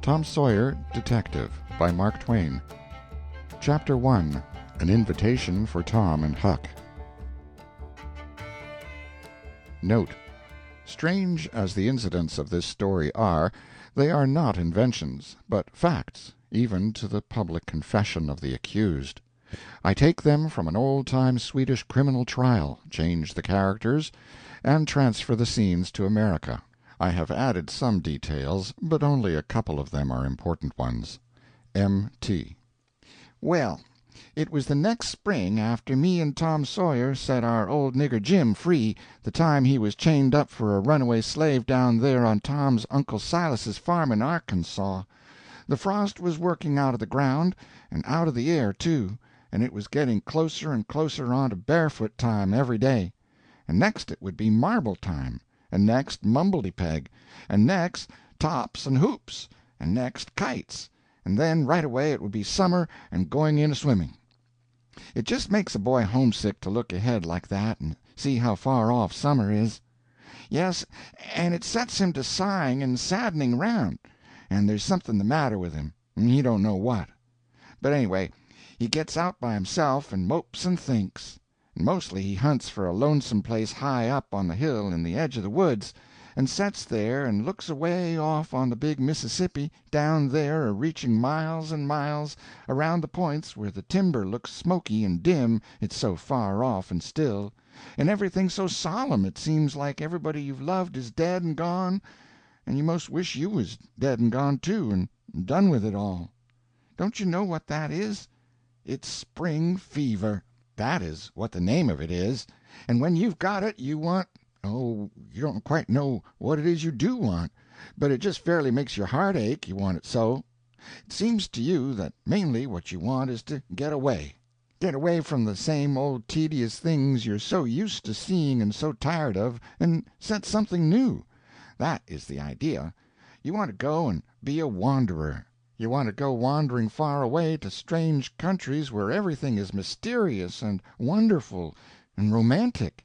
Tom Sawyer, Detective, by Mark Twain. Chapter 1. An Invitation for Tom and Huck. Note: strange as the incidents of this story are, they are not inventions, but facts, even to the public confession of the accused. I take them from an old-time Swedish criminal trial, change the characters, and transfer the scenes to America. I have added some details, but only a couple of them are important ones. M.T. Well, it was the next spring after me and Tom Sawyer set our old nigger Jim free, the time he was chained up for a runaway slave down there on Tom's Uncle Silas's farm in Arkansas. The frost was working out of the ground, and out of the air, too, and it was getting closer and closer on to barefoot time every day. And next it would be marble time, and next mumbledy-peg, and next tops and hoops, and next kites, and then right away it would be summer and going in a-swimming. It just makes a boy homesick to look ahead like that and see how far off summer is. Yes, and it sets him to sighing and saddening around, and there's something the matter with him, and he don't know what. But anyway, he gets out by himself and mopes and thinks. And mostly he hunts for a lonesome place high up on the hill in the edge of the woods, and sets there and looks away off on the big Mississippi, down there a-reaching miles and miles, around the points where the timber looks smoky and dim, it's so far off and still, and everything so solemn it seems like everybody you've loved is dead and gone, and you most wish you was dead and gone too, and done with it all. Don't you know what that is? It's spring fever. That is what the name of it is, and when you've got it you want—oh, you don't quite know what it is you do want, but it just fairly makes your heart ache, you want it so. It seems to you that mainly what you want is to get away. Get away from the same old tedious things you're so used to seeing and so tired of, and set something new. That is the idea. You want to go and be a wanderer. You want to go wandering far away to strange countries where everything is mysterious and wonderful and romantic.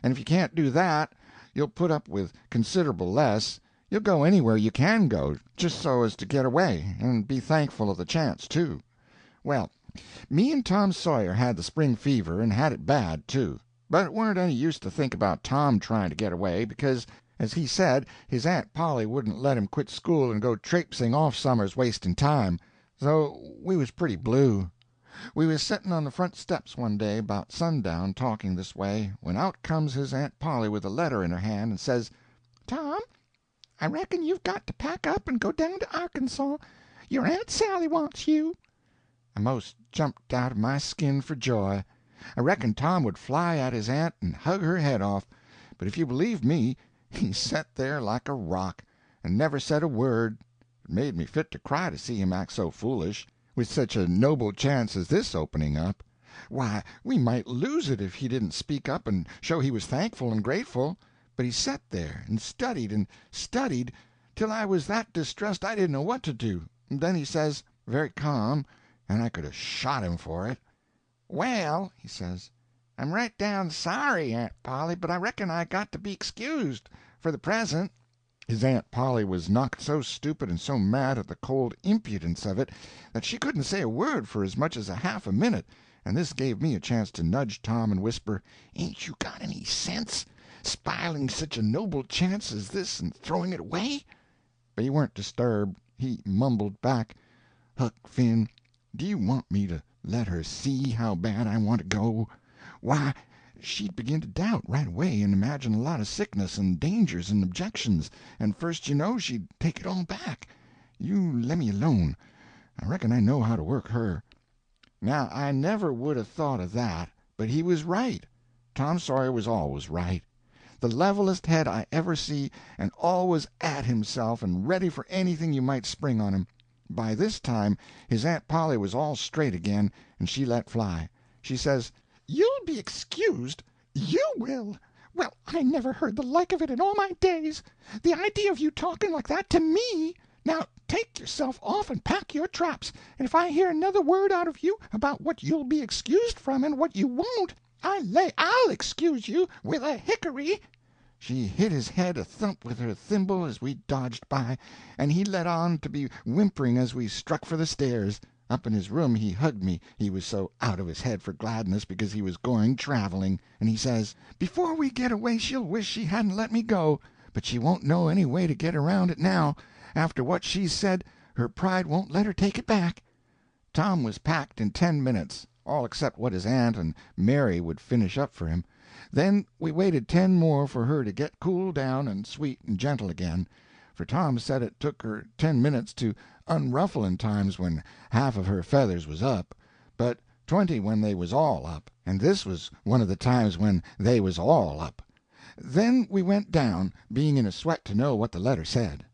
And if you can't do that, you'll put up with considerable less. You'll go anywhere you can go, just so as to get away, and be thankful of the chance, too. Well, me and Tom Sawyer had the spring fever, and had it bad, too. But it warn't any use to think about Tom trying to get away, because, as he said, his Aunt Polly wouldn't let him quit school and go traipsing off summers wasting time. So we was pretty blue. We was sitting on the front steps one day about sundown talking this way, when out comes his Aunt Polly with a letter in her hand and says, "Tom, I reckon you've got to pack up and go down to Arkansas. Your Aunt Sally wants you." I most jumped out of my skin for joy. I reckoned Tom would fly at his aunt and hug her head off, but if you believe me, he set there like a rock, and never said a word. It made me fit to cry to see him act so foolish, with such a noble chance as this opening up. Why, we might lose it if he didn't speak up and show he was thankful and grateful. But he sat there and studied, till I was that distressed I didn't know what to do. And then he says, very calm, and I could have shot him for it, "Well," he says, "I'm right down sorry, Aunt Polly, but I reckon I got to be excused, for the present." His Aunt Polly was knocked so stupid and so mad at the cold impudence of it that she couldn't say a word for as much as a half a minute, and this gave me a chance to nudge Tom and whisper, "Ain't you got any sense, spiling such a noble chance as this and throwing it away?" But he weren't disturbed. He mumbled back, "Huck Finn, do you want me to let her see how bad I want to go? Why, she'd begin to doubt right away and imagine a lot of sickness and dangers and objections, and first you know she'd take it all back. You lemme alone. I reckon I know how to work her." Now, I never would have thought of that, but he was right. Tom Sawyer was always right. The levelest head I ever see, and always at himself and ready for anything you might spring on him. By this time his Aunt Polly was all straight again, and she let fly. She says, "You'll be excused. You will. Well, I never heard the like of it in all my days. The idea of you talking like that to me. Now take yourself off and pack your traps, and if I hear another word out of you about what you'll be excused from and what you won't, I lay I'll excuse you with a hickory." She hit his head a thump with her thimble as we dodged by, and he let on to be whimpering as we struck for the stairs. Up in his room he hugged me, he was so out of his head for gladness because he was going traveling, and he says, before we get away she'll wish she hadn't let me go, but she won't know any way to get around it now. After what she's said, her pride won't let her take it back. Tom was packed in 10 minutes, all except what his aunt and Mary would finish up for him. Then we waited 10 more for her to get cool down and sweet and gentle again, for Tom said it took her 10 minutes to unruffle in times when half of her feathers was up, but 20 when they was all up, and this was one of the times when they was all up. Then we went down, being in a sweat to know what the letter said.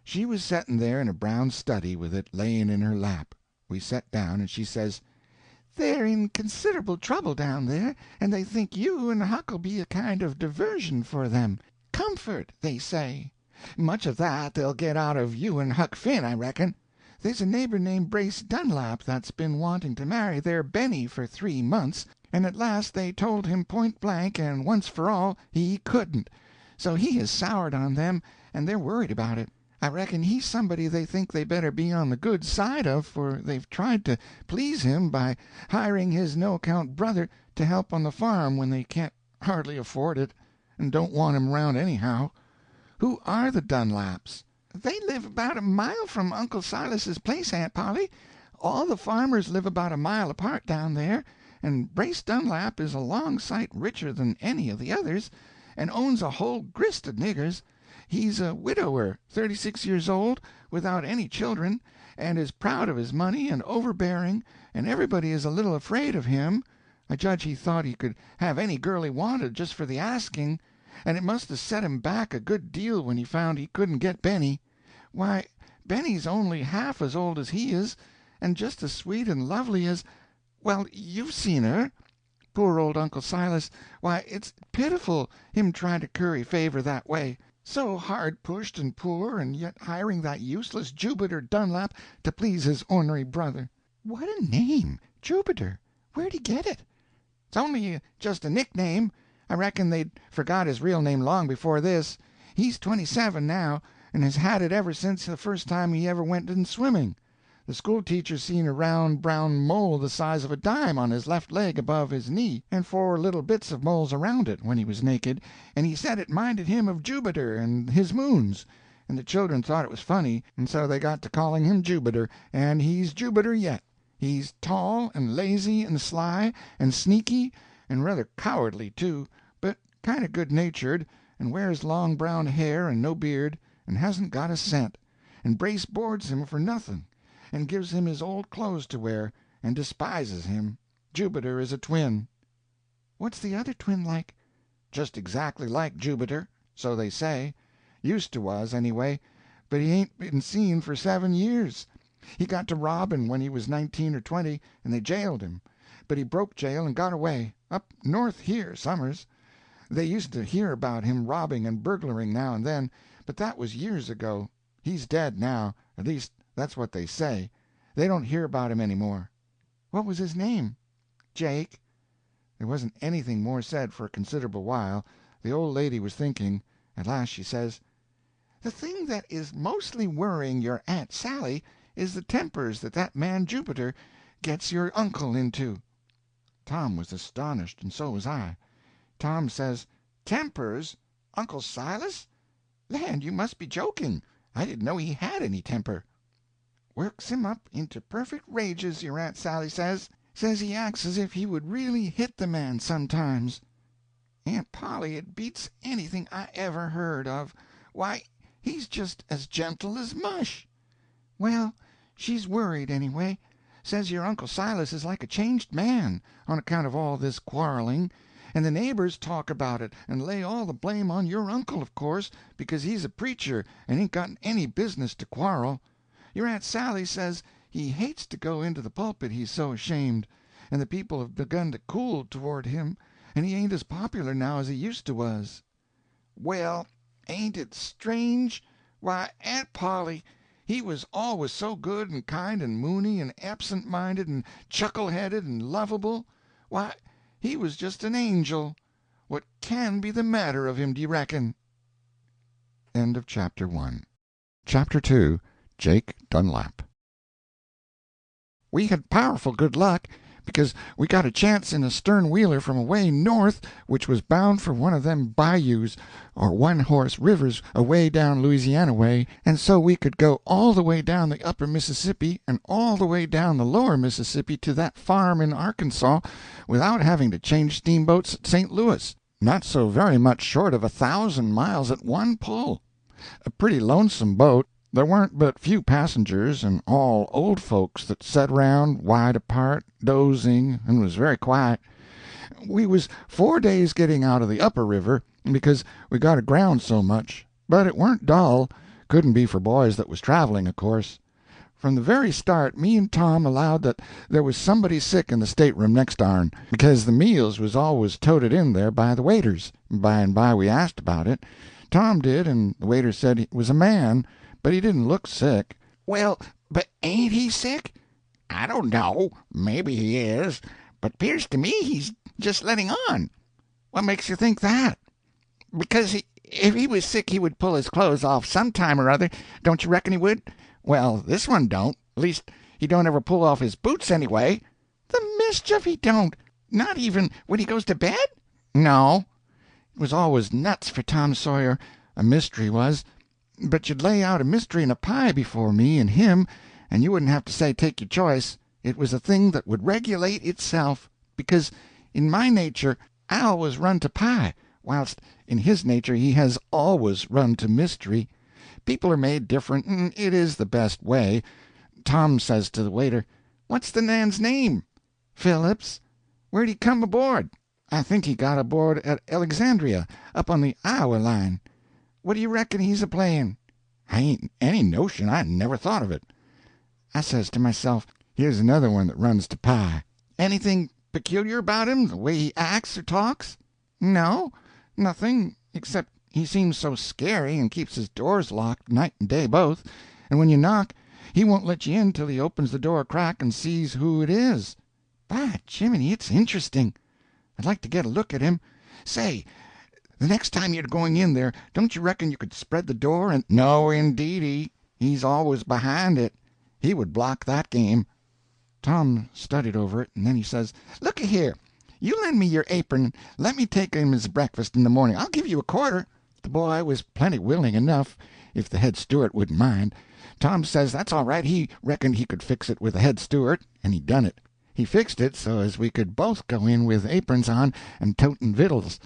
She was setting there in a brown study with it laying in her lap. We set down, and she says, they're in considerable trouble down there, and they think you and Huck'll be a kind of diversion for them. Comfort, they say. Much of that they'll get out of you and Huck Finn, I reckon. There's a neighbor named Brace Dunlap that's been wanting to marry their Benny for 3 months, and at last they told him point blank and once for all he couldn't. So he has soured on them, and they're worried about it. I reckon he's somebody they think they better be on the good side of, for they've tried to please him by hiring his no-account brother to help on the farm when they can't hardly afford it, and don't want him around anyhow. Who are the Dunlaps? They live about a mile from Uncle Silas's place, Aunt Polly. All the farmers live about a mile apart down there, and Brace Dunlap is a long sight richer than any of the others, and owns a whole grist of niggers. He's a widower, 36 years old, without any children, and is proud of his money and overbearing, and everybody is a little afraid of him. I judge he thought he could have any girl he wanted just for the asking, and it must have set him back a good deal when he found he couldn't get Benny. Why, Benny's only half as old as he is, and just as sweet and lovely as—well, you've seen her. Poor old Uncle Silas, why, it's pitiful, him trying to curry favor that way. So hard pushed and poor, and yet hiring that useless Jubiter Dunlap to please his ornery brother. What a name, Jubiter! Where'd he get it? It's only just a nickname. I reckon they'd forgot his real name long before this. He's 27 now, and has had it ever since the first time he ever went in swimming. The school-teacher seen a round brown mole the size of a dime on his left leg above his knee, and 4 little bits of moles around it, when he was naked, and he said it minded him of Jubiter and his moons, and the children thought it was funny, and so they got to calling him Jubiter, and he's Jubiter yet. He's tall and lazy and sly and sneaky and rather cowardly, too, but kind of good-natured, and wears long brown hair and no beard, and hasn't got a cent, and Brace boards him for nothing, and gives him his old clothes to wear, and despises him. Jubiter is a twin. What's the other twin like? Just exactly like Jubiter, so they say. Used to was, anyway, but he ain't been seen for 7 years. He got to robbing when he was 19 or 20, and they jailed him. But he broke jail and got away, up north here, summers. They used to hear about him robbing and burglaring now and then, but that was years ago. He's dead now, at least that's what they say. They don't hear about him any more. What was his name? Jake. There wasn't anything more said for a considerable while. The old lady was thinking. At last she says, the thing that is mostly worrying your Aunt Sally is the tempers that man Jubiter gets your uncle into. Tom was astonished, and so was I. Tom says, tempers? Uncle Silas? Land, you must be joking. I didn't know he had any temper. Works him up into perfect rages, your Aunt Sally says. Says he acts as if he would really hit the man sometimes. Aunt Polly, it beats anything I ever heard of. Why, he's just as gentle as mush. Well, she's worried, anyway. Says your Uncle Silas is like a changed man, on account of all this quarreling, and the neighbors talk about it and lay all the blame on your uncle, of course, because he's a preacher and ain't got any business to quarrel. Your Aunt Sally says he hates to go into the pulpit, he's so ashamed, and the people have begun to cool toward him, and he ain't as popular now as he used to was. Well, ain't it strange? Why, Aunt Polly, he was always so good and kind and moony and absent-minded and chuckle-headed and lovable. Why, he was just an angel. What can be the matter of him, do you reckon?" End of Chapter 1. Chapter 2. Jake Dunlap. We had powerful good luck, because we got a chance in a stern-wheeler from away north, which was bound for one of them bayous or one-horse rivers away down Louisiana way, and so we could go all the way down the upper Mississippi and all the way down the lower Mississippi to that farm in Arkansas without having to change steamboats at St. Louis, not so very much short of 1,000 miles at one pull. A pretty lonesome boat. There weren't but few passengers, and all old folks that set around wide apart, dozing, and was very quiet. We was 4 days getting out of the upper river, because we got aground so much, but it weren't dull. Couldn't be for boys that was traveling, of course. From the very start, me and Tom allowed that there was somebody sick in the stateroom next ourn, because the meals was always toted in there by the waiters. By and by we asked about it. Tom did, and the waiter said it was a man, but he didn't look sick. "Well, but ain't he sick?" "I don't know. Maybe he is. But 'pears to me he's just letting on." "What makes you think that?" "Because if he was sick he would pull his clothes off some time or other. Don't you reckon he would?" "Well, this one don't. At least he don't ever pull off his boots, anyway." "The mischief he don't! Not even when he goes to bed?" "No. It was always nuts for Tom Sawyer. A mystery was. But you'd lay out a mystery in a pie before me and him, and you wouldn't have to say take your choice. It was a thing that would regulate itself, because in my nature I always run to pie, whilst in his nature he has always run to mystery. People are made different, and it is the best way. Tom says to the waiter, "What's the man's name?" "Phillips." "Where'd he come aboard?" "I think he got aboard at Alexandria, up on the Iowa line." "What do you reckon he's a-playing?" "I ain't any notion. I never thought of it." I says to myself, here's another one that runs to pie. "Anything peculiar about him, the way he acts or talks?" "No, nothing, except he seems so scary and keeps his doors locked night and day both, and when you knock he won't let you in till he opens the door a crack and sees who it is. By Jiminy, it's interesting. I'd like to get a look at him. Say, the next time you're going in there, don't you reckon you could spread the door and—" "No, indeedy. He's always behind it. He would block that game." Tom studied over it, and then he says, "Look-a-here, you lend me your apron and let me take him his breakfast in the morning. I'll give you a quarter." The boy was plenty willing enough, if the head steward wouldn't mind. Tom says that's all right. He reckoned he could fix it with the head steward, and he done it. He fixed it so as we could both go in with aprons on and totin' vittles.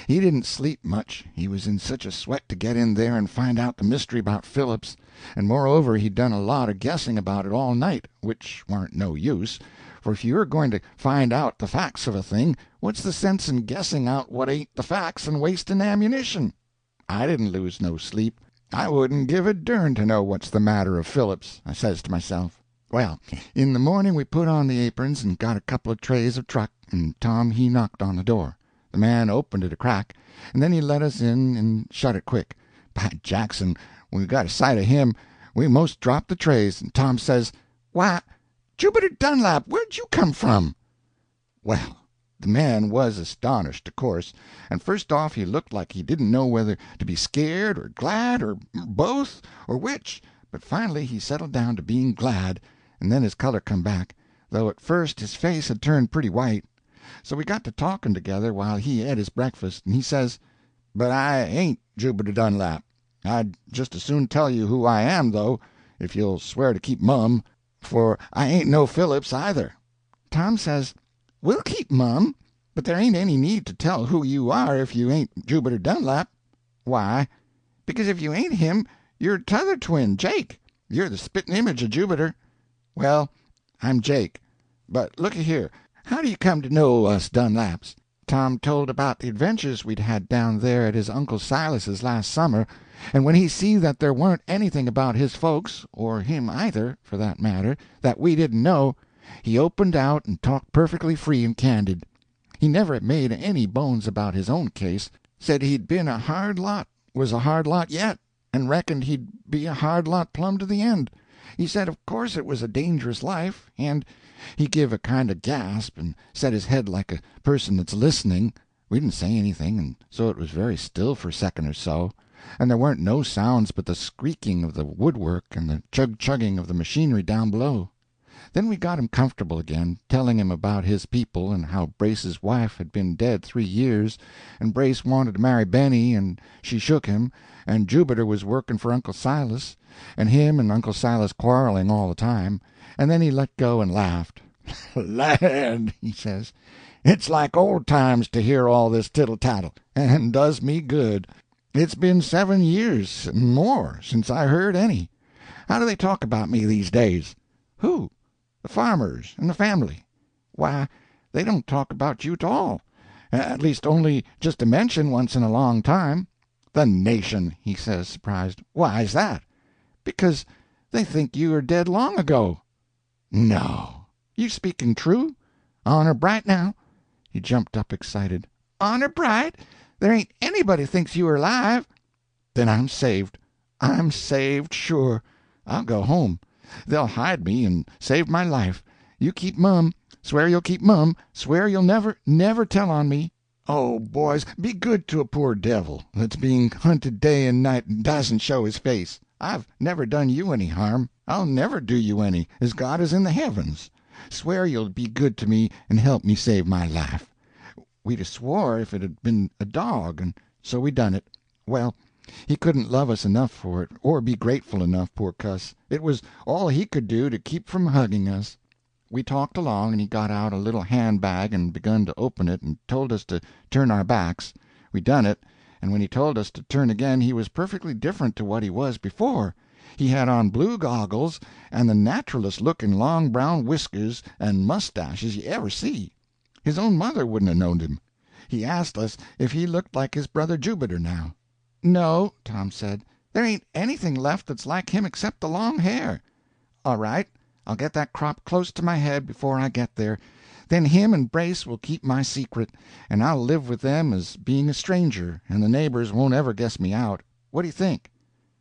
He didn't sleep much, he was in such a sweat to get in there and find out the mystery about Phillips, and moreover he'd done a lot of guessing about it all night, which warn't no use, for if you are going to find out the facts of a thing, what's the sense in guessing out what ain't the facts and wasting ammunition? I didn't lose no sleep. I wouldn't give a dern to know what's the matter of Phillips, I says to myself. Well, in the morning we put on the aprons and got a couple of trays of truck, and Tom he knocked on the door. The man opened it a crack, and then he let us in and shut it quick. By Jackson, when we got a sight of him, we most dropped the trays, and Tom says, "Why, Jubiter Dunlap, where'd you come from?" Well, the man was astonished, of course, and first off he looked like he didn't know whether to be scared or glad or both or which, but finally he settled down to being glad, and then his color come back, though at first his face had turned pretty white. So we got to talking together while he ate his breakfast, and he says, "But I ain't Jubiter Dunlap. I'd just as soon tell you who I am, though, if you'll swear to keep mum, for I ain't no Phillips either." Tom says, "We'll keep mum, but there ain't any need to tell who you are if you ain't Jubiter Dunlap." "Why?" "Because if you ain't him, you're t'other twin, Jake. You're the spitting image of Jubiter." "Well, I'm Jake. But look-a-here, how do you come to know us Dunlaps?" Tom told about the adventures we'd had down there at his Uncle Silas's last summer, and when he see that there warn't anything about his folks, or him either, for that matter, that we didn't know, he opened out and talked perfectly free and candid. He never made any bones about his own case, said he'd been a hard lot, was a hard lot yet, and reckoned he'd be a hard lot plumb to the end. He said of course it was a dangerous life, and he give a kind of gasp and set his head like a person that's listening. We didn't say anything, and so it was very still for a second or so, and there weren't no sounds but the squeaking of the woodwork and the chug-chugging of the machinery down below. Then we got him comfortable again, telling him about his people, and how Brace's wife had been dead 3 years, and Brace wanted to marry Benny, and she shook him, and Jubiter was working for Uncle Silas, and him and Uncle Silas quarreling all the time, and then he let go and laughed. "Land," he says, "it's like old times to hear all this tittle-tattle, and does me good. It's been 7 years and more since I heard any. How do they talk about me these days?" "Who?" "The farmers and the family." "Why, they don't talk about you at all. At least only just a mention once in a long time." "The nation!" he says, surprised. "Why's that?" "Because they think you are dead long ago." "No! You speaking true? Honor bright, now?" He jumped up excited. "Honor bright? There ain't anybody thinks you are alive." "Then I'm saved. I'm saved, sure. I'll go home. They'll hide me and save my life. You keep mum. Swear you'll keep mum. Swear you'll never, never tell on me. Oh, boys, be good to a poor devil that's being hunted day and night and doesn't show his face. I've never done you any harm. I'll never do you any, as God is in the heavens. Swear you'll be good to me and help me save my life." We'd 'a' swore if it had been a dog, and so we done it. Well, he couldn't love us enough for it, or be grateful enough, poor cuss. It was all he could do to keep from hugging us. We talked along, and he got out a little hand-bag and begun to open it, and told us to turn our backs. We done it, and when he told us to turn again he was perfectly different to what he was before. He had on blue goggles, and the naturalest-looking long brown whiskers and mustaches you ever see. His own mother wouldn't 'a' known him. He asked us if he looked like his brother Jubiter now. "No," Tom said, "there ain't anything left that's like him except the long hair." "All right, I'll get that cropped close to my head before I get there. Then him and Brace will keep my secret, and I'll live with them as being a stranger, and the neighbors won't ever guess me out. What do you think?"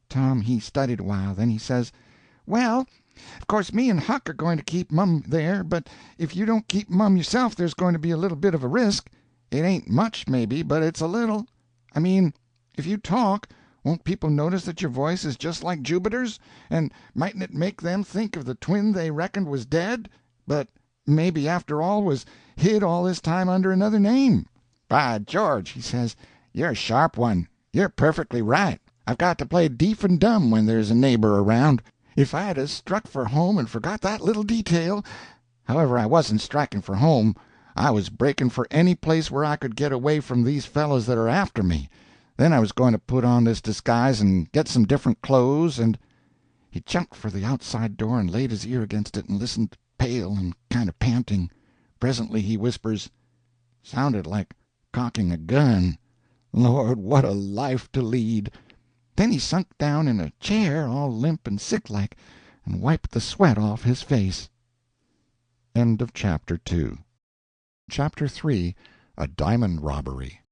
Tom he studied a while, then he says, "Well, of course me and Huck are going to keep mum there, but if you don't keep mum yourself there's going to be a little bit of a risk. It ain't much, maybe, but it's a little. I mean, if you talk, won't people notice that your voice is just like Jubiter's, and mightn't it make them think of the twin they reckoned was dead, but maybe after all was hid all this time under another name?" "By George," he says, "you're a sharp one. You're perfectly right. I've got to play deef and dumb when there's a neighbor around. If I'd 'a' struck for home and forgot that little detail. However, I wasn't striking for home. I was breaking for any place where I could get away from these fellows that are after me. Then I was going to put on this disguise and get some different clothes, and—" He jumped for the outside door and laid his ear against it and listened, pale and kind of panting. Presently he whispers, "Sounded like cocking a gun. Lord, what a life to lead!" Then he sunk down in a chair, all limp and sick-like, and wiped the sweat off his face. End of Chapter 2. Chapter 3. A Diamond Robbery.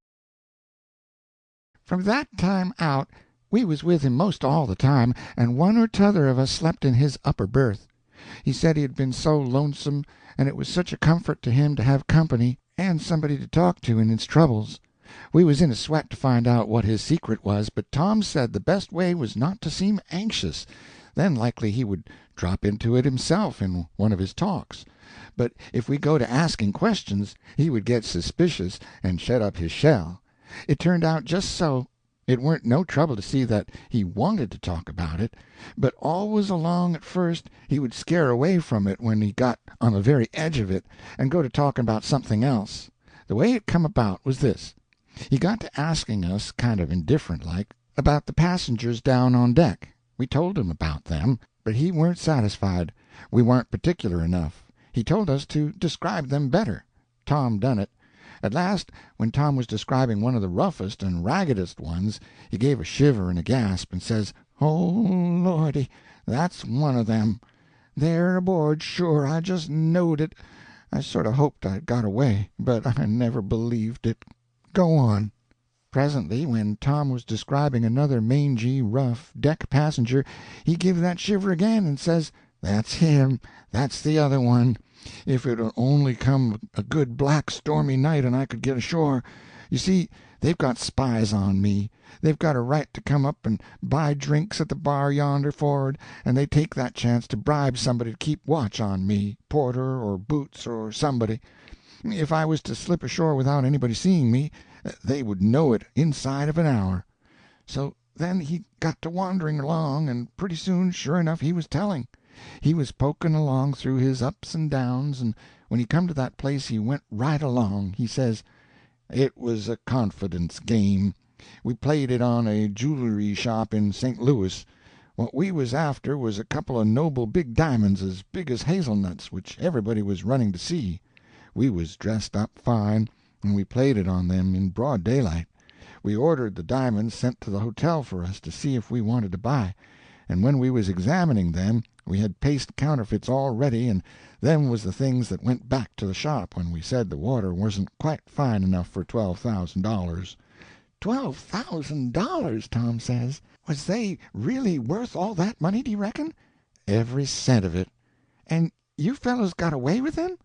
From that time out we was with him most all the time, and one or t'other of us slept in his upper berth. He said he had been so lonesome, and it was such a comfort to him to have company, and somebody to talk to in his troubles. We was in a sweat to find out what his secret was, but Tom said the best way was not to seem anxious, then likely he would drop into it himself in one of his talks. But if we go to asking questions, he would get suspicious and shut up his shell. It turned out just so. It weren't no trouble to see that he wanted to talk about it, but always along at first he would scare away from it when he got on the very edge of it, and go to talking about something else. The way it come about was this. He got to asking us, kind of indifferent-like, about the passengers down on deck. We told him about them, but he weren't satisfied. We weren't particular enough. He told us to describe them better. Tom done it. At last, when Tom was describing one of the roughest and raggedest ones, he gave a shiver and a gasp, and says, "Oh, Lordy, that's one of them. They're aboard, sure, I just knowed it. I sort of hoped I'd got away, but I never believed it. Go on." Presently, when Tom was describing another mangy, rough deck passenger, he give that shiver again, and says, "That's him. That's the other one. If it would only come a good black stormy night and I could get ashore, You see, they've got spies on me. They've got a right to come up and buy drinks at the bar yonder for'ard, and they take that chance to bribe somebody to keep watch on me, Porter or Boots or somebody. If I was to slip ashore without anybody seeing me, they would know it inside of an hour. So then he got to wandering along, and pretty soon, sure enough, he was telling. He was poking along through his ups and downs, and when he come to that place he went right along. He says, "It was a confidence game. We played it on a jewelry shop in St. Louis. What we was after was a couple of noble big diamonds as big as hazelnuts, which everybody was running to see. We was dressed up fine, and we played it on them in broad daylight. We ordered the diamonds sent to the hotel for us to see if we wanted to buy, and when we was examining them we had paste counterfeits all ready, and them was the things that went back to the shop when we said the water wasn't quite fine enough for $12,000. $12,000, Tom says. Was they really worth all that money, do you reckon? Every cent of it. And you fellows got away with them?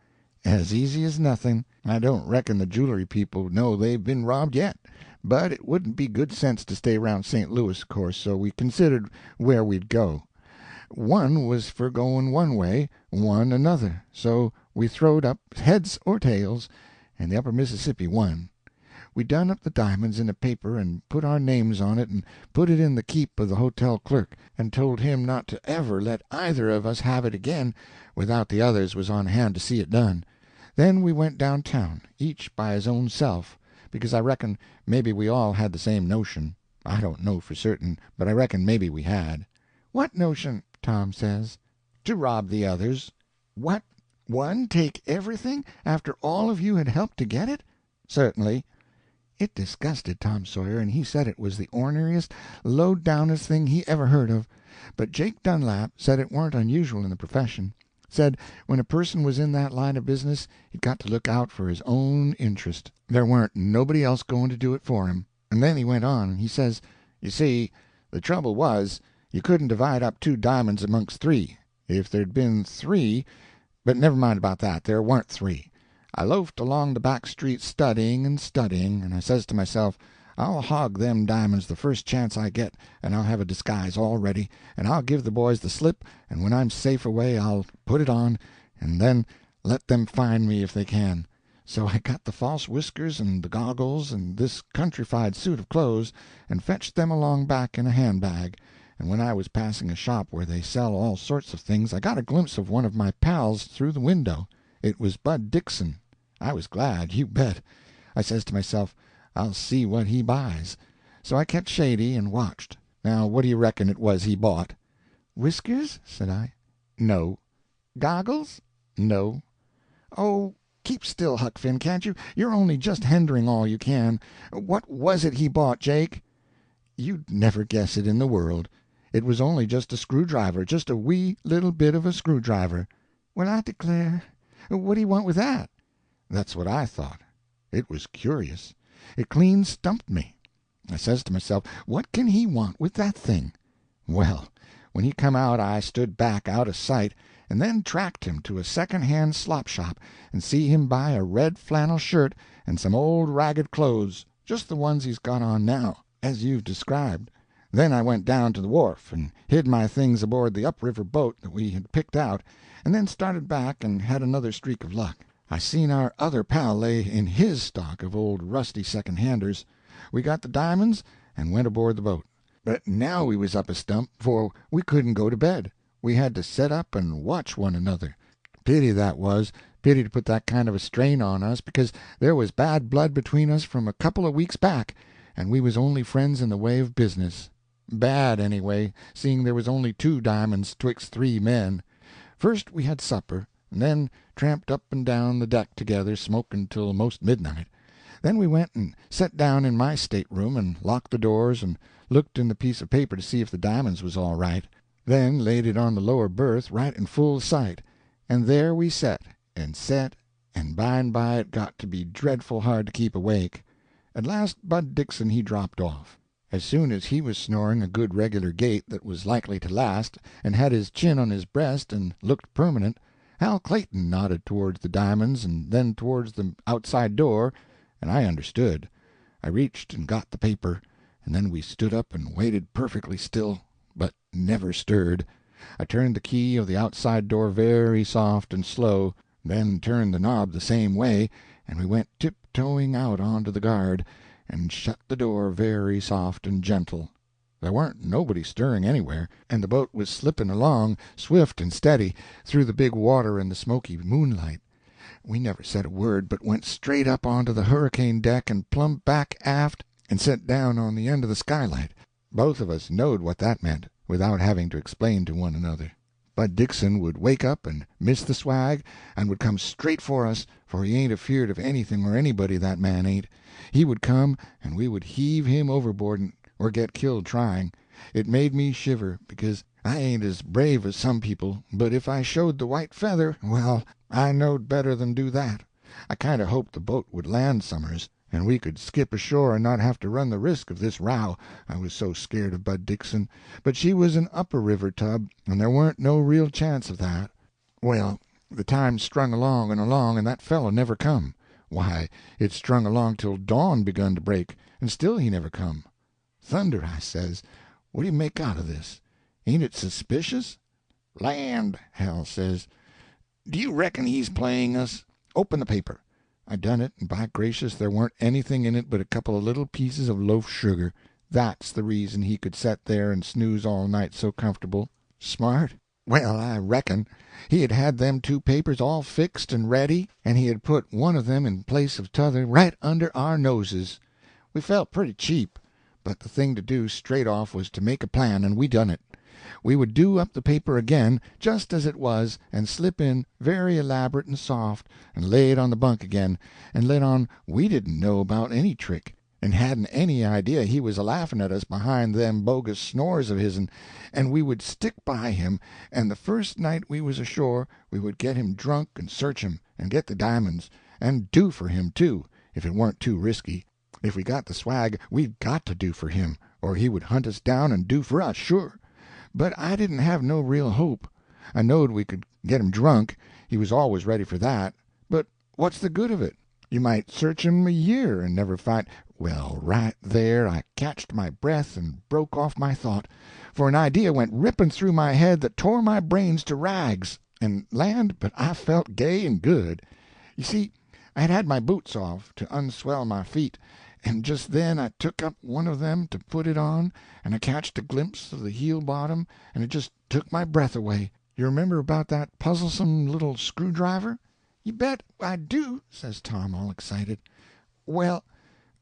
As easy as nothing. I don't reckon the jewelry people know they've been robbed yet, but it wouldn't be good sense to stay around St. Louis, of course, so we considered where we'd go. One was for going one way, one another, so we throwed up heads or tails, and the upper Mississippi won. We done up the diamonds in a paper and put our names on it and put it in the keep of the hotel clerk, and told him not to ever let either of us have it again without the others was on hand to see it done. Then we went downtown, each by his own self, because I reckon maybe we all had the same notion. I don't know for certain, but I reckon maybe we had. "What notion?" Tom says. "To rob the others." "What, one take everything, after all of you had helped to get it?" "Certainly." It disgusted Tom Sawyer, and he said it was the orneriest, low-downest thing he ever heard of. But Jake Dunlap said it warn't unusual in the profession. Said when a person was in that line of business he'd got to look out for his own interest. There warn't nobody else going to do it for him. And then he went on, and he says, "You see, the trouble was, you couldn't divide up 2 diamonds amongst 3. If there'd been 3—but never mind about that, there warn't 3. I loafed along the back street studying and studying, and I says to myself, I'll hog them diamonds the first chance I get, and I'll have a disguise all ready, and I'll give the boys the slip, and when I'm safe away I'll put it on, and then let them find me if they can. So I got the false whiskers and the goggles and this countrified suit of clothes, and fetched them along back in a handbag, and when I was passing a shop where they sell all sorts of things I got a glimpse of one of my pals through the window. It was Bud Dixon. I was glad, you bet. I says to myself, I'll see what he buys. So I kept shady and watched. Now what do you reckon it was he bought?" "Whiskers?" said I. "No." "Goggles?" "No." "Oh, keep still, Huck Finn, can't you? You're only just hendering all you can. What was it he bought, Jake?" "You'd never guess it in the world. It was only just a screwdriver, just a wee little bit of a screwdriver." "Well, I declare. What do you want with that?" That's what I thought. It was curious. It clean stumped me. I says to myself, what can he want with that thing? Well, when he come out I stood back out of sight, and then tracked him to a second-hand slop shop and see him buy a red flannel shirt and some old ragged clothes, just the ones he's got on now, as you've described. Then I went down to the wharf and hid my things aboard the up-river boat that we had picked out, and then started back and had another streak of luck. I seen our other pal lay in his stock of old rusty second-handers. We got the diamonds and went aboard the boat. But now we was up a stump, for we couldn't go to bed. We had to set up and watch one another. Pity that was, pity to put that kind of a strain on us, because there was bad blood between us from a couple of weeks back, and we was only friends in the way of business. Bad, anyway, seeing there was only 2 diamonds 'twixt 3 men. First we had supper, and then tramped up and down the deck together, smoking till most midnight. Then we went and set down in my stateroom and locked the doors and looked in the piece of paper to see if the diamonds was all right. Then laid it on the lower berth right in full sight, and there we set, and by and by it got to be dreadful hard to keep awake. At last Bud Dixon he dropped off. As soon as he was snoring a good regular gait that was likely to last, and had his chin on his breast and looked permanent, Hal Clayton nodded towards the diamonds and then towards the outside door, and I understood. I reached and got the paper, and then we stood up and waited perfectly still, but never stirred. I turned the key of the outside door very soft and slow, then turned the knob the same way, and we went tiptoeing out onto the guard, and shut the door very soft and gentle. There warn't nobody stirring anywhere, and the boat was slipping along, swift and steady, through the big water and the smoky moonlight. We never said a word, but went straight up onto the hurricane deck and plumb back aft and set down on the end of the skylight. Both of us knowed what that meant, without having to explain to one another. Bud Dixon would wake up and miss the swag, and would come straight for us, for he ain't afeard of anything or anybody, that man ain't. He would come, and we would heave him overboard or get killed trying. It made me shiver, because I ain't as brave as some people, but if I showed the white feather, well, I knowed better than do that. I kind of hoped the boat would land somers, and we could skip ashore and not have to run the risk of this row, I was so scared of Bud Dixon. But she was an upper river tub, and there warn't no real chance of that. Well, the time strung along, and that fellow never come. Why, it strung along till dawn begun to break, and still he never come. Thunder, I says, what do you make out of this? Ain't it suspicious? Land, Hal says, do you reckon he's playing us? Open the paper. I done it, and by gracious, there warn't anything in it but a couple of little pieces of loaf sugar. That's the reason he could set there and snooze all night so comfortable. Smart? Well, I reckon. He had had them two papers all fixed and ready, and he had put one of them in place of t'other right under our noses. We felt pretty cheap, but the thing to do straight off was to make a plan, and we done it. We would do up the paper again, just as it was, and slip in, very elaborate and soft, and lay it on the bunk again, and let on we didn't know about any trick, and hadn't any idea he was a-laughing at us behind them bogus snores of his'n, and we would stick by him, and the first night we was ashore we would get him drunk and search him, and get the di'monds, and do for him, too, if it warn't too risky. If we got the swag, we'd got to do for him, or he would hunt us down and do for us, sure. But I didn't have no real hope. I knowed we could get him drunk, he was always ready for that, but what's the good of it? You might search him a year and never find— Well, right there I catched my breath and broke off my thought, for an idea went ripping through my head that tore my brains to rags, and land, but I felt gay and good. You see, I had had my boots off to unswell my feet, and just then I took up one of them to put it on, and I catched a glimpse of the heel bottom, and it just took my breath away. You remember about that puzzlesome little screwdriver? You bet I do, says Tom, all excited. Well,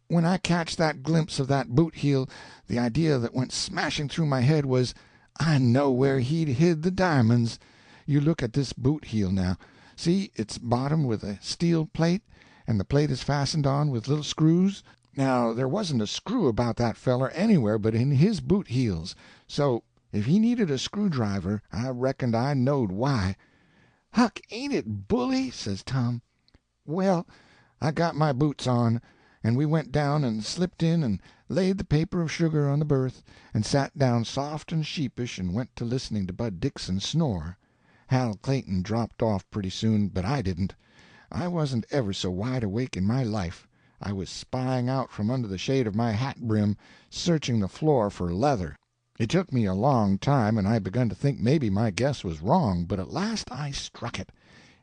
when I catched that glimpse of that boot heel, the idea that went smashing through my head was, I know where he'd hid the di'monds. You look at this boot heel now. See, it's bottomed with a steel plate, and the plate is fastened on with little screws. Now, there wasn't a screw about that feller anywhere but in his boot heels, so if he needed a screwdriver, I reckoned I knowed why. Huck, ain't it bully, says Tom. Well, I got my boots on, and we went down and slipped in and laid the paper of sugar on the berth, and sat down soft and sheepish and went to listening to Bud Dixon snore. Hal Clayton dropped off pretty soon, but I didn't. I wasn't ever so wide awake in my life. I was spying out from under the shade of my hat brim, searching the floor for leather. It took me a long time, and I begun to think maybe my guess was wrong, but at last I struck it.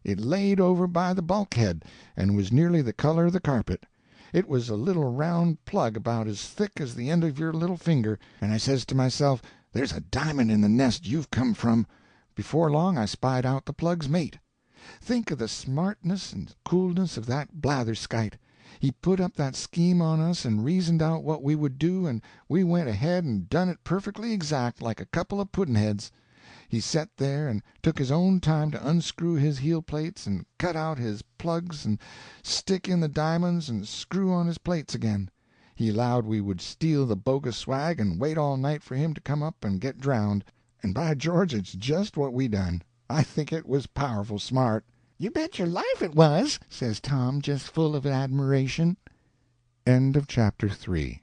It laid over by the bulkhead, and was nearly the color of the carpet. It was a little round plug about as thick as the end of your little finger, and I says to myself, there's a diamond in the nest you've come from. Before long I spied out the plug's mate. Think of the smartness and coolness of that blatherskite. He put up that scheme on us and reasoned out what we would do, and we went ahead and done it perfectly exact, like a couple of pudd'n-heads. He set there and took his own time to unscrew his heel plates and cut out his plugs and stick in the di'monds and screw on his plates again. He allowed we would steal the bogus swag and wait all night for him to come up and get drowned, and by George, it's just what we done. I think it was powerful smart. You bet your life it was, says Tom, just full of admiration. End of Chapter 3.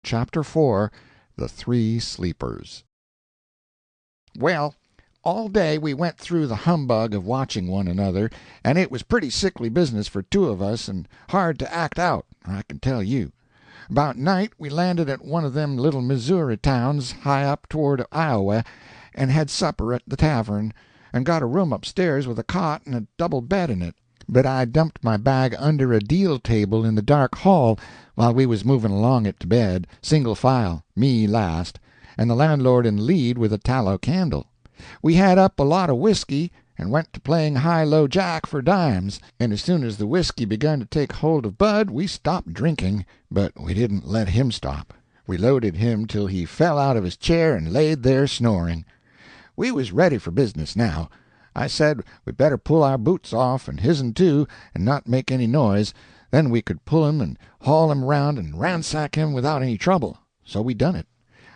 Chapter 4, The Three Sleepers. Well, all day we went through the humbug of watching one another, and it was pretty sickly business for two of us and hard to act out, I can tell you. About night we landed at one of them little Missouri towns high up toward Iowa, and had supper at the tavern, and got a room upstairs with a cot and a double bed in it. But I dumped my bag under a deal table in the dark hall while we was moving along it to bed, single file, me last, and the landlord in lead with a tallow candle. We had up a lot of whiskey, and went to playing high-low jack for dimes, and as soon as the whiskey begun to take hold of Bud we stopped drinking, but we didn't let him stop. We loaded him till he fell out of his chair and laid there snoring. We was ready for business now. I said we'd better pull our boots off, and his'n too, and not make any noise, then we could pull him and haul him around and ransack him without any trouble. So we done it.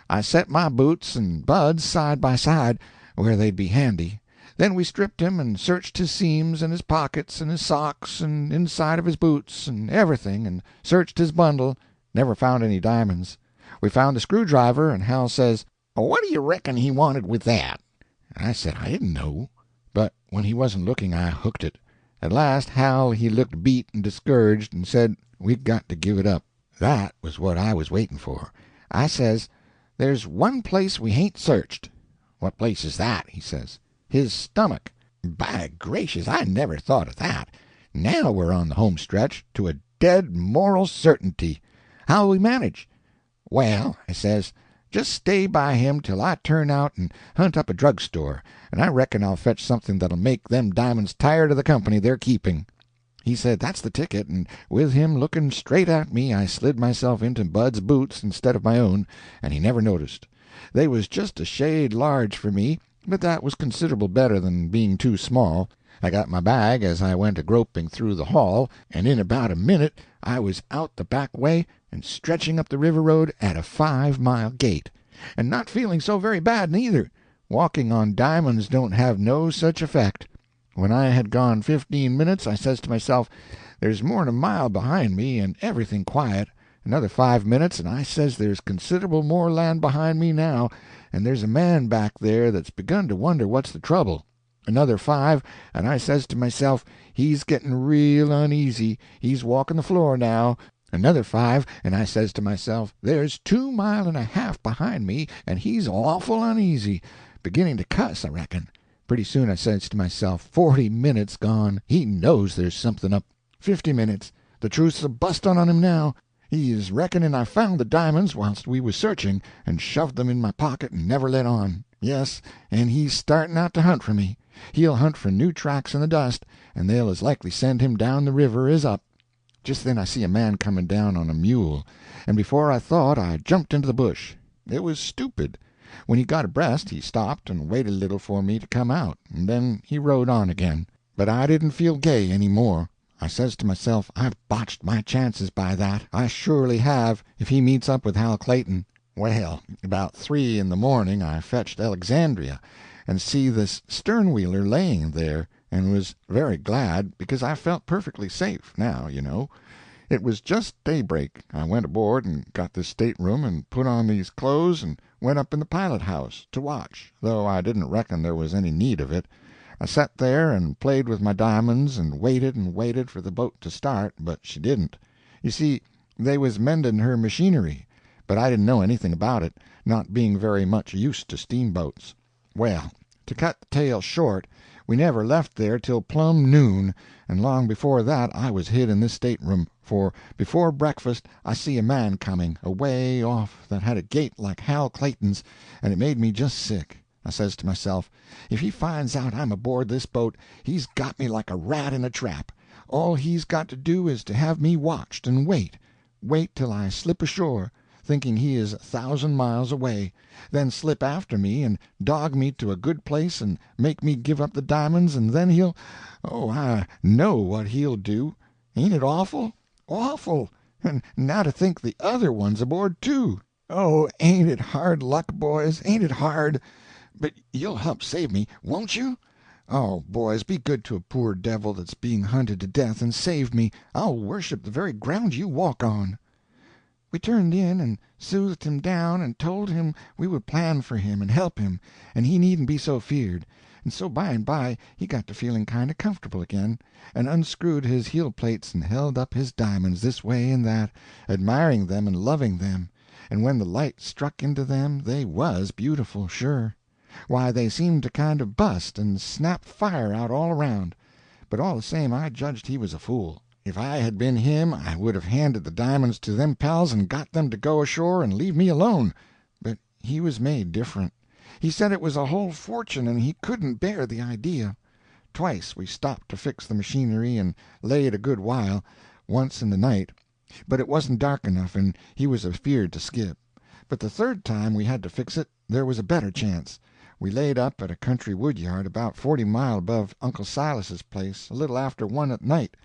I set my boots and Bud's side by side, where they'd be handy. Then we stripped him and searched his seams and his pockets and his socks and inside of his boots and everything, and searched his bundle. Never found any diamonds. We found the screwdriver, and Hal says, What do you reckon he wanted with that? and I said I didn't know. But when he wasn't looking I hooked it. At last Hal he looked beat and discouraged, and said we'd got to give it up. That was what I was waiting for. I says, There's one place we hain't searched. What place is that? He says. His stomach. By gracious, I never thought of that. Now we're on the home stretch, to a dead moral certainty. How'll we manage? Well, I says, just stay by him till I turn out and hunt up a drug store, and I reckon I'll fetch something that'll make them diamonds tired of the company they're keeping. He said that's the ticket, and with him looking straight at me I slid myself into Bud's boots instead of my own, and he never noticed. They was just a shade large for me, but that was considerable better than being too small. I got my bag as I went a-groping through the hall, and in about a minute I was out the back way and stretching up the river road at a 5-mile gait, and not feeling so very bad neither. Walking on diamonds don't have no such effect. When I had gone 15 minutes I says to myself, there's more'n a mile behind me and everything quiet. Another 5 minutes, and I says there's considerable more land behind me now, and there's a man back there that's begun to wonder what's the trouble. Another 5, and I says to myself, he's getting real uneasy, he's walking the floor now. Another 5, and I says to myself, there's 2.5 miles behind me, and he's awful uneasy, beginning to cuss, I reckon. Pretty soon I says to myself, 40 minutes gone, he knows there's something up. 50 minutes, the truth's a-bustin' on him now. He is reckoning I found the diamonds whilst we was searching, and shoved them in my pocket and never let on. Yes, and he's starting out to hunt for me. He'll hunt for new tracks in the dust, and they'll as likely send him down the river as up. Just then I see a man coming down on a mule, and before I thought I jumped into the bush. It was stupid. When he got abreast he stopped and waited a little for me to come out, and then he rode on again. But I didn't feel gay any more. I says to myself, I've botched my chances by that. I surely have, if he meets up with Hal Clayton. Well, about 3 in the morning I fetched Alexandria, and see this stern-wheeler laying there, and was very glad, because I felt perfectly safe now, you know. It was just daybreak. I went aboard and got this stateroom and put on these clothes and went up in the pilot-house to watch, though I didn't reckon there was any need of it. I sat there and played with my diamonds and waited for the boat to start, but she didn't. You see, they was mending her machinery, but I didn't know anything about it, not being very much used to steamboats. Well, to cut the tale short, we never left there till plumb noon, and long before that I was hid in this stateroom, for before breakfast I see a man coming, away off, that had a gait like Hal Clayton's, and it made me just sick. I says to myself, if he finds out I'm aboard this boat, he's got me like a rat in a trap. All he's got to do is to have me watched and wait till I slip ashore, thinking he is 1,000 miles away, then slip after me and dog me to a good place and make me give up the diamonds, and then oh, I know what he'll do. Ain't it awful? Awful! And now to think the other one's aboard, too. Oh, ain't it hard luck, boys, ain't it hard? But you'll help save me, won't you? Oh, boys, be good to a poor devil that's being hunted to death, and save me. I'll worship the very ground you walk on." We turned in and soothed him down and told him we would plan for him and help him, and he needn't be so feared. And so by and by he got to feeling kind of comfortable again, and unscrewed his heel plates and held up his diamonds this way and that, admiring them and loving them, and when the light struck into them they was beautiful, sure. Why, they seemed to kind of bust and snap fire out all around. But all the same I judged he was a fool. If I had been him I would have handed the diamonds to them pals and got them to go ashore and leave me alone. But he was made different. He said it was a whole fortune, and he couldn't bear the idea. Twice we stopped to fix the machinery and laid a good while, once in the night, but it wasn't dark enough and he was afeard to skip. But the third time we had to fix it there was a better chance. We laid up at a country woodyard about 40 mile above Uncle Silas's place a little after 1 at night,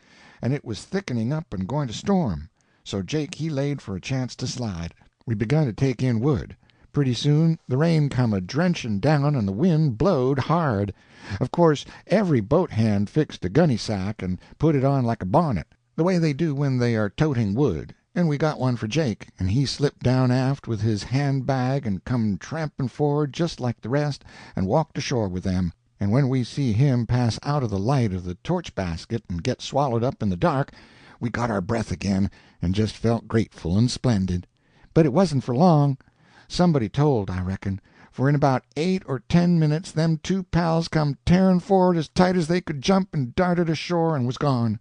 and it was thickening up and going to storm. So Jake he laid for a chance to slide. We begun to take in wood. Pretty soon the rain come a drenching down and the wind blowed hard. Of course every boat hand fixed a gunny sack and put it on like a bonnet, the way they do when they are toting wood, and we got one for Jake, and he slipped down aft with his hand-bag and come tramping forward just like the rest and walked ashore with them. And when we see him pass out of the light of the torch basket and get swallowed up in the dark, we got our breath again and just felt grateful and splendid. But it wasn't for long. Somebody told, I reckon, for in about 8 or 10 minutes them two pals come tearing forward as tight as they could jump and darted ashore and was gone.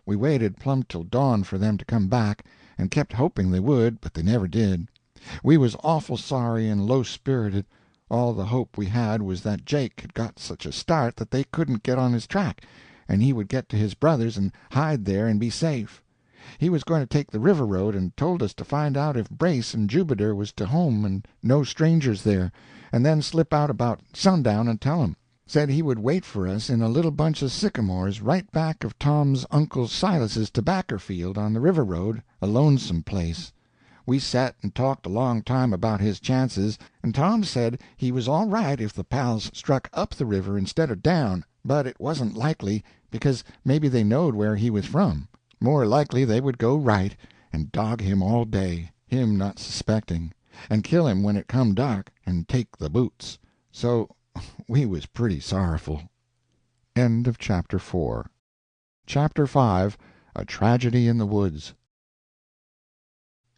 We waited plumb till dawn for them to come back, and kept hoping they would, but they never did. We was awful sorry and low-spirited. All the hope we had was that Jake had got such a start that they couldn't get on his track, and he would get to his brother's and hide there and be safe. He was going to take the river road, and told us to find out if Brace and Jubiter was to home and no strangers there, and then slip out about sundown and tell 'em. Said he would wait for us in a little bunch of sycamores right back of Tom's Uncle Silas's tobacco field on the river road, a lonesome place. We set and talked a long time about his chances, and Tom said he was all right if the pals struck up the river instead of down, but it wasn't likely, because maybe they knowed where he was from. More likely they would go right, and dog him all day, him not suspecting, and kill him when it come dark, and take the boots. So we was pretty sorrowful. End of Chapter 4. Chapter 5. A Tragedy in the Woods.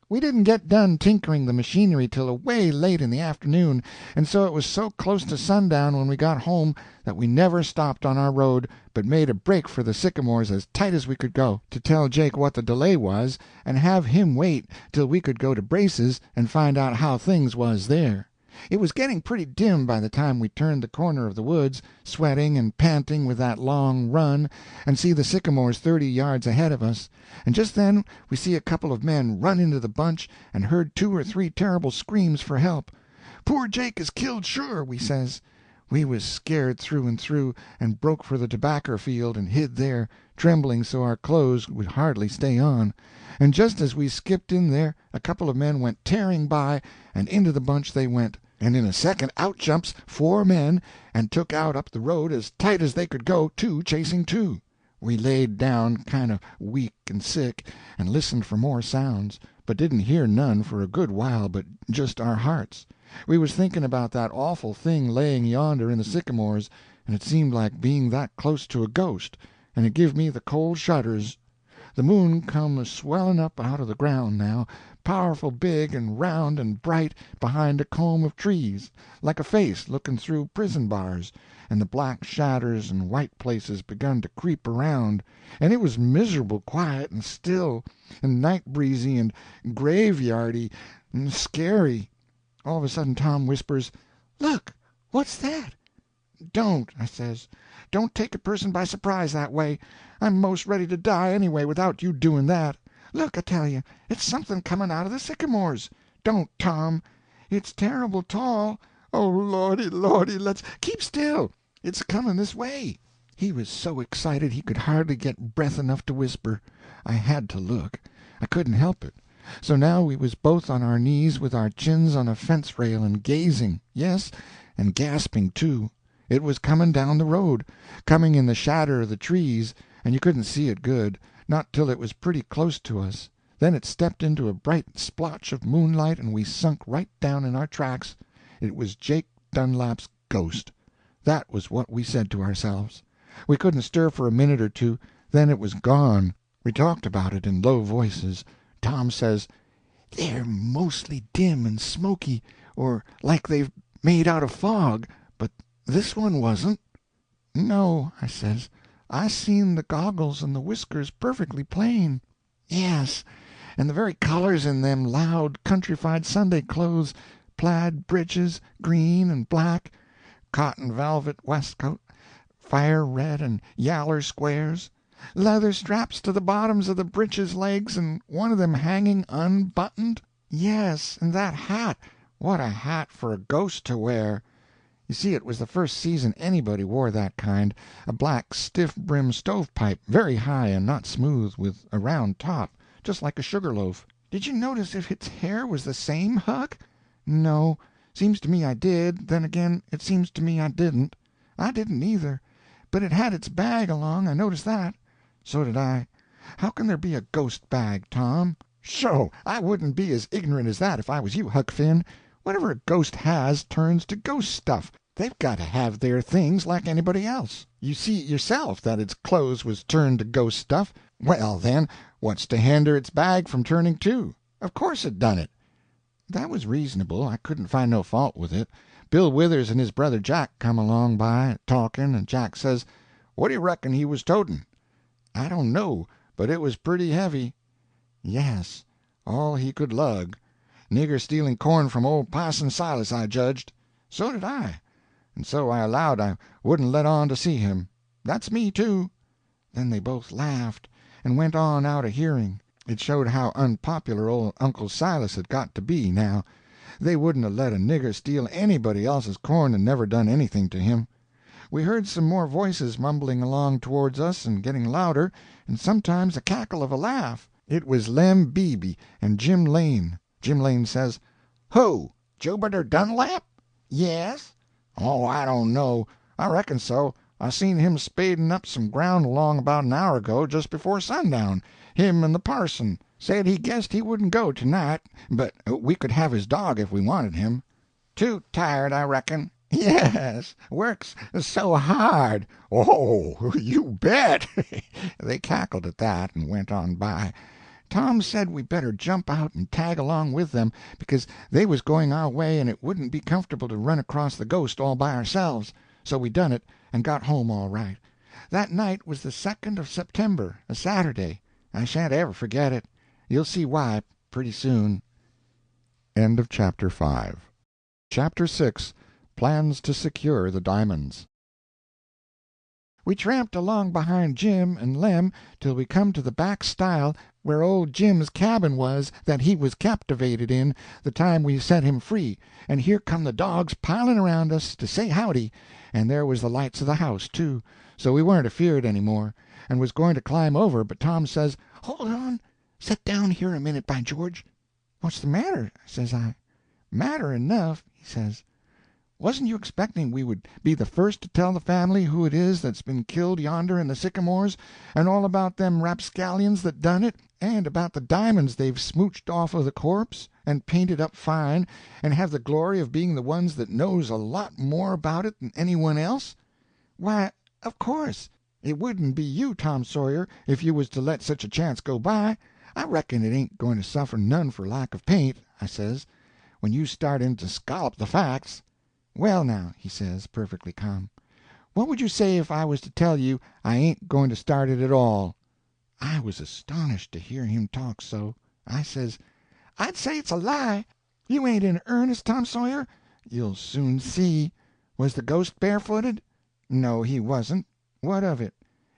We didn't get done tinkering the machinery till away late in the afternoon, and so it was so close to sundown when we got home that we never stopped on our road, but made a break for the sycamores as tight as we could go, to tell Jake what the delay was, and have him wait till we could go to Brace's and find out how things was there. It was getting pretty dim by the time we turned the corner of the woods, sweating and panting with that long run, and see the sycamores 30 yards ahead of us, and just then we see a couple of men run into the bunch and heard 2 or 3 terrible screams for help. "Poor Jake is killed, sure," we says. We was scared through and through, and broke for the tobacco field and hid there, trembling so our clothes would hardly stay on. And just as we skipped in there a couple of men went tearing by, and into the bunch they went, and in a second out jumps 4 men and took out up the road as tight as they could go, 2 chasing 2. We laid down kind of weak and sick, and listened for more sounds, but didn't hear none for a good while but just our hearts. We was thinking about that awful thing laying yonder in the sycamores, and it seemed like being that close to a ghost, and it give me the cold shudders. The moon come a-swelling up out of the ground now, powerful big and round and bright behind a comb of trees, like a face looking through prison bars, and the black shadders and white places begun to creep around, and it was miserable quiet and still, and night breezy and graveyardy and scary. All of a sudden Tom whispers, "Look! What's that?" "Don't," I says. "Don't take a person by surprise that way. I'm most ready to die anyway without you doing that. Look, I tell you, it's something coming out of the sycamores. Don't, Tom. It's terrible tall. Oh, lordy, lordy, let's keep still. It's coming this way." He was so excited he could hardly get breath enough to whisper. I had to look. I couldn't help it. So now we was both on our knees with our chins on a fence rail and gazing, yes, and gasping too. It was coming down the road, coming in the shadder of the trees, and you couldn't see it good, not till it was pretty close to us. Then it stepped into a bright splotch of moonlight, and we sunk right down in our tracks. It was Jake Dunlap's ghost. That was what we said to ourselves. We couldn't stir for a minute or two, then it was gone. We talked about it in low voices. Tom says, "They're mostly dim and smoky, or like they've made out of fog, but this one wasn't." "No," I says, "I seen the goggles and the whiskers perfectly plain." "Yes, and the very colors in them loud countrified Sunday clothes, plaid breeches, green and black, cotton velvet waistcoat, fire red and yaller squares, leather straps to the bottoms of the breeches legs, and one of them hanging unbuttoned. Yes, and that hat, what a hat for a ghost to wear! You see, it was the first season anybody wore that kind, a black stiff-brim stovepipe, very high and not smooth, with a round top, just like a sugar loaf. Did you notice if its hair was the same, Huck?" "No. Seems to me I did, then again it seems to me I didn't." "I didn't either. But it had its bag along, I noticed that." "So did I. How can there be a ghost bag, Tom?" "Sho! I wouldn't be as ignorant as that if I was you, Huck Finn. Whatever a ghost has turns to ghost stuff. They've got to have their things like anybody else. You see yourself that its clothes was turned to ghost stuff. Well, then, what's to hinder its bag from turning too? Of course it done it." That was reasonable. I couldn't find no fault with it. Bill Withers and his brother Jack come along by, talking, and Jack says, "What do you reckon he was toting?" "I don't know, but it was pretty heavy." "Yes, all he could lug. Nigger stealing corn from old Parson Silas, I judged." "So did I. And so I allowed I wouldn't let on to see him. That's me, too." Then they both laughed, and went on out of hearing. It showed how unpopular old Uncle Silas had got to be, now. They wouldn't have let a nigger steal anybody else's corn and never done anything to him. We heard some more voices mumbling along towards us and getting louder, and sometimes a cackle of a laugh. It was Lem Beebe and Jim Lane. Jim Lane says, "Who? Jubiter Dunlap?" "Yes." "Oh, I don't know. I reckon so. I seen him spading up some ground along about an hour ago, just before sundown. Him and the parson. Said he guessed he wouldn't go tonight, but we could have his dog if we wanted him." "Too tired, I reckon." "Yes, works so hard." "Oh, you bet." They cackled at that, and went on by. Tom said we better jump out and tag along with them, because they was going our way and it wouldn't be comfortable to run across the ghost all by ourselves. So we done it, and got home all right. That night was the 2nd of September, a Saturday. I shan't ever forget it. You'll see why pretty soon. End of Chapter 5. Chapter 6. Plans to secure the diamonds. We tramped along behind Jim and Lem till we come to the back stile where old Jim's cabin was that he was captivated in the time we set him free, and here come the dogs piling around us to say howdy, and there was the lights of the house, too, so we weren't afeard any more, and was going to climb over, but Tom says, "Hold on, set down here a minute, by George." "What's the matter?" says I. "Matter enough," he says. "Wasn't you expecting we would be the first to tell the family who it is that's been killed yonder in the sycamores, and all about them rapscallions that done it, and about the diamonds they've smooched off of the corpse, and painted up fine, and have the glory of being the ones that knows a lot more about it than anyone else? Why, of course, it wouldn't be you, Tom Sawyer, if you was to let such a chance go by. I reckon it ain't going to suffer none for lack of paint," I says, "when you start in to scollop the facts." "Well, now," he says, perfectly calm, "what would you say if I was to tell you I ain't going to start it at all?" I was astonished to hear him talk so. I says, "I'd say it's a lie. You ain't in earnest, Tom Sawyer?" "You'll soon see." "Was the ghost barefooted?" "No, he wasn't." "What of it?"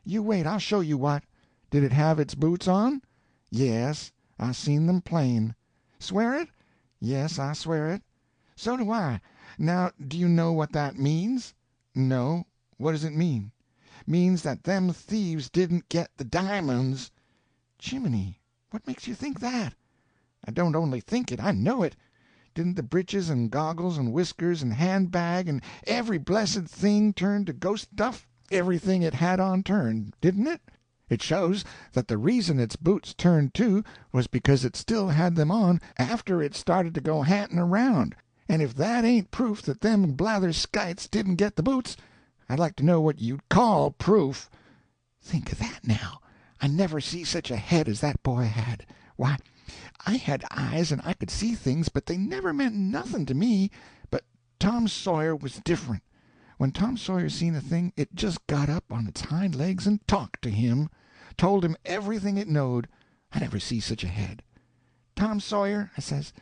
"You wait, I'll show you what." "Did it have its boots on?" "Yes, I seen them plain." "Swear it?" "Yes, I swear it." "So do I. Now, do you know what that means?" "No. What does it mean?" "Means that them thieves didn't get the diamonds." "Jiminy, what makes you think that?" "I don't only think it, I know it. Didn't the breeches and goggles and whiskers and hand-bag and every blessed thing turn to ghost stuff? Everything it had on turned, didn't it?" It shows that the reason its boots turned too was because it still had them on after it started to go hantin' around, and if that ain't proof that them blather skites didn't get the boots, I'd like to know what you'd call proof. Think of that, now. I never see such a head as that boy had. Why, I had eyes and I could see things, but they never meant nothing to me. But Tom Sawyer was different. When Tom Sawyer seen a thing, it just got up on its hind legs and talked to him, told him everything it knowed. I never see such a head. Tom Sawyer, I says,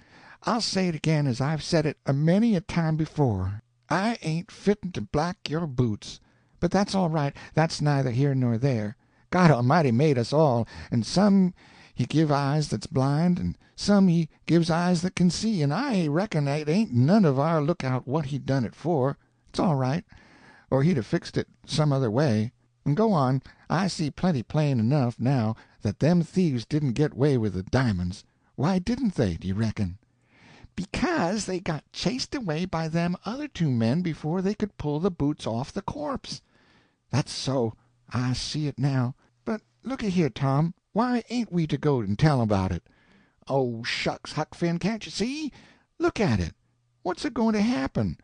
I'll say it again as I've said it a many a time before. I ain't fitting to black your boots. But that's all right. That's neither here nor there. God Almighty made us all, and some He give eyes that's blind, and some He gives eyes that can see, and I reckon it ain't none of our lookout what He done it for. It's all right, or He'd have fixed it some other way. And go on, I see plenty plain enough now that them thieves didn't get away with the diamonds. Why didn't they, do you reckon? Because they got chased away by them other two men before they could pull the boots off the corpse. That's so. I see it now. But looky here, Tom, why ain't we to go and tell about it? Oh, shucks, Huck Finn, can't you see? Look at it. What's a going to happen?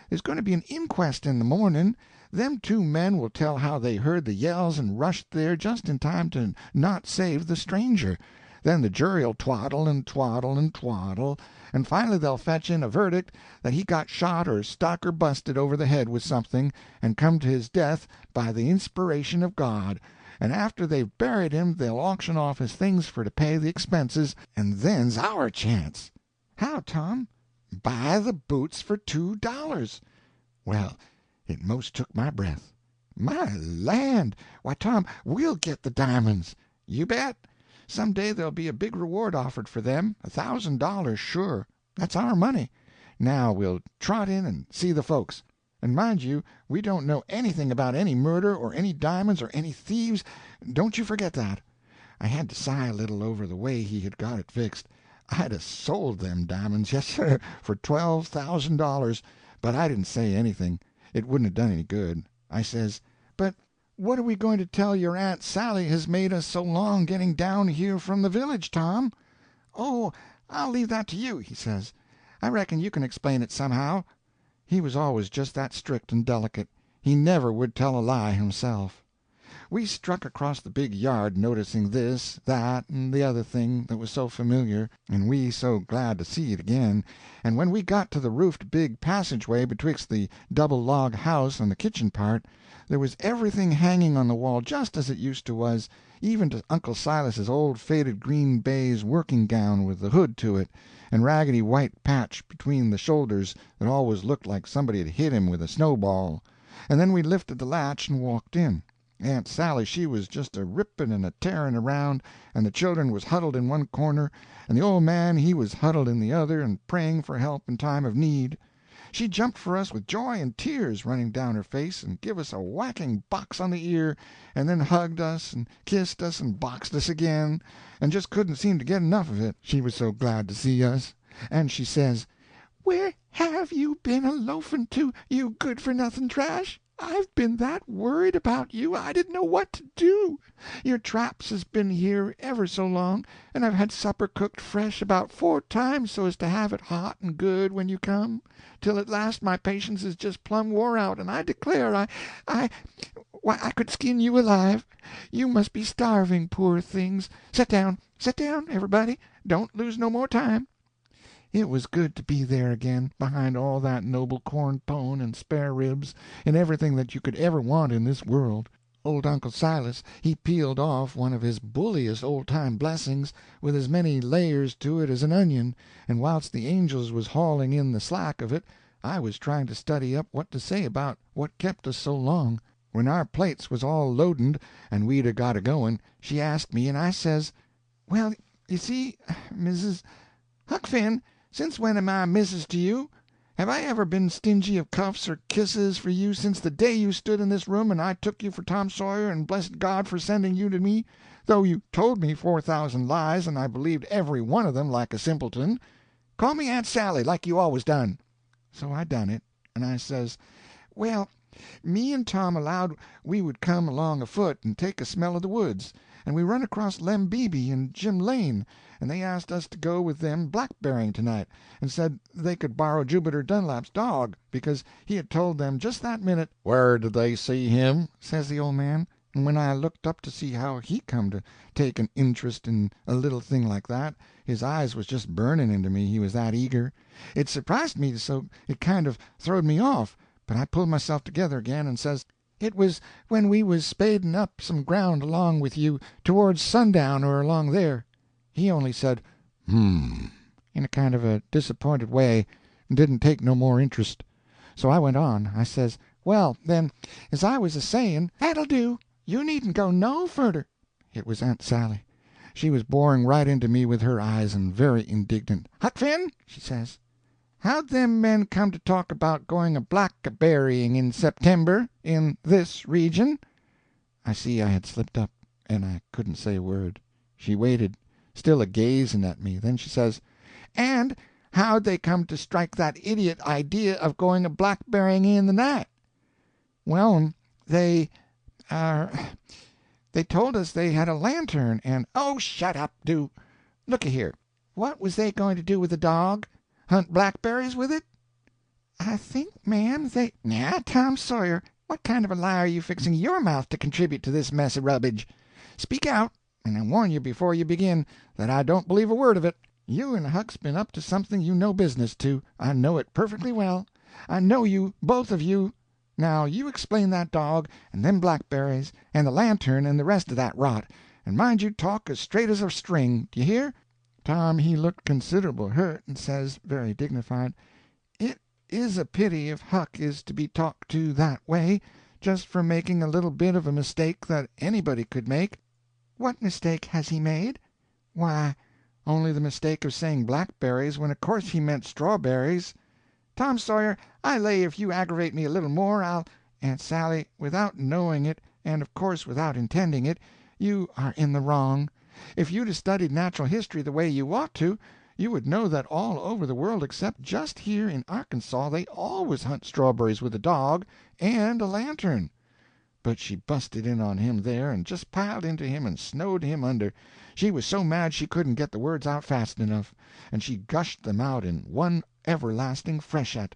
There's going to be an inquest in the morning. Them two men will tell how they heard the yells and rushed there just in time to not save the stranger. Then the jury'll twaddle and twaddle and twaddle, and finally they'll fetch in a verdict that he got shot or stuck or busted over the head with something, and come to his death by the inspiration of God, and after they've buried him they'll auction off his things for to pay the expenses, and then's our chance. How, Tom? Buy the boots for $2. Well, it most took my breath. My land! Why, Tom, we'll get the diamonds. You bet. Some day there'll be a big reward offered for them, $1,000 sure. That's our money. Now we'll trot in and see the folks. And mind you, we don't know anything about any murder or any diamonds or any thieves. Don't you forget that. I had to sigh a little over the way he had got it fixed. I'd 'a' sold them diamonds, yes, sir, for $12,000, but I didn't say anything. It wouldn't have done any good. I says, but what are we going to tell your Aunt Sally has made us so long getting down here from the village, Tom? Oh, I'll leave that to you, he says. I reckon you can explain it somehow. He was always just that strict and delicate. He never would tell a lie himself. We struck across the big yard, noticing this, that, and the other thing that was so familiar, and we so glad to see it again, and when we got to the roofed big passageway betwixt the double log house and the kitchen part, there was everything hanging on the wall just as it used to was, even to Uncle Silas's old faded green baize working gown with the hood to it, and raggedy white patch between the shoulders that always looked like somebody had hit him with a snowball. And then we lifted the latch and walked in. Aunt Sally she was just a ripping and a tearing around, and the children was huddled in one corner, and the old man he was huddled in the other and praying for help in time of need. She jumped for us with joy and tears running down her face, and give us a whacking box on the ear, and then hugged us and kissed us and boxed us again, and just couldn't seem to get enough of it, she was so glad to see us. And she says, "Where have you been a-loafing to, you good-for-nothing trash? I've been that worried about you I didn't know what to do. Your traps has been here ever so long, and I've had supper cooked fresh about 4 times so as to have it hot and good when you come, till at last my patience is just plumb wore out, and I declare why, I could skin you alive. You must be starving, poor things. Sit down, everybody. Don't lose no more time." It was good to be there again, behind all that noble corn pone and spare ribs and everything that you could ever want in this world. Old Uncle Silas, he peeled off one of his bulliest old-time blessings, with as many layers to it as an onion, and whilst the angels was hauling in the slack of it, I was trying to study up what to say about what kept us so long. When our plates was all loadened and we'd a got a-going, she asked me, and I says, "Well, you see, Mrs. Huck Finn, since when am I Mrs. to you? Have I ever been stingy of cuffs or kisses for you since the day you stood in this room and I took you for Tom Sawyer and blessed God for sending you to me, though you told me 4,000 lies and I believed every one of them like a simpleton? Call me Aunt Sally like you always done." So I done it, and I says, "Well, Me and Tom allowed we would come along afoot and take a smell of the woods, and we run across Lem Beebe and Jim Lane, and they asked us to go with them blackberrying tonight, and said they could borrow Jubiter Dunlap's dog, because he had told them just that minute. Where did they see him? Says the old man, and when I looked up to see how he come to take an interest in a little thing like that, his eyes was just burning into me, he was that eager. It surprised me so it kind of throwed me off, but I pulled myself together again and says, "It was when we was spading up some ground along with you towards sundown or along there." He only said, in a kind of a disappointed way, and didn't take no more interest. So I went on. I says, "Well, then, as I was a-saying—" "That'll do. You needn't go no furder." It was Aunt Sally. She was boring right into me with her eyes, and very indignant. "Huck Finn," she says, "how'd them men come to talk about going a-blackberrying in September in this region?" I see I had slipped up, and I couldn't say a word. She waited, still a-gazing at me. Then she says, "And how'd they come to strike that idiot idea of going a-blackberrying in the night?" "Well, they told us they had a lantern, and—" "Oh, shut up, do! Looky here, what was they going to do with the dog? Hunt blackberries with it?" "I think, ma'am, they—" "Now, Tom Sawyer, what kind of a lie are you fixing your mouth to contribute to this mess of rubbage? Speak out, and I warn you before you begin that I don't believe a word of it. You and Huck's been up to something you no business to. I know it perfectly well. I know you, both of you. Now you explain that dog, and them blackberries, and the lantern, and the rest of that rot, and mind you talk as straight as a string, do you hear?" Tom he looked considerable hurt, and says, very dignified, "It is a pity if Huck is to be talked to that way, just for making a little bit of a mistake that anybody could make." "What mistake has he made?" "Why, only the mistake of saying blackberries when of course he meant strawberries. Tom Sawyer, I lay if you aggravate me a little more, I'll—" "Aunt Sally, without knowing it, and of course without intending it, you are in the wrong. If you'd 'a' studied natural history the way you ought to, you would know that all over the world except just here in Arkansas they always hunt strawberries with a dog and a lantern." But she busted in on him there, and just piled into him and snowed him under. She was so mad she couldn't get the words out fast enough, and she gushed them out in one everlasting freshet.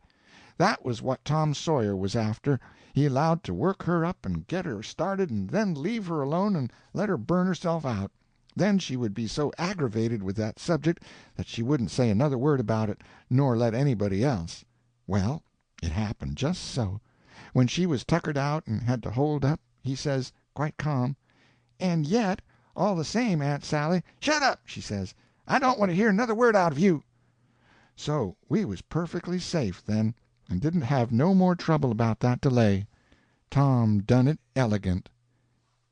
That was what Tom Sawyer was after. He allowed to work her up and get her started, and then leave her alone and let her burn herself out. Then she would be so aggravated with that subject that she wouldn't say another word about it, nor let anybody else. Well, it happened just so. When she was tuckered out and had to hold up, he says, quite calm, "And yet, all the same, Aunt Sally—" "Shut up!" she says. "I don't want to hear another word out of you." So we was perfectly safe then, and didn't have no more trouble about that delay. Tom done it elegant.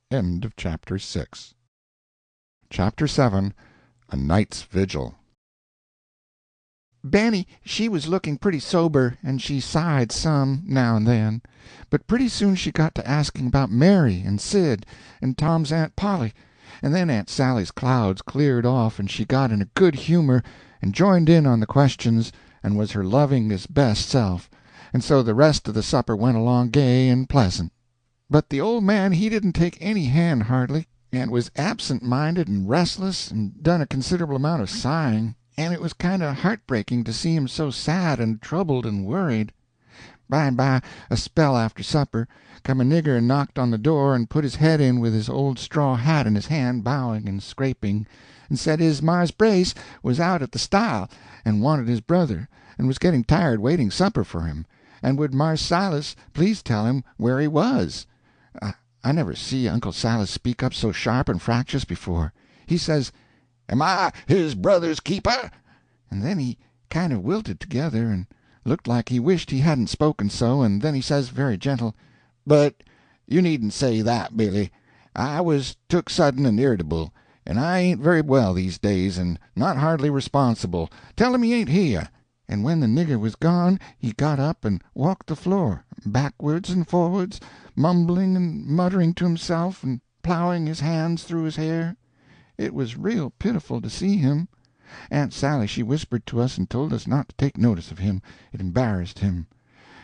End of Chapter 6. Chapter 7. A Night's Vigil. Benny, she was looking pretty sober, and she sighed some, now and then. But pretty soon she got to asking about Mary and Sid and Tom's Aunt Polly, and then Aunt Sally's clouds cleared off, and she got in a good humor and joined in on the questions, and was her lovingest best self, and so the rest of the supper went along gay and pleasant. But the old man he didn't take any hand hardly, and was absent-minded and restless, and done a considerable amount of sighing, and it was kind of heartbreaking to see him so sad and troubled and worried. By and by, a spell after supper, come a nigger and knocked on the door and put his head in with his old straw hat in his hand, bowing and scraping, and said his Mars Brace was out at the stile and wanted his brother, and was getting tired waiting supper for him, and would Mars Silas please tell him where he was. I never see Uncle Silas speak up so sharp and fractious before. He says, "Am I his brother's keeper?" and then he kind of wilted together and looked like he wished he hadn't spoken so, and then he says, very gentle, "But you needn't say that, Billy. I was took sudden and irritable, and I ain't very well these days, and not hardly responsible. Tell him he ain't here." And when the nigger was gone he got up and walked the floor, backwards and forwards, mumbling and muttering to himself, and plowing his hands through his hair. It was real pitiful to see him. Aunt Sally she whispered to us and told us not to take notice of him, it embarrassed him.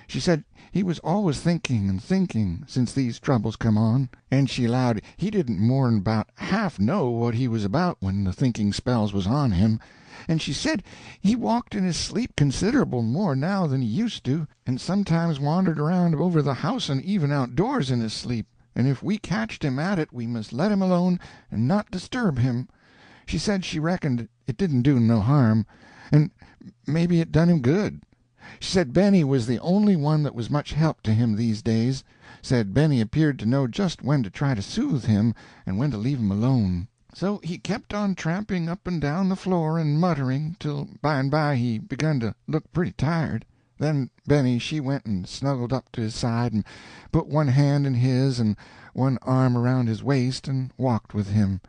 She said he was always thinking and thinking since these troubles come on, and she allowed he didn't more'n about half know what he was about when the thinking spells was on him, and she said he walked in his sleep considerable more now than he used to, and sometimes wandered around over the house and even outdoors in his sleep, and if we catched him at it we must let him alone and not disturb him. She said she reckoned it didn't do him no harm, and maybe it done him good. She said Benny was the only one that was much help to him these days. Said Benny appeared to know just when to try to soothe him and when to leave him alone. So he kept on tramping up and down the floor and muttering, till by and by he begun to look pretty tired. Then Benny she went and snuggled up to his side and put one hand in his and one arm around his waist and walked with him,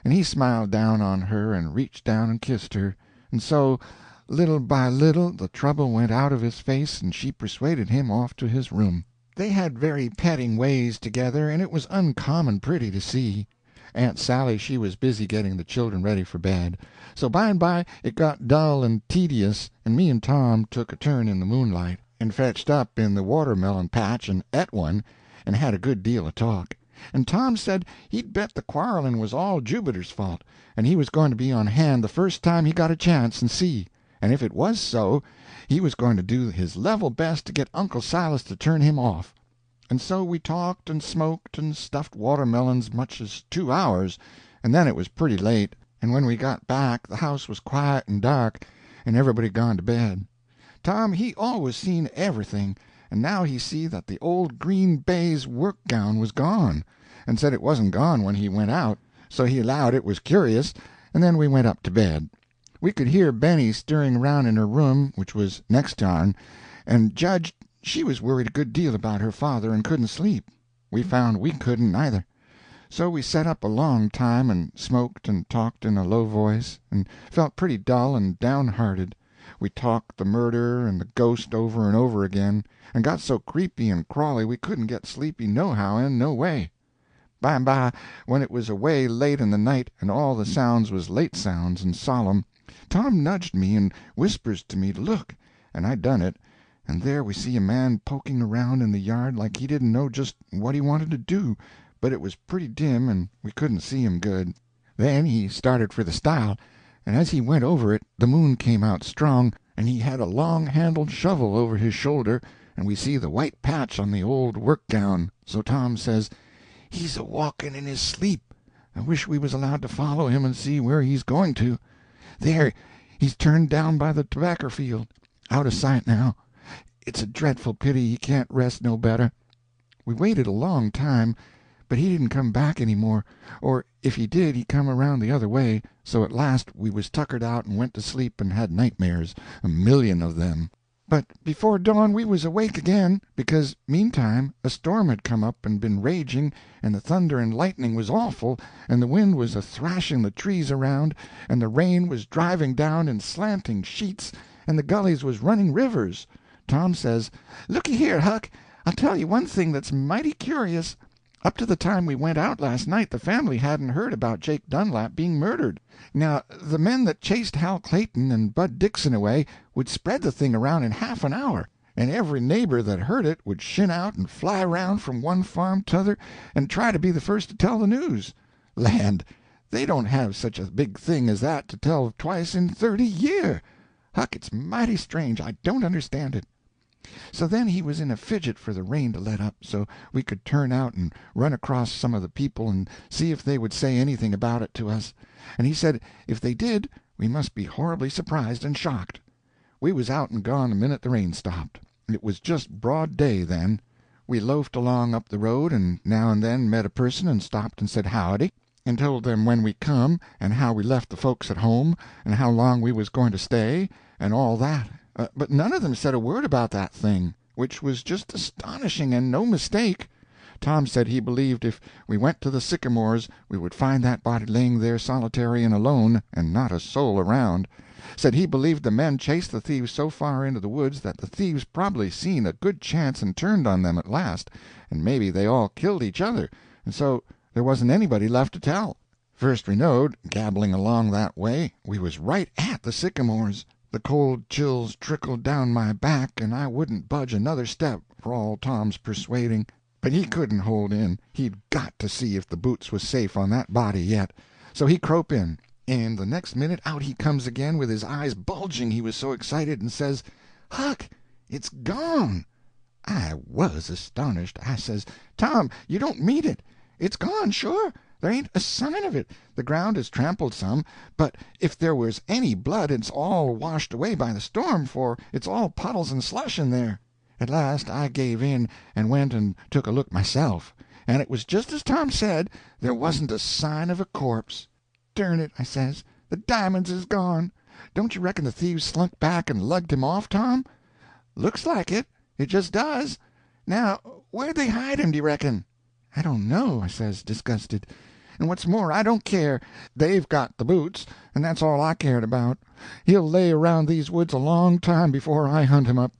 and he smiled down on her and reached down and kissed her, and so little by little the trouble went out of his face and she persuaded him off to his room. They had very petting ways together, and it was uncommon pretty to see. Aunt Sally she was busy getting the children ready for bed, so by and by it got dull and tedious, and me and Tom took a turn in the moonlight, and fetched up in the watermelon patch and et one, and had a good deal of talk. And Tom said he'd bet the quarreling was all Jubiter's fault, and he was going to be on hand the first time he got a chance and see, and if it was so, he was going to do his level best to get Uncle Silas to turn him off. And so we talked and smoked and stuffed watermelons much as 2 hours, and then it was pretty late, and when we got back the house was quiet and dark, and everybody gone to bed. Tom he always seen everything, and now he see that the old green baize work-gown was gone, and said it wasn't gone when he went out, so he allowed it was curious, and then we went up to bed. We could hear Benny stirring around in her room, which was next to ourn, and judged she was worried a good deal about her father and couldn't sleep. We found we couldn't, neither. So we set up a long time and smoked and talked in a low voice, and felt pretty dull and downhearted. We talked the murder and the ghost over and over again, and got so creepy and crawly we couldn't get sleepy nohow and no way. By and by, when it was away late in the night and all the sounds was late sounds and solemn, Tom nudged me and whispers to me to look, and I done it, and there we see a man poking around in the yard like he didn't know just what he wanted to do, but it was pretty dim and we couldn't see him good. Then he started for the stile, and as he went over it the moon came out strong, and he had a long-handled shovel over his shoulder, and we see the white patch on the old work-gown. So Tom says, "He's a-walking in his sleep. I wish we was allowed to follow him and see where he's going to. There, he's turned down by the tobaccer field. Out of sight now. It's a dreadful pity he can't rest no better." We waited a long time, but he didn't come back any more, or if he did he come around the other way, so at last we was tuckered out and went to sleep and had nightmares, a million of them. But before dawn we was awake again, because meantime a storm had come up and been raging, and the thunder and lightning was awful, and the wind was a-thrashing the trees around, and the rain was driving down in slanting sheets, and the gullies was running rivers. Tom says, "Looky here, Huck, I'll tell you one thing that's mighty curious. Up to the time we went out last night the family hadn't heard about Jake Dunlap being murdered. Now, the men that chased Hal Clayton and Bud Dixon away would spread the thing around in half an hour, and every neighbor that heard it would shin out and fly around from one farm t'other and try to be the first to tell the news. Land, they don't have such a big thing as that to tell twice in 30 year. Huck, it's mighty strange. I don't understand it." So then he was in a fidget for the rain to let up, so we could turn out and run across some of the people and see if they would say anything about it to us, and he said if they did we must be horribly surprised and shocked. We was out and gone the minute the rain stopped. It was just broad day then. We loafed along up the road, and now and then met a person and stopped and said howdy, and told them when we come, and how we left the folks at home, and how long we was going to stay, and all that. But none of them said a word about that thing, which was just astonishing and no mistake. Tom said he believed if we went to the sycamores we would find that body laying there solitary and alone, and not a soul around. Said he believed the men chased the thieves so far into the woods that the thieves probably seen a good chance and turned on them at last, and maybe they all killed each other, and so there wasn't anybody left to tell. First we knowed, gabbling along that way, we was right at the sycamores. The cold chills trickled down my back, and I wouldn't budge another step for all Tom's persuading. But he couldn't hold in. He'd got to see if the boots was safe on that body yet. So he crope in, and the next minute out he comes again with his eyes bulging, he was so excited, and says, "Huck, it's gone!" I was astonished. I says, "Tom, you don't mean it. It's gone, sure. There ain't a sign of it. The ground is trampled some, but if there was any blood it's all washed away by the storm, for it's all puddles and slush in there." At last I gave in and went and took a look myself, and it was just as Tom said, there wasn't a sign of a corpse. "Dern it," I says, "the di'monds is gone. Don't you reckon the thieves slunk back and lugged him off, Tom?" "Looks like it. It just does. Now, where'd they hide him, do you reckon?" "I don't know," I says, disgusted. "And what's more, I don't care. They've got the boots, and that's all I cared about. He'll lay around these woods a long time before I hunt him up."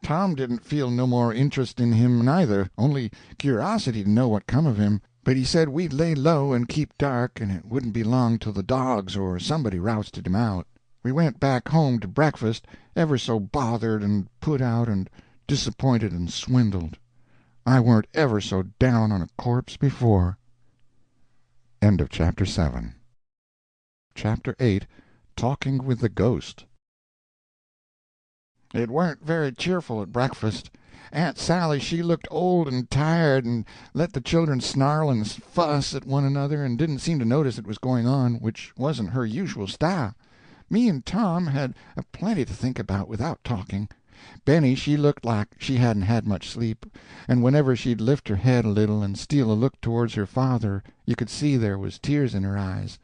Tom didn't feel no more interest in him neither, only curiosity to know what come of him, but he said we'd lay low and keep dark, and it wouldn't be long till the dogs or somebody rousted him out. We went back home to breakfast, ever so bothered and put out and disappointed and swindled. I weren't ever so down on a corpse before. End of Chapter 7. Chapter 8. Talking with the Ghost. It weren't very cheerful at breakfast. Aunt Sally she looked old and tired, and let the children snarl and fuss at one another, and didn't seem to notice it was going on, which wasn't her usual style. Me and Tom had a plenty to think about without talking. Benny she looked like she hadn't had much sleep, and whenever she'd lift her head a little and steal a look towards her father you could see there was tears in her eyes.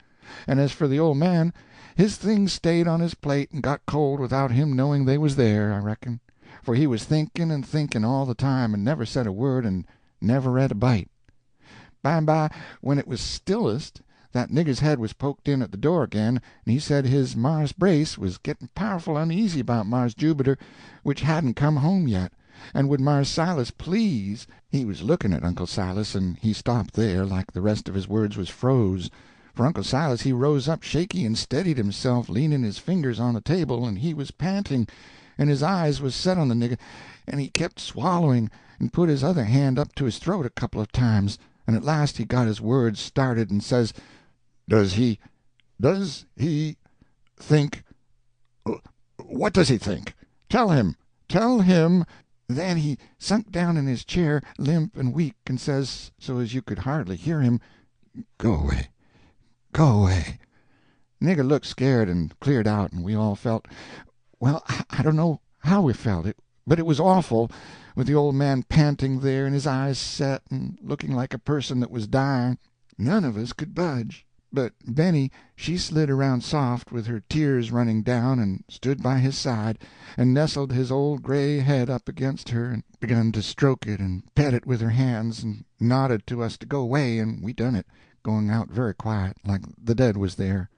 And as for the old man, his things stayed on his plate and got cold without him knowing they was there, I reckon, for he was thinking and thinking all the time, and never said a word and never ate a bite. By and by, when it was stillest, that nigger's head was poked in at the door again, and he said his Mars Brace was getting powerful uneasy about Mars Jubiter, which hadn't come home yet, and would Mars Silas please. He was looking at Uncle Silas, and he stopped there, like the rest of his words was froze. For Uncle Silas he rose up shaky and steadied himself, leaning his fingers on the table, and he was panting, and his eyes was set on the nigger, and he kept swallowing, and put his other hand up to his throat a couple of times, and at last he got his words started and says, "Does he think, what does he think? Tell him." Then he sunk down in his chair, limp and weak, and says, so as you could hardly hear him, "Go away, go away." Nigger looked scared and cleared out, and we all felt, well, I don't know how we felt it, but it was awful, with the old man panting there and his eyes set and looking like a person that was dying. None of us could budge. But Benny, she slid around soft, with her tears running down, and stood by his side, and nestled his old gray head up against her, and begun to stroke it and pet it with her hands, and nodded to us to go away, and we done it, going out very quiet, like the dead was there.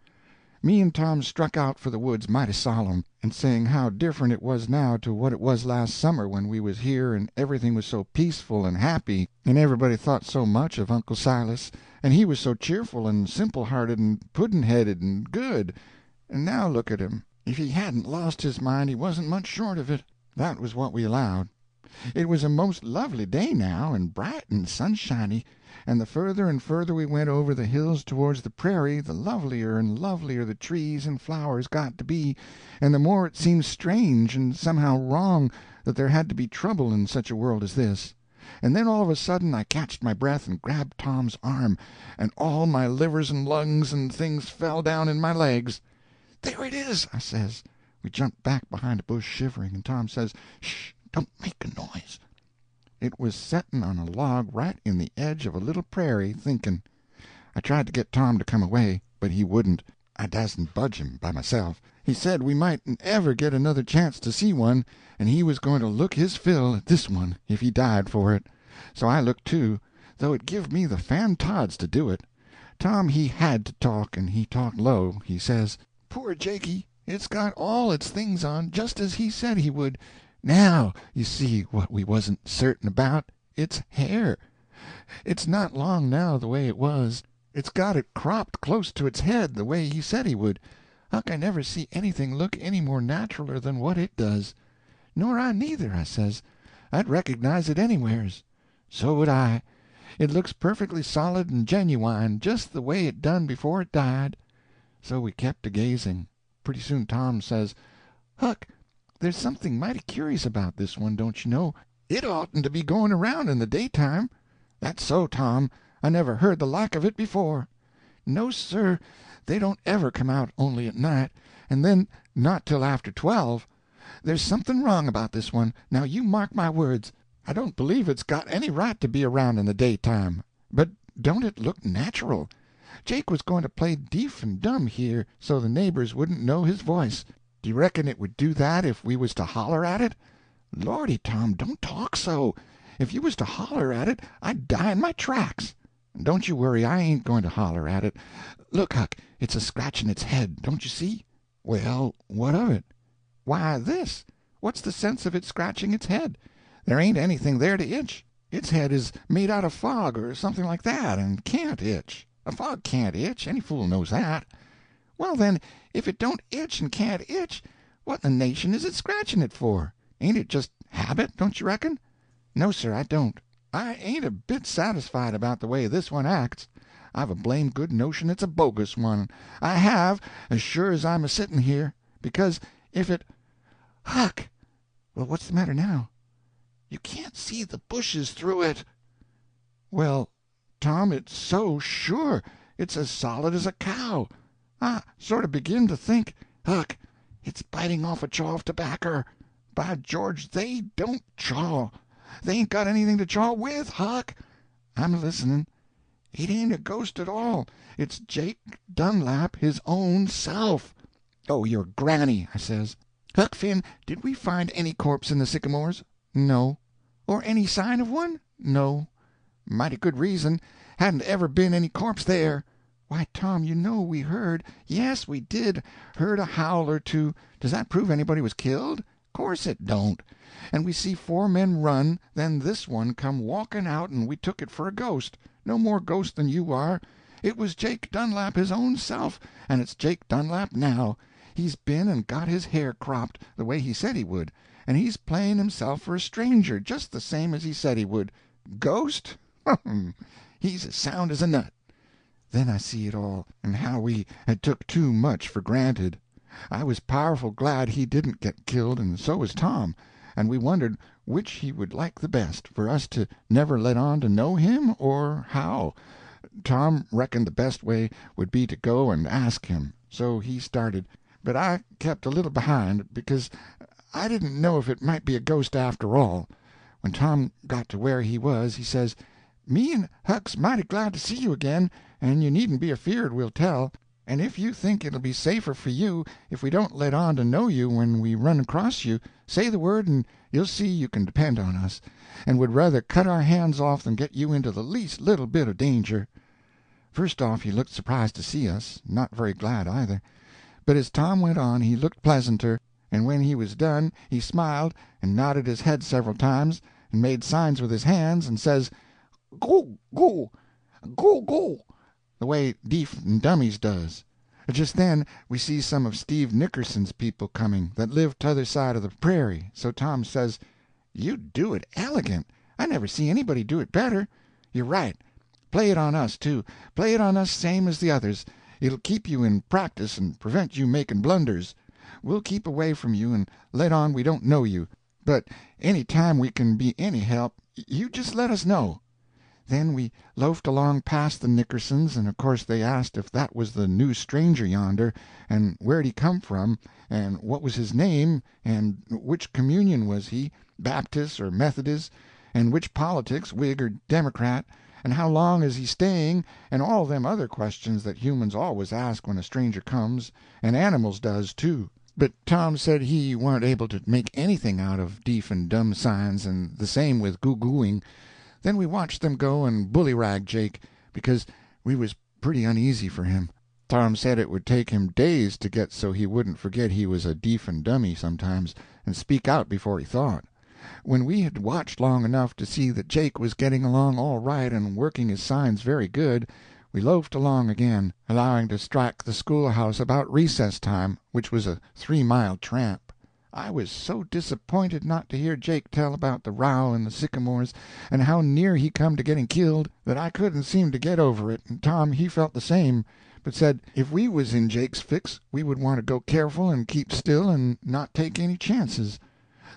Me and Tom struck out for the woods mighty solemn, and saying how different it was now to what it was last summer when we was here and everything was so peaceful and happy, and everybody thought so much of Uncle Silas, and he was so cheerful and simple-hearted and puddin'-headed and good. And now look at him. If he hadn't lost his mind he wasn't much short of it. That was what we allowed. It was a most lovely day now, and bright and sunshiny, and the further and further we went over the hills towards the prairie the lovelier and lovelier the trees and flowers got to be, and the more it seemed strange and somehow wrong that there had to be trouble in such a world as this. And then all of a sudden I catched my breath and grabbed Tom's arm, and all my livers and lungs and things fell down in my legs. "There it is," I says. We jumped back behind a bush shivering, and Tom says, "Shh, don't make a noise." It was setting on a log right in the edge of a little prairie, thinking. I tried to get Tom to come away, but he wouldn't. I dasn't budge him by myself. He said we mightn't ever get another chance to see one, and he was going to look his fill at this one if he died for it. So I looked too, though it give me the fan-tods to do it. Tom he had to talk, and he talked low. He says, "Poor Jakey, it's got all its things on, just as he said he would. Now you see what we wasn't certain about. It's hair. It's not long now the way it was. It's got it cropped close to its head the way he said he would. Huck, I never see anything look any more naturaler than what it does. Nor I neither, I says. I'd recognize it anywheres. So would I. It looks perfectly solid and genuine, just the way it done before it died. So we kept a-gazing. Pretty soon Tom says, Huck, there's something mighty curious about this one, don't you know? It oughtn't to be going around in the daytime. That's so, Tom. I never heard the like of it before. No, sir, they don't ever come out only at night, and then not till after 12. There's something wrong about this one, now you mark my words. I don't believe it's got any right to be around in the daytime. But don't it look natural? Jake was going to play deef and dumb here so the neighbors wouldn't know his voice. Do you reckon it would do that if we was to holler at it? Lordy, Tom, don't talk so. If you was to holler at it, I'd die in my tracks. Don't you worry, I ain't going to holler at it. Look, Huck, it's a-scratching its head, don't you see? Well, what of it? Why, this. What's the sense of it scratching its head? There ain't anything there to itch. Its head is made out of fog or something like that, and can't itch. A fog can't itch, any fool knows that. Well, then, if it don't itch and can't itch, what in the nation is it scratching it for? Ain't it just habit, don't you reckon? No, sir, I don't. I ain't a bit satisfied about the way this one acts. I've a blame good notion it's a bogus one. I have, as sure as I'm a-sitting here. Because if it— Huck! Well, what's the matter now? You can't see the bushes through it. Well, Tom, it's so sure. It's as solid as a cow. I sort of begin to think, Huck, it's biting off a chaw of tobaccer. By George, they don't chaw. They ain't got anything to chaw with, Huck. I'm listening. It ain't a ghost at all. It's Jake Dunlap, his own self. Oh, your granny, I says. Huck Finn, did we find any corpse in the sycamores? No. Or any sign of one? No. Mighty good reason. Hadn't ever been any corpse there. Why, Tom, you know we heard— Yes, we did. Heard a howl or two. Does that prove anybody was killed? Course it don't. And we see 4 men run, then this one come walking out, and we took it for a ghost. No more ghost than you are. It was Jake Dunlap his own self, and it's Jake Dunlap now. He's been and got his hair cropped, the way he said he would, and he's playing himself for a stranger, just the same as he said he would. Ghost? He's as sound as a nut. Then I see it all, and how we had took too much for granted. I was powerful glad he didn't get killed, and so was Tom, and we wondered which he would like the best, for us to never let on to know him, or how. Tom reckoned the best way would be to go and ask him, so he started, but I kept a little behind, because I didn't know if it might be a ghost after all. When Tom got to where he was, he says, Me and Huck's mighty glad to see you again, and you needn't be afeard we'll tell. And if you think it'll be safer for you if we don't let on to know you when we run across you, say the word and you'll see you can depend on us, and would rather cut our hands off than get you into the least little bit of danger. First off he looked surprised to see us, not very glad either. But as Tom went on he looked pleasanter, and when he was done he smiled and nodded his head several times and made signs with his hands and says, Go, go, go, go, the way deef and dummies does. Just then we see some of Steve Nickerson's people coming, that live t'other side of the prairie, so Tom says, You do it elegant. I never see anybody do it better. You're right. Play it on us, too. Play it on us same as the others. It'll keep you in practice and prevent you making blunders. We'll keep away from you and let on we don't know you, but any time we can be any help, you just let us know. Then we loafed along past the Nickersons, and of course they asked if that was the new stranger yonder, and where'd he come from, and what was his name, and which communion was he, Baptist or Methodist, and which politics, Whig or Democrat, and how long is he staying, and all them other questions that humans always ask when a stranger comes, and animals does, too. But Tom said he warn't able to make anything out of deef and dumb signs, and the same with goo-gooing. Then we watched them go and bullyrag Jake, because we was pretty uneasy for him. Tom said it would take him days to get so he wouldn't forget he was a deef and dummy sometimes, and speak out before he thought. When we had watched long enough to see that Jake was getting along all right and working his signs very good, We loafed along again, allowing to strike the schoolhouse about recess time, which was a 3-mile tramp. I was so disappointed not to hear Jake tell about the row in the sycamores, and how near he come to getting killed, that I couldn't seem to get over it, and Tom he felt the same, but said if we was in Jake's fix we would want to go careful and keep still and not take any chances.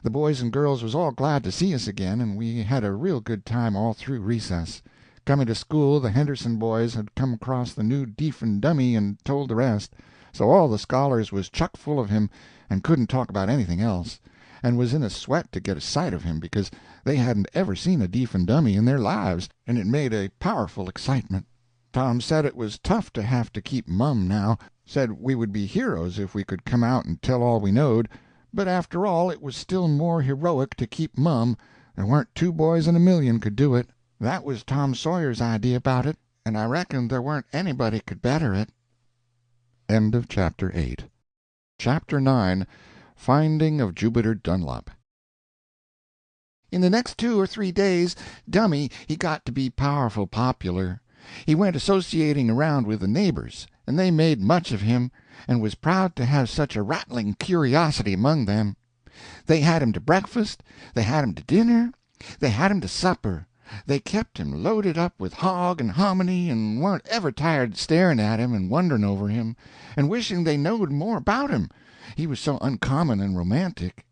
The boys and girls was all glad to see us again, and we had a real good time all through recess. Coming to school, the Henderson boys had come across the new deef and dummy and told the rest, so all the scholars was chuck full of him and couldn't talk about anything else, and was in a sweat to get a sight of him because they hadn't ever seen a deef and dummy in their lives, and it made a powerful excitement. Tom said it was tough to have to keep mum now, said we would be heroes if we could come out and tell all we knowed, but after all it was still more heroic to keep mum. There weren't 2 boys in a million could do it. That was Tom Sawyer's idea about it, and I reckon there weren't anybody could better it. End of Chapter 8. Chapter 9. Finding of Jubiter Dunlap. In the next 2 or 3 days Dummy he got to be powerful popular. He went associating around with the neighbors, and they made much of him, and was proud to have such a rattling curiosity among them. They had him to breakfast, they had him to dinner, they had him to supper. They kept him loaded up with hog and hominy, and warn't ever tired staring at him and wondering over him, and wishing they knowed more about him. He was so uncommon and romantic.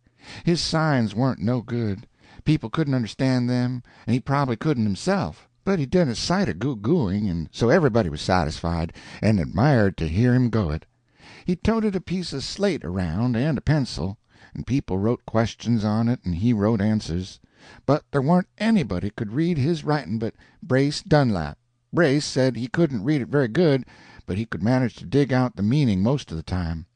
His signs warn't no good. People couldn't understand them, and he probably couldn't himself, but he done a sight of goo-gooing, and so everybody was satisfied, and admired to hear him go it. He toted a piece of slate around and a pencil, and people wrote questions on it and he wrote answers. But there warn't anybody could read his writing but Brace Dunlap. Brace said he couldn't read it very good, but he could manage to dig out the meaning most of the time.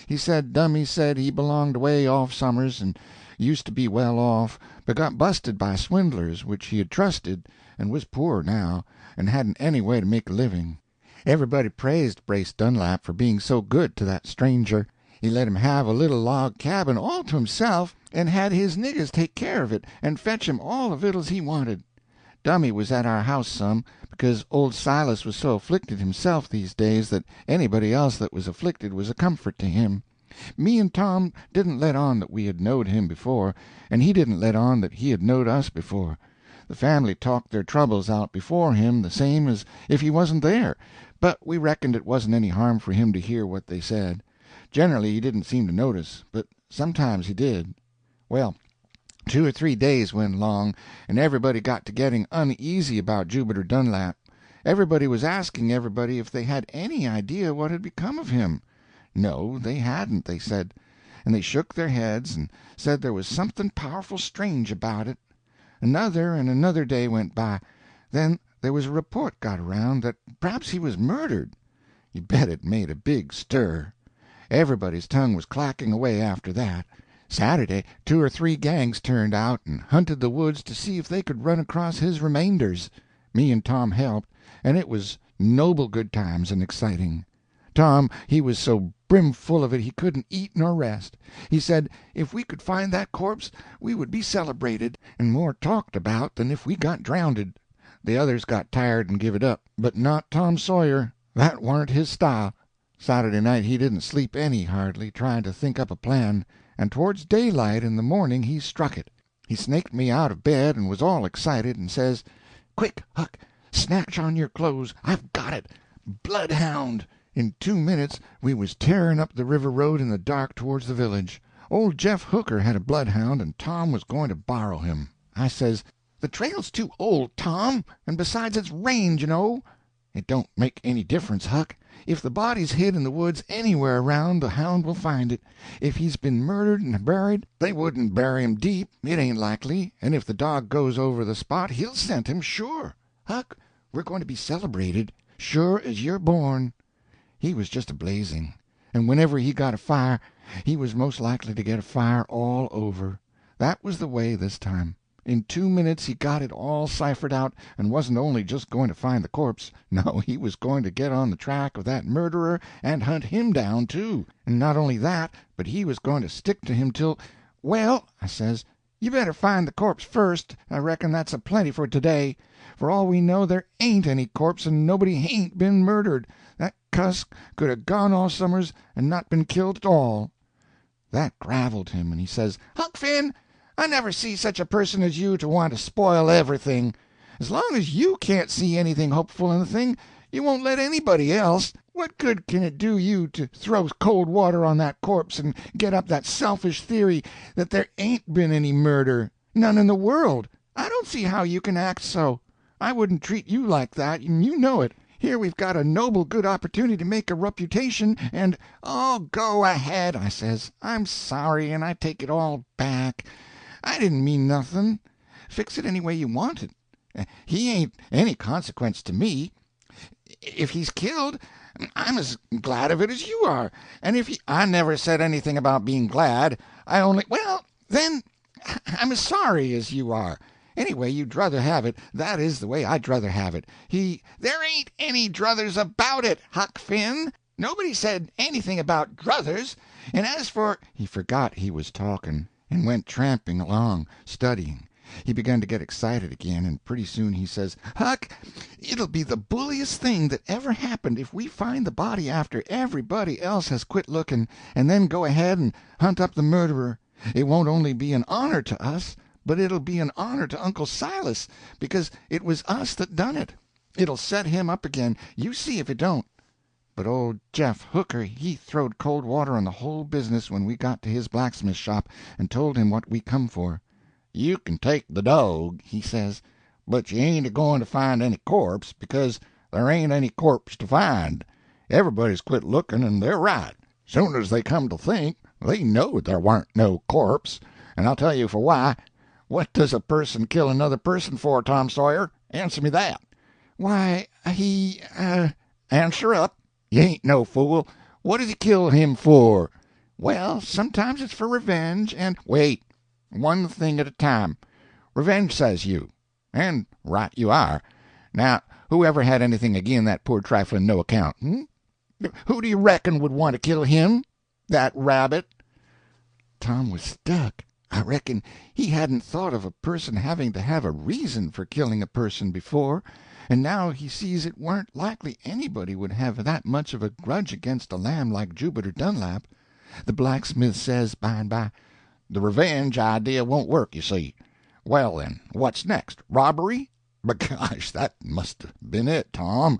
He said Dummy said he belonged away off somers and used to be well off, but got busted by swindlers which he had trusted, and was poor now, and hadn't any way to make a living. Everybody praised Brace Dunlap for being so good to that stranger. He let him have a little log cabin all to himself, and had his niggers take care of it and fetch him all the vittles he wanted. Dummy was at our house some, because old Silas was so afflicted himself these days that anybody else that was afflicted was a comfort to him. Me and Tom didn't let on that we had knowed him before, and he didn't let on that he had knowed us before. The family talked their troubles out before him the same as if he wasn't there, but we reckoned it wasn't any harm for him to hear what they said. Generally he didn't seem to notice, but sometimes he did. Well, 2 or 3 days went along, and everybody got to getting uneasy about Jubiter Dunlap. Everybody was asking everybody if they had any idea what had become of him. No, they hadn't, they said, and they shook their heads and said there was something powerful strange about it. Another and another day went by. Then there was a report got around that perhaps he was murdered. You bet it made a big stir. Everybody's tongue was clacking away after that. Saturday 2 or 3 gangs turned out and hunted the woods to see if they could run across his remainders. Me and Tom helped, and it was noble good times and exciting. Tom, he was so brimful of it he couldn't eat nor rest. He said if we could find that corpse we would be celebrated, and more talked about than if we got drownded. The others got tired and give it up, but not Tom Sawyer. That warn't his style. Saturday night he didn't sleep any hardly, trying to think up a plan, and towards daylight in the morning he struck it. He snaked me out of bed and was all excited, and says, "Quick, Huck, snatch on your clothes. I've got it. Bloodhound!" In 2 minutes we was tearing up the river road in the dark towards the village. Old Jeff Hooker had a bloodhound, and Tom was going to borrow him. I says, "The trail's too old, Tom, and besides it's range, you know." "It don't make any difference, Huck. If the body's hid in the woods anywhere around, the hound will find it. If he's been murdered and buried, they wouldn't bury him deep, it ain't likely, and if the dog goes over the spot he'll scent him, sure. Huck, we're going to be celebrated, sure as you're born." He was just a-blazing, and whenever he got a fire he was most likely to get a fire all over. That was the way this time. In 2 minutes he got it all ciphered out, and wasn't only just going to find the corpse, no, he was going to get on the track of that murderer and hunt him down, too. And not only that, but he was going to stick to him till— "Well," I says, You better find the corpse first. I reckon that's a plenty for today. For all we know, there ain't any corpse, and nobody hain't been murdered. That cuss could have gone all summers and not been killed at all." That graveled him, and he says, "Huck Finn, I never see such a person as you to want to spoil everything. As long as you can't see anything hopeful in the thing, you won't let anybody else. What good can it do you to throw cold water on that corpse and get up that selfish theory that there ain't been any murder? None in the world. I don't see how you can act so. I wouldn't treat you like that, and you know it. Here we've got a noble good opportunity to make a reputation, and—" "Oh, go ahead," I says. "I'm sorry, and I take it all back. I didn't mean nothing. Fix it any way you want it. He ain't any consequence to me. If he's killed, I'm as glad of it as you are. And if he—" "I never said anything about being glad. I only—" "Well, then, I'm as sorry as you are. Any way you'd druther have it, that is the way I'd druther have it. He—" "There ain't any druthers about it, Huck Finn. Nobody said anything about druthers. And as for—" He forgot he was talking, and went tramping along, studying. He begun to get excited again, and pretty soon he says, "Huck, it'll be the bulliest thing that ever happened if we find the body after everybody else has quit looking, and then go ahead and hunt up the murderer. It won't only be an honor to us, but it'll be an honor to Uncle Silas, because it was us that done it. It'll set him up again, you see if it don't." But old Jeff Hooker he throwed cold water on the whole business when we got to his blacksmith shop and told him what we come for. "You can take the dog," he says, "but you ain't a-going to find any corpse, because there ain't any corpse to find. Everybody's quit looking, and they're right. Soon as they come to think, they knowed there warn't no corpse. And I'll tell you for why. What does a person kill another person for, Tom Sawyer? Answer me that." "Why, Answer up. You ain't no fool. What does he kill him for?" "Well, sometimes it's for revenge, and—" "Wait. One thing at a time. Revenge, says you. And right you are. Now, who ever had anything agin that poor trifling no-account? Who do you reckon would want to kill him? That rabbit?" Tom was stuck. I reckon he hadn't thought of a person having to have a reason for killing a person before, and now he sees it warn't likely anybody would have that much of a grudge against a lamb like Jubiter Dunlap. The blacksmith says by and by, "The revenge idea won't work, you see. Well, then, what's next? Robbery? B'gosh, that must have been it, Tom.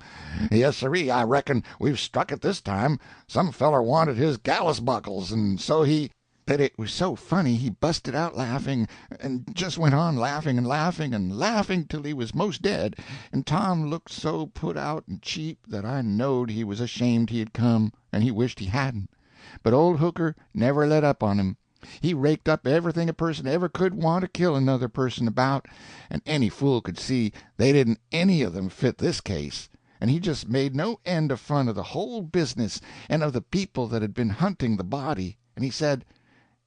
Yes, sirree, I reckon we've struck it this time. Some feller wanted his gallus buckles, and so he—" But it was so funny he busted out laughing, and just went on laughing and laughing and laughing till he was most dead, and Tom looked so put out and cheap that I knowed he was ashamed he had come, and he wished he hadn't. But old Hooker never let up on him. He raked up everything a person ever could want to kill another person about, and any fool could see they didn't any of them fit this case, and he just made no end of fun of the whole business and of the people that had been hunting the body, and he said,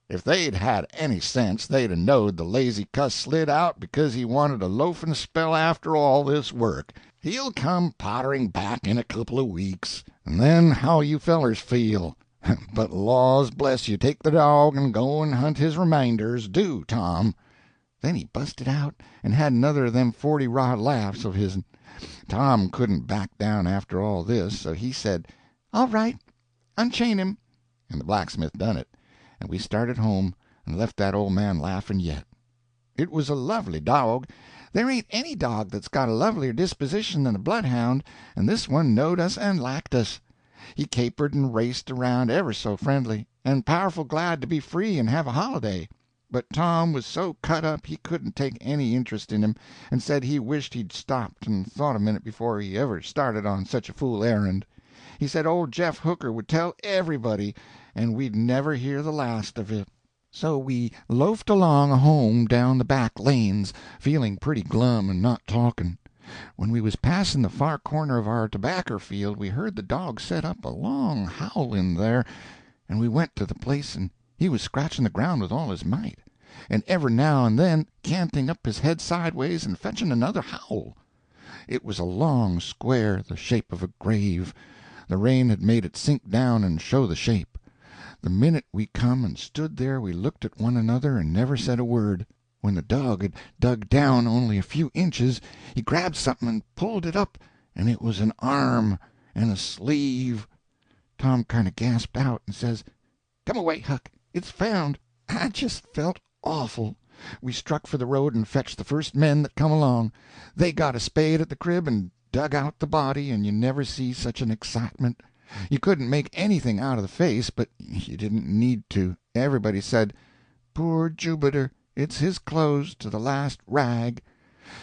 if they'd had any sense they'd 'a' knowed the lazy cuss slid out because he wanted a loafing spell after all this work. He'll come pottering back in a couple of weeks, and then how you fellers feel. But laws bless you, take the dog and go and hunt his reminders. Do, Tom." Then he busted out and had another of them 40-rod laughs of his'n. Tom couldn't back down after all this, so he said, "All right, unchain him," and the blacksmith done it, and we started home and left that old man laughing yet. It was a lovely dog. There ain't any dog that's got a lovelier disposition than a bloodhound, and this one knowed us and liked us. He capered and raced around ever so friendly, and powerful glad to be free and have a holiday. But Tom was so cut up he couldn't take any interest in him, and said he wished he'd stopped and thought a minute before he ever started on such a fool errand. He said old Jeff Hooker would tell everybody, and we'd never hear the last of it. So we loafed along home down the back lanes, feeling pretty glum and not talking. When we was passing the far corner of our tobaccer field we heard the dog set up a long howling there, and we went to the place, and he was scratching the ground with all his might, and every now and then canting up his head sideways and fetching another howl. It was a long square, the shape of a grave. The rain had made it sink down and show the shape. The minute we come and stood there we looked at one another and never said a word. When the dog had dug down only a few inches, he grabbed something and pulled it up, and it was an arm and a sleeve. Tom kind of gasped out and says, "Come away, Huck, it's found." I just felt awful. We struck for the road and fetched the first men that come along. They got a spade at the crib and dug out the body, and you never see such an excitement. You couldn't make anything out of the face, but you didn't need to. Everybody said, "Poor Jubiter, it's his clothes to the last rag."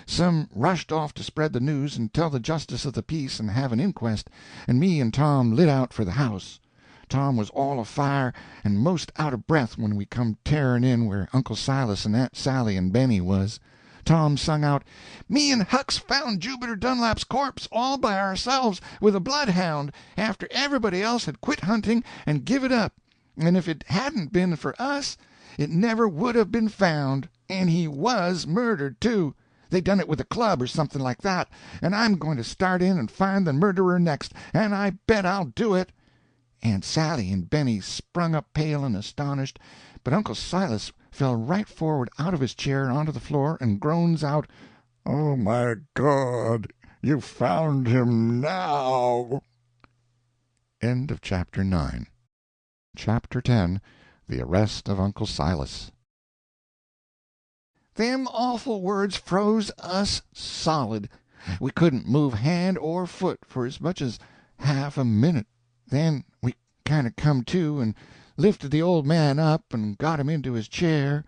Some rushed off to spread the news and tell the justice of the peace and have an inquest, and me and Tom lit out for the house. Tom was all afire and most out of breath when we come tearing in where Uncle Silas and Aunt Sally and Benny was. Tom sung out, "Me and Huck's found Jubiter Dunlap's corpse all by ourselves with a bloodhound, after everybody else had quit hunting and give it up, and if it hadn't been for us it never would have been found. And he was murdered, too. They done it with a club or something like that, and I'm going to start in and find the murderer next, and I bet I'll do it." Aunt Sally and Benny sprung up pale and astonished, but Uncle Silas fell right forward out of his chair onto the floor and groans out, "Oh, my God, you've found him now!" End of Chapter 9. Chapter 10. The Arrest of Uncle Silas. Them awful words froze us solid. We couldn't move hand or foot for as much as half a minute. Then we kind of come to and lifted the old man up and got him into his chair,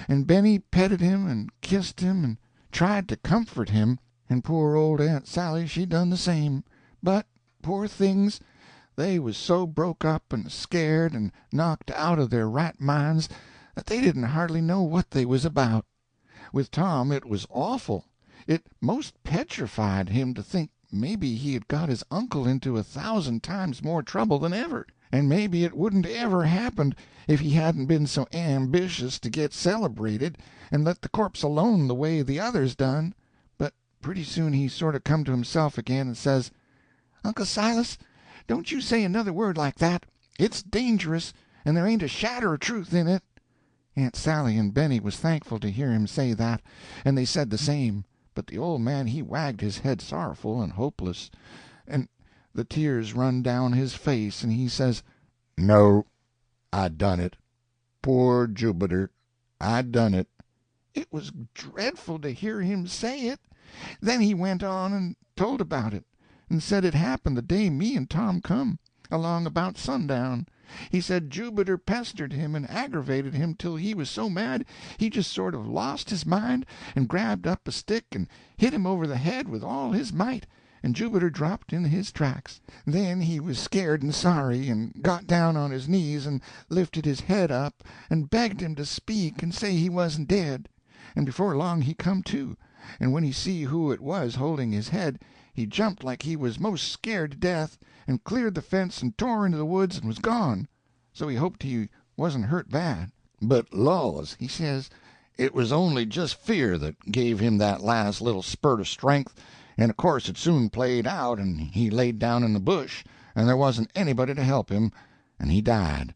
and Benny petted him and kissed him and tried to comfort him, and poor old Aunt Sally she done the same. But, poor things, they was so broke up and scared and knocked out of their right minds that they didn't hardly know what they was about. With Tom it was awful. It most petrified him to think maybe he had got his uncle into 1,000 times more trouble than ever, and maybe it wouldn't ever happened if he hadn't been so ambitious to get celebrated and let the corpse alone the way the others done. But pretty soon he sort of come to himself again and says, "Uncle Silas, don't you say another word like that. It's dangerous, and there ain't a shadow of truth in it." Aunt Sally and Benny was thankful to hear him say that, and they said the same, but the old man he wagged his head sorrowful and hopeless, and the tears run down his face, and he says, "No, I done it. Poor Jubiter, I done it." It was dreadful to hear him say it. Then he went on and told about it, and said it happened the day me and Tom come, along about sundown. He said Jubiter pestered him and aggravated him till he was so mad he just sort of lost his mind and grabbed up a stick and hit him over the head with all his might, and Jubiter dropped in his tracks. Then he was scared and sorry, and got down on his knees and lifted his head up and begged him to speak and say he wasn't dead, and before long he come to, and when he see who it was holding his head, he jumped like he was most scared to death, and cleared the fence and tore into the woods and was gone. So he hoped he wasn't hurt bad. But laws, he says, it was only just fear that gave him that last little spurt of strength, and of course it soon played out, and he laid down in the bush, and there wasn't anybody to help him, and he died.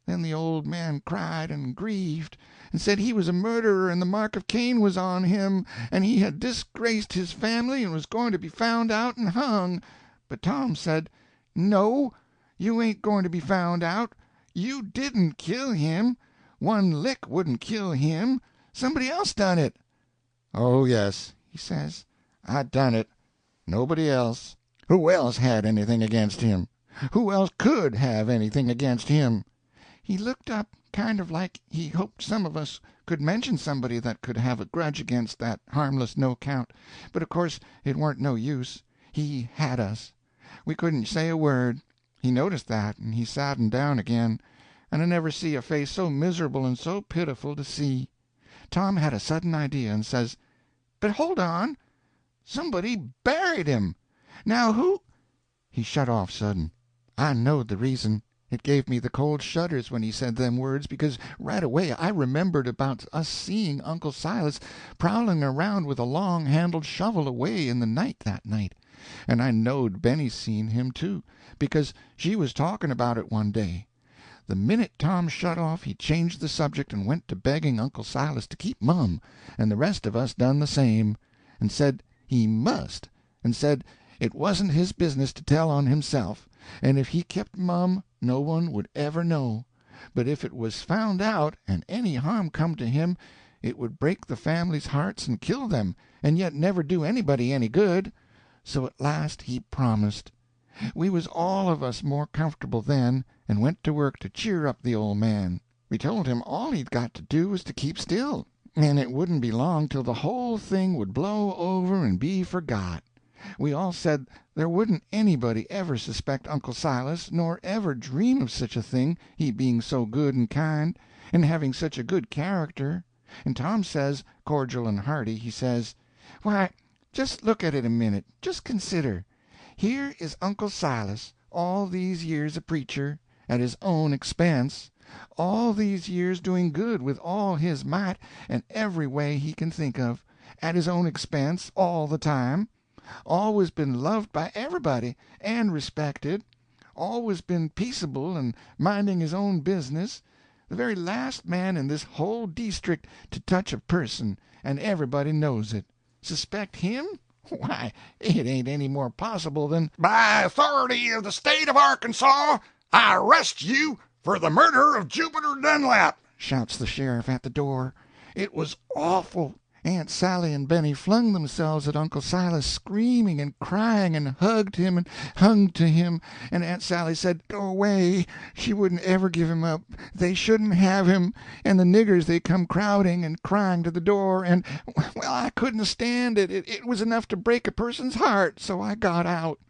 Then the old man cried and grieved, and said he was a murderer and the mark of Cain was on him, and he had disgraced his family and was going to be found out and hung. But Tom said, "No, you ain't going to be found out. You didn't kill him. One lick wouldn't kill him. Somebody else done it." "Oh, yes," he says, "I done it. Nobody else. Who else had anything against him? Who else could have anything against him?" He looked up kind of like he hoped some of us could mention somebody that could have a grudge against that harmless no-count, but of course it warn't no use. He had us. We couldn't say a word. He noticed that, and he saddened down again, and I never see a face so miserable and so pitiful to see. Tom had a sudden idea, and says, "But hold on, somebody buried him. Now who—" He shut off sudden. I knowed the reason. It gave me the cold shudders when he said them words, because right away I remembered about us seeing Uncle Silas prowling around with a long-handled shovel away in the night that night, and I knowed Benny seen him too, because she was talking about it one day. The minute Tom shut off he changed the subject and went to begging Uncle Silas to keep mum, and the rest of us done the same, and said he must, and said it wasn't his business to tell on himself, and if he kept mum no one would ever know, but if it was found out and any harm come to him it would break the family's hearts and kill them, and yet never do anybody any good. So at last he promised. We was all of us more comfortable then, and went to work to cheer up the old man. We told him all he'd got to do was to keep still, and it wouldn't be long till the whole thing would blow over and be forgot. We all said there wouldn't anybody ever suspect Uncle Silas, nor ever dream of such a thing, he being so good and kind, and having such a good character. And Tom says, cordial and hearty, he says, "Why, just look at it a minute, just consider. Here is Uncle Silas, all these years a preacher, at his own expense, all these years doing good with all his might and every way he can think of, at his own expense all the time, always been loved by everybody and respected, always been peaceable and minding his own business, the very last man in this whole deestrict to touch a person, and everybody knows it. Suspect him? Why, it ain't any more possible than—" "By authority of the state of Arkansas, I arrest you for the murder of Jubiter Dunlap," shouts the sheriff at the door. It was awful. Aunt Sally and Benny flung themselves at Uncle Silas, screaming and crying, and hugged him and hung to him, and Aunt Sally said go away, she wouldn't ever give him up, they shouldn't have him, and the niggers they come crowding and crying to the door, and, well, I couldn't stand it. It was enough to break a person's heart, so I got out.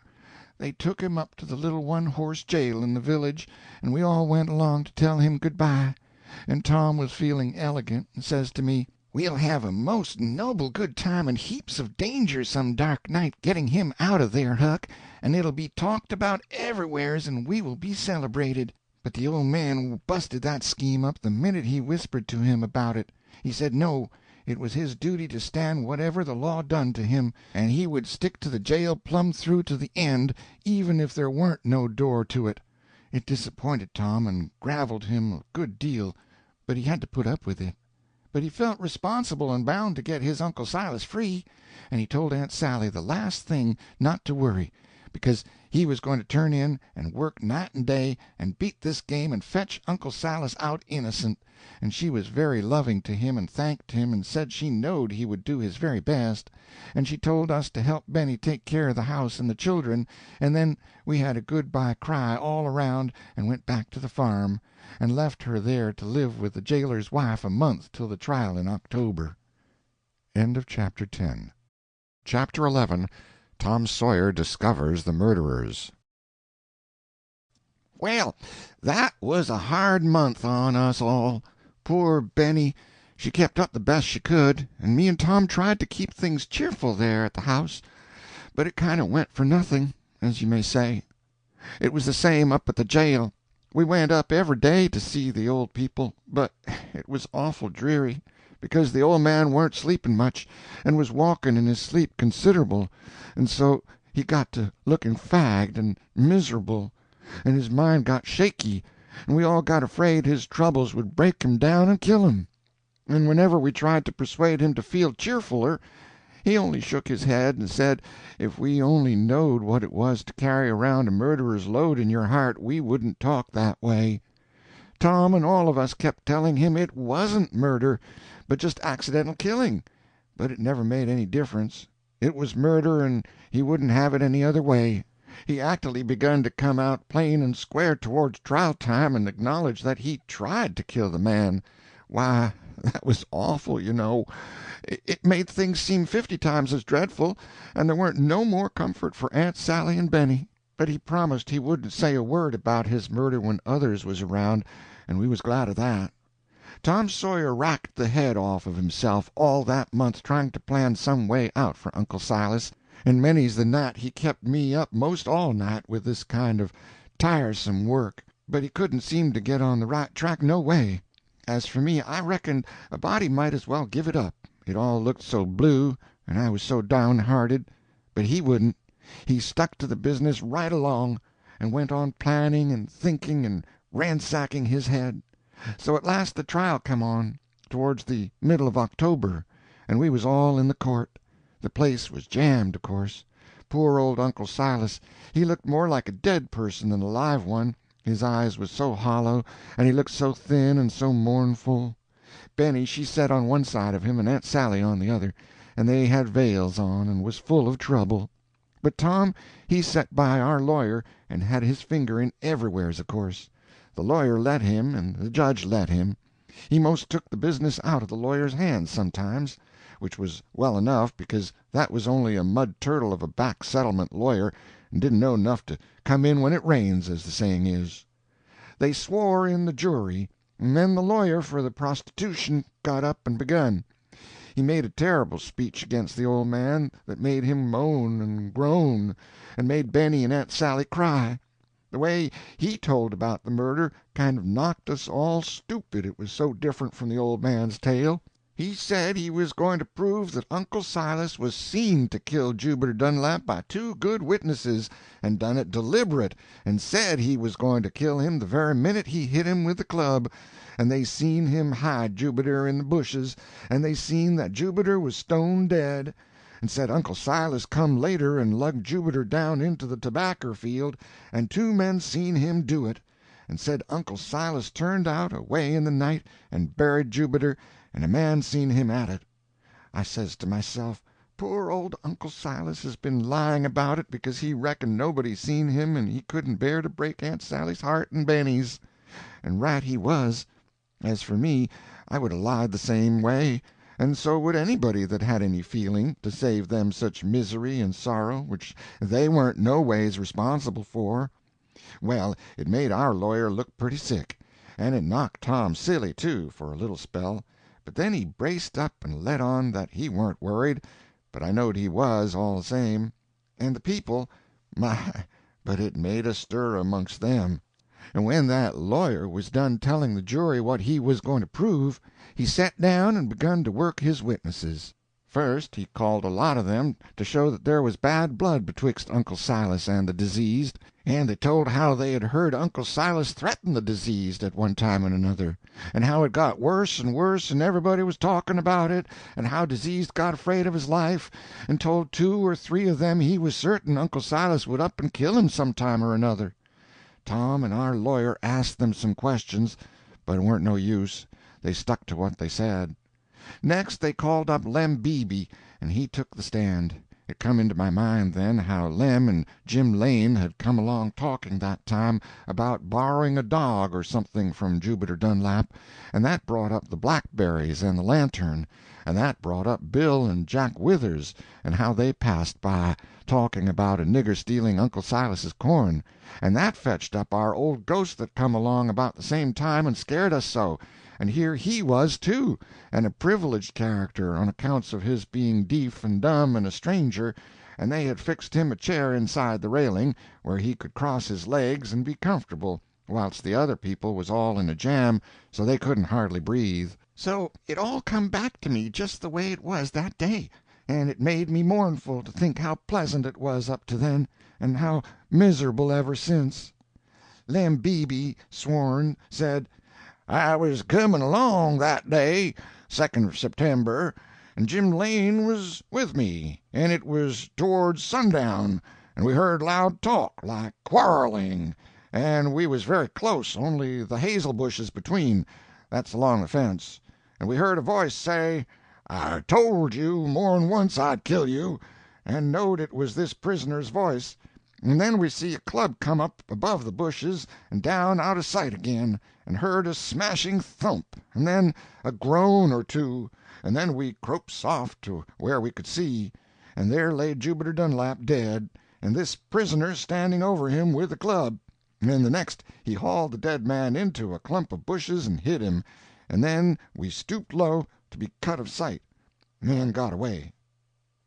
They took him up to the little one-horse jail in the village, and we all went along to tell him good-bye, and Tom was feeling elegant, and says to me, "We'll have a most noble good time and heaps of danger some dark night getting him out of there, Huck, and it'll be talked about everywheres and we will be celebrated." But the old man busted that scheme up the minute he whispered to him about it. He said no, it was his duty to stand whatever the law done to him, and he would stick to the jail plumb through to the end, even if there warn't no door to it. It disappointed Tom and graveled him a good deal, but he had to put up with it. But he felt responsible and bound to get his Uncle Silas free, and he told Aunt Sally the last thing not to worry, because he was going to turn in and work night and day and beat this game and fetch Uncle Silas out innocent, and she was very loving to him and thanked him and said she knowed he would do his very best, and she told us to help Benny take care of the house and the children, and then we had a good-bye cry all around and went back to the farm, and left her there to live with the jailer's wife a month till the trial in October. End of Chapter 10. Chapter 11. Tom Sawyer discovers the murderers. Well, that was a hard month on us all. Poor Benny, she kept up the best she could, and me and Tom tried to keep things cheerful there at the house, but it kind of went for nothing, as you may say. It was the same up at the jail. We went up every day to see the old people, but it was awful dreary, because the old man weren't sleeping much, and was walking in his sleep considerable, and so he got to looking fagged and miserable, and his mind got shaky, and we all got afraid his troubles would break him down and kill him. And whenever we tried to persuade him to feel cheerfuler, he only shook his head and said if we only knowed what it was to carry around a murderer's load in your heart we wouldn't talk that way. Tom and all of us kept telling him it wasn't murder, but just accidental killing, but it never made any difference. It was murder, and he wouldn't have it any other way. He actually begun to come out plain and square towards trial time and acknowledge that he tried to kill the man. Why, that was awful, you know. It made things seem 50 times as dreadful, and there weren't no more comfort for Aunt Sally and Benny. But he promised he wouldn't say a word about his murder when others was around, and we was glad of that. Tom Sawyer racked the head off of himself all that month trying to plan some way out for Uncle Silas, and many's the night he kept me up most all night with this kind of tiresome work, but he couldn't seem to get on the right track no way. As for me, I reckoned a body might as well give it up, it all looked so blue, and I was so downhearted, but he wouldn't. He stuck to the business right along, and went on planning and thinking and ransacking his head. So at last the trial come on, towards the middle of October, and we was all in the court. The place was jammed, of course. Poor old Uncle Silas, he looked more like a dead person than a live one, his eyes was so hollow, and he looked so thin and so mournful. Benny, she set on one side of him and Aunt Sally on the other, and they had veils on and was full of trouble. But Tom, he set by our lawyer and had his finger in everywheres, of course. The lawyer let him, and the judge let him. He most took the business out of the lawyer's hands sometimes, which was well enough, because that was only a mud turtle of a back settlement lawyer and didn't know enough to come in when it rains, as the saying is. They swore in the jury, and then the lawyer for the prostitution got up and begun. He made a terrible speech against the old man that made him moan and groan, and made Benny and Aunt Sally cry. The way he told about the murder kind of knocked us all stupid, it was so different from the old man's tale. He said he was going to prove that Uncle Silas was seen to kill Jubiter Dunlap by two good witnesses, and done it deliberate, and said he was going to kill him the very minute he hit him with the club, and they seen him hide Jubiter in the bushes, and they seen that Jubiter was stone dead, and said Uncle Silas come later and lugged Jubiter down into the tobaccer field, and two men seen him do it, and said Uncle Silas turned out away in the night and buried Jubiter, and a man seen him at it. I says to myself, poor old Uncle Silas has been lying about it because he reckoned nobody seen him and he couldn't bear to break Aunt Sally's heart and Benny's. And right he was. As for me, I would 'a' lied the same way, and so would anybody that had any feeling, to save them such misery and sorrow which they weren't no ways responsible for. Well, it made our lawyer look pretty sick, and it knocked Tom silly, too, for a little spell, but then he braced up and let on that he weren't worried, but I knowed he was, all the same. And the people, my, but it made a stir amongst them. And when that lawyer was done telling the jury what he was going to prove, he set down and begun to work his witnesses. First he called a lot of them to show that there was bad blood betwixt Uncle Silas and the diseased, and they told how they had heard Uncle Silas threaten the diseased at one time and another, and how it got worse and worse and everybody was talking about it, and how diseased got afraid of his life, and told two or three of them he was certain Uncle Silas would up and kill him some time or another. Tom and our lawyer asked them some questions, but it weren't no use. They stuck to what they said. Next they called up Lem Beebe, and he took the stand. It come into my mind then how Lem and Jim Lane had come along talking that time about borrowing a dog or something from Jubiter Dunlap, and that brought up the blackberries and the lantern, and that brought up Bill and Jack Withers, and how they passed by, talking about a nigger stealing Uncle Silas's corn, and that fetched up our old ghost that come along about the same time and scared us so, and here he was, too, and a privileged character on accounts of his being deef and dumb and a stranger, and they had fixed him a chair inside the railing, where he could cross his legs and be comfortable, whilst the other people was all in a jam, so they couldn't hardly breathe. So it all come back to me just the way it was that day, and it made me mournful to think how pleasant it was up to then, and how miserable ever since. Lem Beebe, sworn, said, I was comin' along that day, 2nd of September, and Jim Lane was with me, and it was towards sundown, and we heard loud talk, like quarreling, and we was very close, only the hazel bushes between, that's along the fence, and we heard a voice say, I told you more'n once I'd kill you, and knowed it was this prisoner's voice. And then we see a club come up above the bushes and down out of sight again, and heard a smashing thump, and then a groan or two, and then we crope soft to where we could see, and there lay Jubiter Dunlap dead, and this prisoner standing over him with the club, and the next he hauled the dead man into a clump of bushes and hid him, and then we stooped low to be cut of sight, and then got away.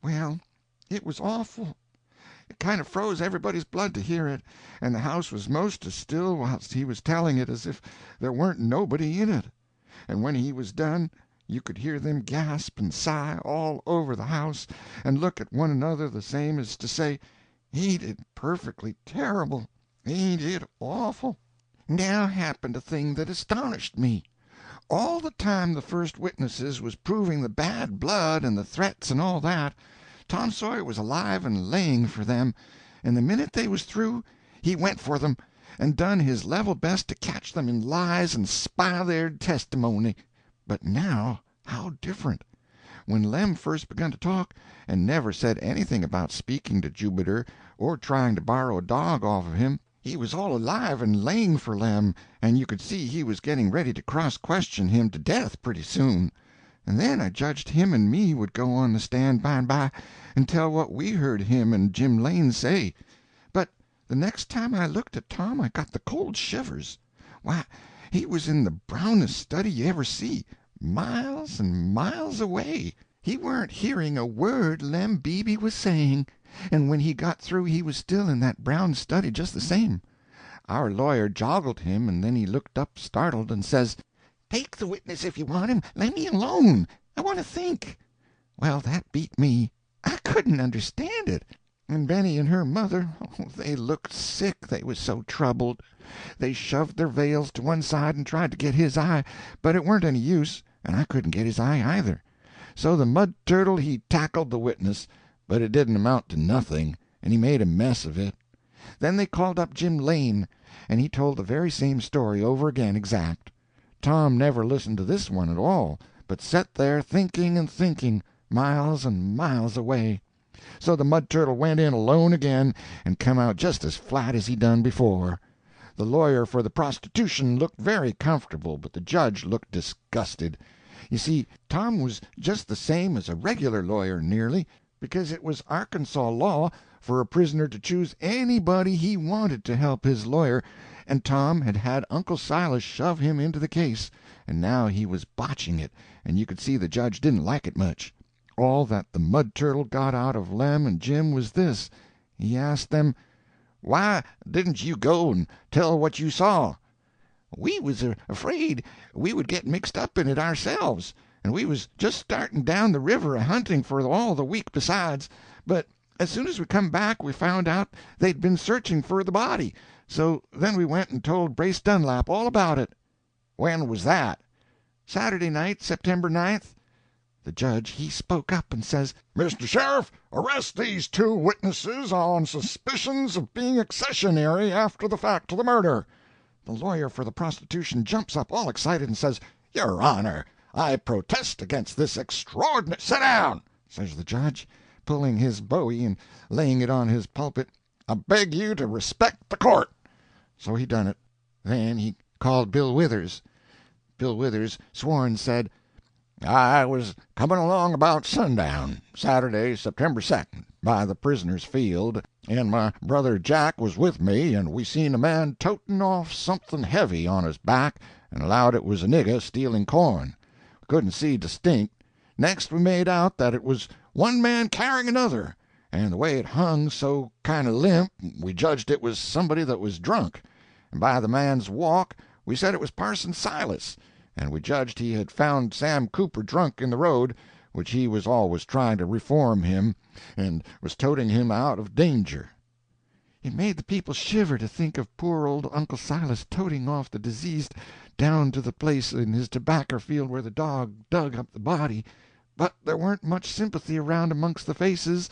Well, it was awful. It kind of froze everybody's blood to hear it, and the house was most as still whilst he was telling it as if there weren't nobody in it. And when he was done, you could hear them gasp and sigh all over the house, and look at one another the same as to say, ain't it perfectly terrible, ain't it awful? Now happened a thing that astonished me. All the time the first witnesses was proving the bad blood and the threats and all that, Tom Sawyer was alive and laying for them, and the minute they was through he went for them, and done his level best to catch them in lies and spile their testimony. But now, how different! When Lem first begun to talk, and never said anything about speaking to Jubiter or trying to borrow a dog off of him, he was all alive and laying for Lem, and you could see he was getting ready to cross-question him to death pretty soon. And then I judged him and me would go on the stand by and by and tell what we heard him and Jim Lane say. But the next time I looked at Tom I got the cold shivers. Why, he was in the brownest study you ever see, miles and miles away. He weren't hearing a word Lem Beebe was saying, and when he got through he was still in that brown study just the same. Our lawyer joggled him, and then he looked up startled and says, "Take the witness if you want him. Let me alone. I want to think." Well, that beat me. I couldn't understand it. And Benny and her mother, oh, they looked sick, they was so troubled. They shoved their veils to one side and tried to get his eye, but it weren't any use, and I couldn't get his eye either. So the mud turtle he tackled the witness, but it didn't amount to nothing, and he made a mess of it. Then they called up Jim Lane, and he told the very same story over again exact. Tom never listened to this one at all, but set there thinking and thinking, miles and miles away. So the mud turtle went in alone again, and come out just as flat as he done before. The lawyer for the prostitution looked very comfortable, but the judge looked disgusted. You see, Tom was just the same as a regular lawyer, nearly, because it was Arkansas law for a prisoner to choose anybody he wanted to help his lawyer, and Tom had had Uncle Silas shove him into the case, and now he was botching it, and you could see the judge didn't like it much. All that the mud turtle got out of Lem and Jim was this. He asked them, "Why didn't you go and tell what you saw?" "We was afraid we would get mixed up in it ourselves, and we was just starting down the river a-hunting for all the week besides, but as soon as we come back we found out they'd been searching for the body, so then we went and told Brace Dunlap all about it." "When was that?" "Saturday night, September 9th. The judge he spoke up and says, "Mr. Sheriff, arrest these two witnesses on suspicions of being accessionary after the fact to the murder." The lawyer for the prostitution jumps up all excited and says, "Your Honor, I protest against this extraordinary—" "Sit down," says the judge, pulling his bowie and laying it on his pulpit. "I beg you to respect the court." So he done it. Then he called Bill Withers. Bill Withers swore and said, "I was coming along about sundown, Saturday, September 2nd, by the prisoner's field, and my brother Jack was with me, and we seen a man toting off something heavy on his back, and allowed it was a nigger stealing corn. We couldn't see distinct. Next we made out that it was one man carrying another, and the way it hung so kind of limp we judged it was somebody that was drunk, and by the man's walk we said it was Parson Silas, and we judged he had found Sam Cooper drunk in the road, which he was always trying to reform him, and was toting him out of danger." It made the people shiver to think of poor old Uncle Silas toting off the diseased down to the place in his tobacco field where the dog dug up the body, but there weren't much sympathy around amongst the faces,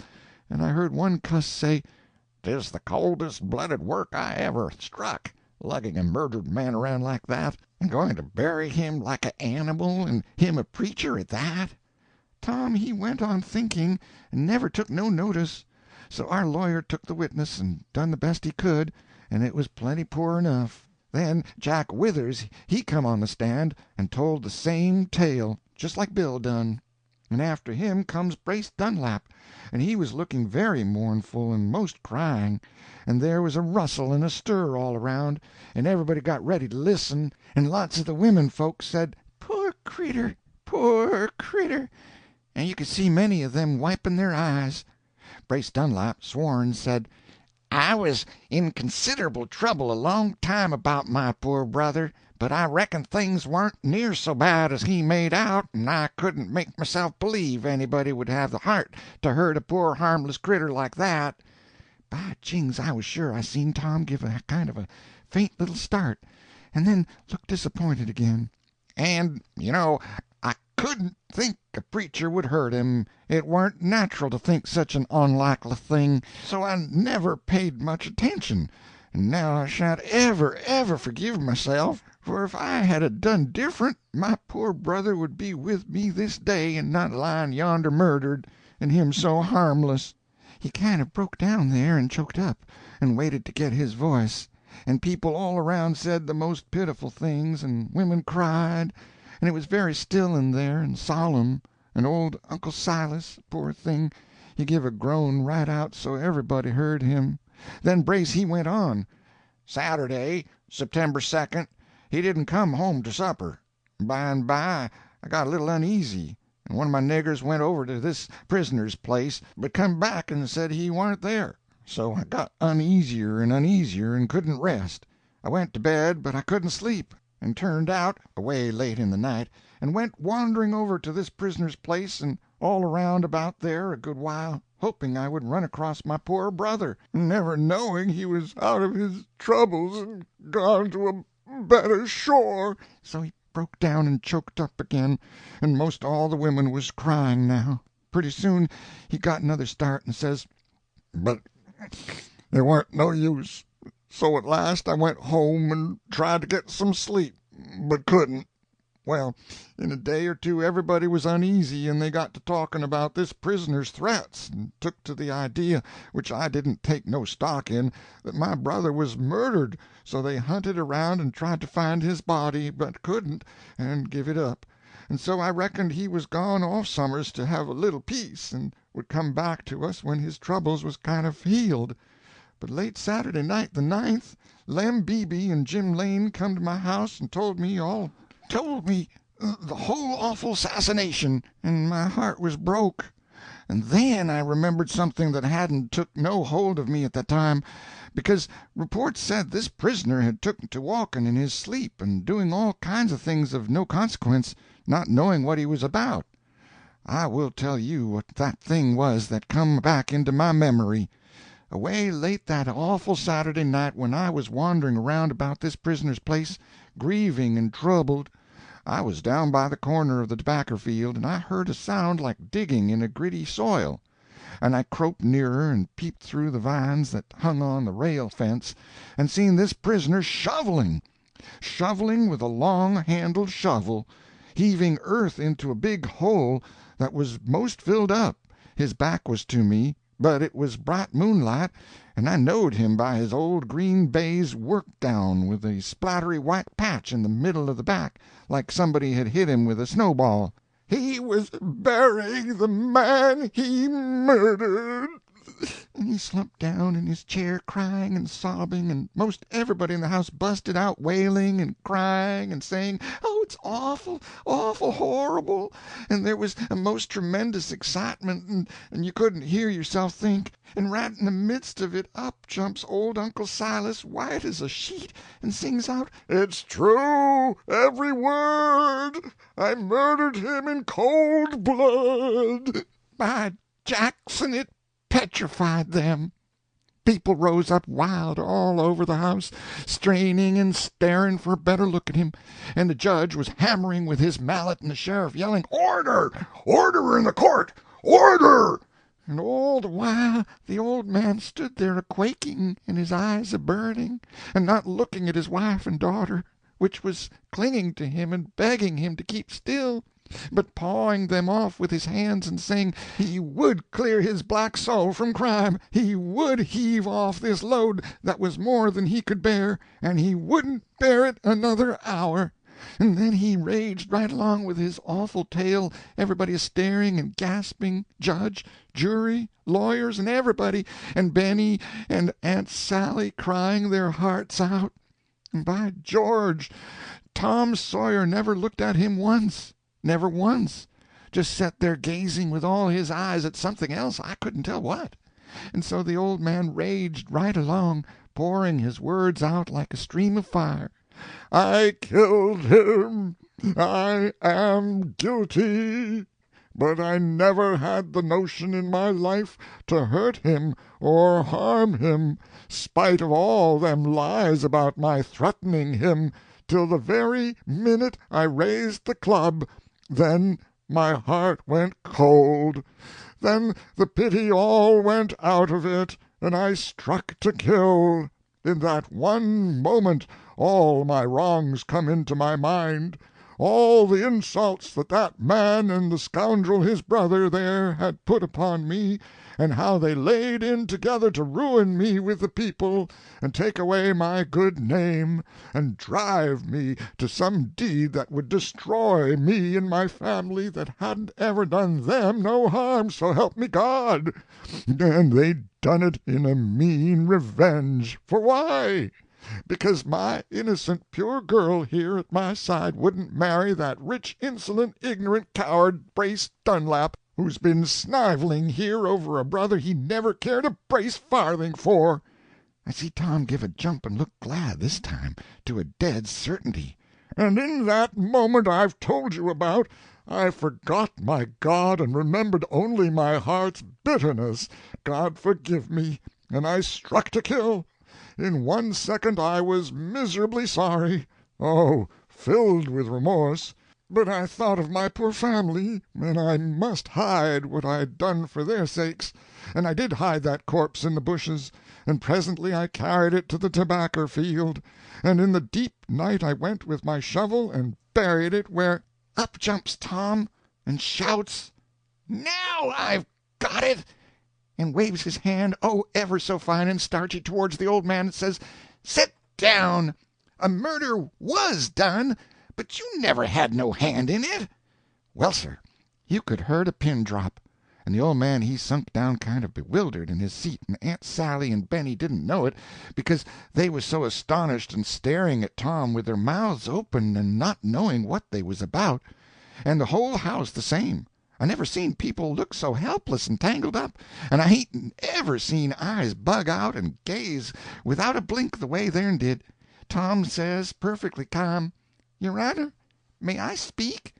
and I heard one cuss say, "'Tis the coldest-blooded work I ever struck, lugging a murdered man around like that, and going to bury him like a animal, and him a preacher at that." Tom he went on thinking, and never took no notice. So our lawyer took the witness and done the best he could, and it was plenty poor enough. Then Jack Withers he come on the stand and told the same tale, just like Bill done. And after him comes Brace Dunlap, and he was looking very mournful and most crying, and there was a rustle and a stir all around, and everybody got ready to listen, and lots of the women folks said, "Poor critter, poor critter," and you could see many of them wiping their eyes. Brace Dunlap swore and said, "I was in considerable trouble a long time about my poor brother, but I reckon things warn't near so bad as he made out, and I couldn't make myself believe anybody would have the heart to hurt a poor harmless critter like that. By jings, I was sure I seen Tom give a kind of a faint little start, and then look disappointed again. And, I couldn't think a preacher would hurt him. It warn't natural to think such an onlikely thing, so I never paid much attention. And now I shan't ever, ever forgive myself, for if I had a done different, my poor brother would be with me this day and not lying yonder murdered, and him so harmless. He kind of broke down there and choked up, and waited to get his voice, and people all around said the most pitiful things, and women cried, and it was very still in there and solemn, and old Uncle Silas, poor thing, he give a groan right out so everybody heard him. Then Brace he went on: "Saturday, September 2nd, he didn't come home to supper. By and by I got a little uneasy, and one of my niggers went over to this prisoner's place, but come back and said he warn't there. So I got uneasier and couldn't rest. I went to bed, but I couldn't sleep, and turned out, away late in the night, and went wandering over to this prisoner's place and all around about there a good while, hoping I would run across my poor brother, never knowing he was out of his troubles and gone to a better shore." So he broke down and choked up again, and most all the women was crying now. Pretty soon he got another start and says, "But there warn't no use, so at last I went home and tried to get some sleep, but couldn't. Well, in a day or two everybody was uneasy, and they got to talking about this prisoner's threats, and took to the idea, which I didn't take no stock in, that my brother was murdered, so they hunted around and tried to find his body, but couldn't, and give it up. And so I reckoned he was gone off somers to have a little peace, and would come back to us when his troubles was kind of healed. But late Saturday night, the 9th, Lem Beebe and Jim Lane come to my house and told me the whole awful assassination, and my heart was broke. And then I remembered something that hadn't took no hold of me at that time, because reports said this prisoner had took to walking in his sleep and doing all kinds of things of no consequence, not knowing what he was about. I will tell you what that thing was that come back into my memory. Away late that awful Saturday night, when I was wandering around about this prisoner's place, grieving and troubled, I was down by the corner of the tobacco field, and I heard a sound like digging in a gritty soil. And I croped nearer and peeped through the vines that hung on the rail fence, and seen this prisoner shoveling with a long-handled shovel, heaving earth into a big hole that was most filled up. His back was to me, but it was bright moonlight, and I knowed him by his old green baize work-gown with a splattery white patch in the middle of the back, like somebody had hit him with a snowball. He was burying the man he murdered. And he slumped down in his chair crying and sobbing, and most everybody in the house busted out wailing and crying and saying, "Oh, it's awful, awful horrible!" And there was a most tremendous excitement, and you couldn't hear yourself think. And right in the midst of it up jumps old Uncle Silas, white as a sheet, and sings out, "It's true, every word! I murdered him in cold blood!" By Jackson, it petrified them. People rose up wild all over the house, straining and staring for a better look at him, and the judge was hammering with his mallet, and the sheriff yelling, "Order! Order in the court! Order!" And all the while the old man stood there a-quaking, and his eyes a-burning, and not looking at his wife and daughter, which was clinging to him and begging him to keep still, but pawing them off with his hands and saying he would clear his black soul from crime, he would heave off this load that was more than he could bear, and he wouldn't bear it another hour. And then he raged right along with his awful tale, everybody staring and gasping, judge, jury, lawyers, and everybody, and Benny and Aunt Sally crying their hearts out. And by George, Tom Sawyer never looked at him once. Never once. Just sat there gazing with all his eyes at something else, I couldn't tell what. And so the old man raged right along, pouring his words out like a stream of fire. "I killed him. I am guilty. but I never had the notion in my life to hurt him or harm him, spite of all them lies about my threatening him, till the very minute I raised the club. Then my heart went cold. Then the pity all went out of it, and I struck to kill. In that one moment all my wrongs come into my mind, all the insults that that man and the scoundrel his brother there had put upon me, and how they laid in together to ruin me with the people, and take away my good name, and drive me to some deed that would destroy me and my family that hadn't ever done them no harm, so help me God. And they done it in a mean revenge. For why? Because my innocent pure girl here at my side wouldn't marry that rich, insolent, ignorant coward, Brace Dunlap, who's been sniveling here over a brother he never cared a brace farthing for. I see Tom give a jump and look glad this time, to a dead certainty. And in that moment I've told you about, I forgot my God and remembered only my heart's bitterness, God forgive me, and I struck to kill. In 1 second I was miserably sorry, oh, filled with remorse, but I thought of my poor family, and I must hide what I'd done for their sakes, and I did hide that corpse in the bushes, and presently I carried it to the tobacco field, and in the deep night I went with my shovel and buried it where— Up jumps Tom and shouts, "Now I've got it!" and waves his hand, oh, ever so fine and starchy, towards the old man, and says, "Sit down! A murder was done, but you never had no hand in it." Well, sir, you could heard a pin drop, and the old man he sunk down kind of bewildered in his seat, and Aunt Sally and Benny didn't know it, because they was so astonished and staring at Tom with their mouths open and not knowing what they was about, and the whole house the same. I never seen people look so helpless and tangled up, and I hain't ever seen eyes bug out and gaze without a blink the way theirn did. Tom says, perfectly calm, "Your Honor, may I speak?"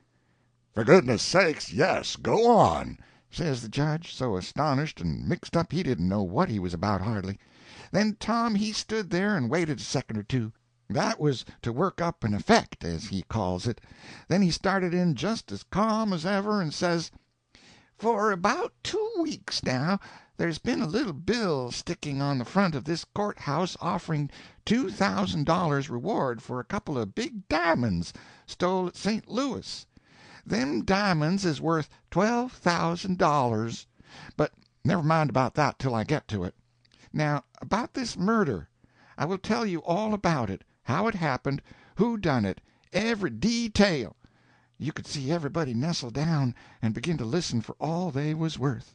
"For goodness sakes, yes, go on," says the judge, so astonished and mixed up he didn't know what he was about hardly. Then Tom he stood there and waited a second or two. That was to work up an effect, as he calls it. Then he started in just as calm as ever, and says, "For about 2 weeks now there's been a little bill sticking on the front of this courthouse offering $2,000 reward for a couple of big diamonds stole at St. Louis. Them diamonds is worth $12,000. But never mind about that till I get to it. Now, about this murder. I will tell you all about it, how it happened, who done it, every detail." You could see everybody nestle down and begin to listen for all they was worth.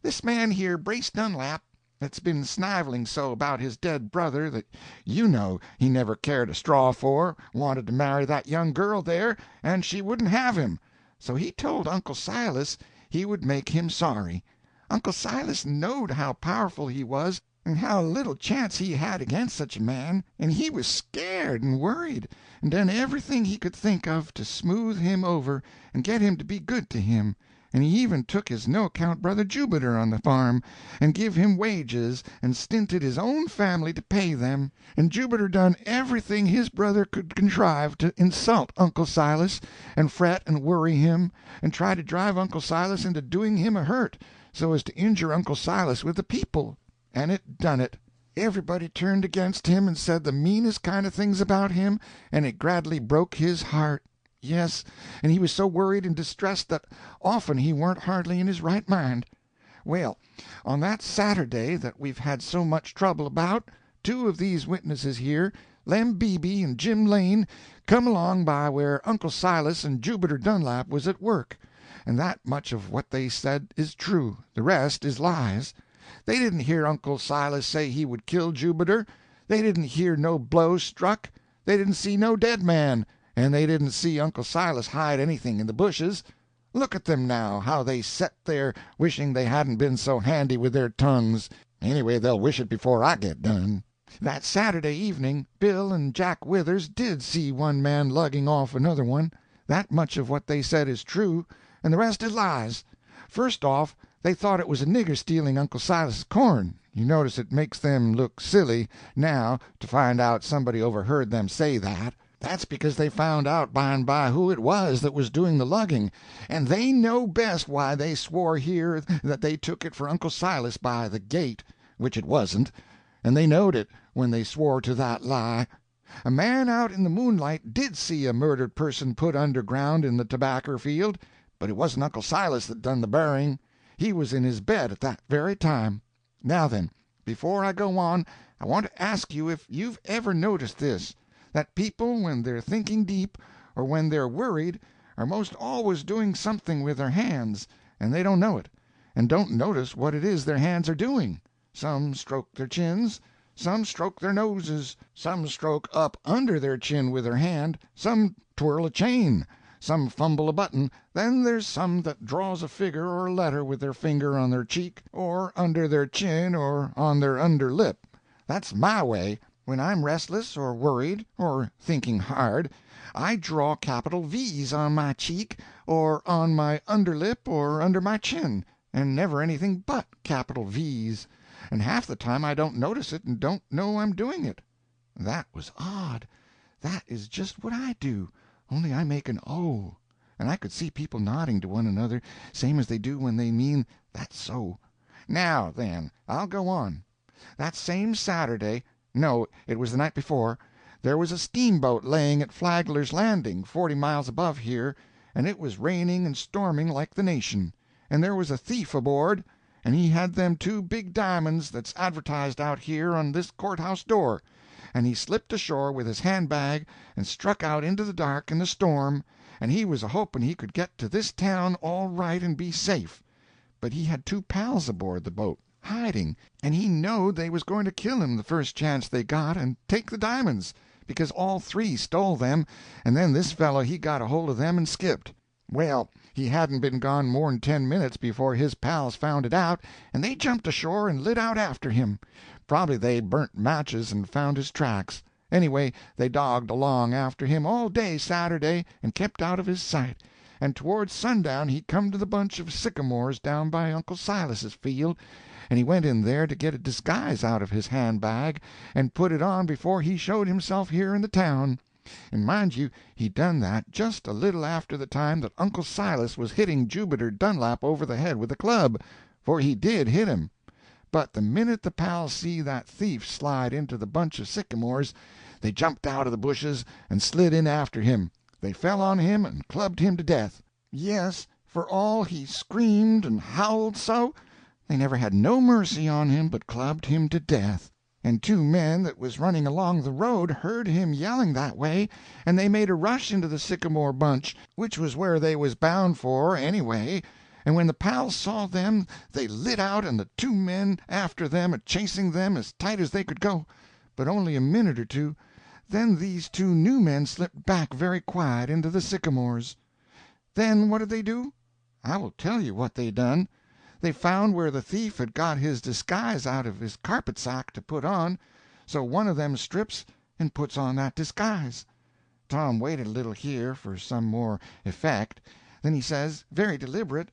This man here, Brace Dunlap, that's been sniveling so about his dead brother that you know he never cared a straw for, wanted to marry that young girl there, and she wouldn't have him. So he told Uncle Silas he would make him sorry. Uncle Silas knowed how powerful he was, and how little chance he had against such a man, and he was scared and worried, and done everything he could think of to smooth him over and get him to be good to him, and he even took his no-account brother Jubiter on the farm, and give him wages, and stinted his own family to pay them, and Jubiter done everything his brother could contrive to insult Uncle Silas, and fret and worry him, and try to drive Uncle Silas into doing him a hurt, so as to injure Uncle Silas with the people. And it done it. Everybody turned against him and said the meanest kind of things about him, and it gradually broke his heart. Yes, and he was so worried and distressed that often he weren't hardly in his right mind. Well, on that Saturday that we've had so much trouble about, 2 of these witnesses here, Lem Beebe and Jim Lane, come along by where Uncle Silas and Jubiter Dunlap was at work, and that much of what they said is true, the rest is lies. They didn't hear Uncle Silas say he would kill Jubiter, they didn't hear no blow struck, they didn't see no dead man, and they didn't see Uncle Silas hide anything in the bushes. Look at them now, how they set there wishing they hadn't been so handy with their tongues. Anyway, they'll wish it before I get done. That Saturday evening Bill and Jack Withers did see one man lugging off another one. That much of what they said is true, and the rest is lies. First off, they thought it was a nigger stealing Uncle Silas's corn. You notice it makes them look silly, now, to find out somebody overheard them say that. That's because they found out by and by who it was that was doing the lugging, and they know best why they swore here that they took it for Uncle Silas by the gate, which it wasn't, and they knowed it when they swore to that lie. A man out in the moonlight did see a murdered person put underground in the tobaccer field, but it wasn't Uncle Silas that done the burying. He was in his bed at that very time. Now then, before I go on, I want to ask you if you've ever noticed this, that people when they're thinking deep, or when they're worried, are most always doing something with their hands, and they don't know it, and don't notice what it is their hands are doing. Some stroke their chins, some stroke their noses, some stroke up under their chin with their hand, some twirl a chain, some fumble a button, then there's some that draws a figure or a letter with their finger on their cheek, or under their chin, or on their under lip. That's my way. When I'm restless, or worried, or thinking hard, I draw capital V's on my cheek, or on my under lip, or under my chin, and never anything but capital V's, and half the time I don't notice it and don't know I'm doing it. That was odd. That is just what I do, only I make an O, and I could see people nodding to one another, same as they do when they mean that's so. Now, then, I'll go on. That same Saturday—no, it was the night before—there was a steamboat laying at Flagler's Landing, 40 miles above here, and it was raining and storming like the nation, and there was a thief aboard, and he had them 2 big diamonds that's advertised out here on this courthouse door, and he slipped ashore with his handbag and struck out into the dark and the storm, and he was a-hoping he could get to this town all right and be safe. But he had 2 pals aboard the boat, hiding, and he knowed they was going to kill him the first chance they got and take the diamonds, because all 3 stole them, and then this fellow he got a hold of them and skipped. Well, he hadn't been gone more'n 10 minutes before his pals found it out, and they jumped ashore and lit out after him. Probably they burnt matches and found his tracks. Anyway, they dogged along after him all day Saturday and kept out of his sight, and towards sundown he come to the bunch of sycamores down by Uncle Silas's field, and he went in there to get a disguise out of his handbag and put it on before he showed himself here in the town. And mind you, he done that just a little after the time that Uncle Silas was hitting Jubiter Dunlap over the head with a club, for he did hit him. But the minute the pals see that thief slide into the bunch of sycamores, they jumped out of the bushes and slid in after him. They fell on him and clubbed him to death. Yes, for all he screamed and howled so, they never had no mercy on him but clubbed him to death. And 2 men that was running along the road heard him yelling that way, and they made a rush into the sycamore bunch, which was where they was bound for, anyway, and when the pals saw them they lit out, and the 2 men after them a-chasing them as tight as they could go. But only a minute or two, then these 2 new men slipped back very quiet into the sycamores. Then what did they do? I will tell you what they done. They found where the thief had got his disguise out of his carpet sack to put on, so one of them strips and puts on that disguise. Tom waited a little here for some more effect, then he says, very deliberate,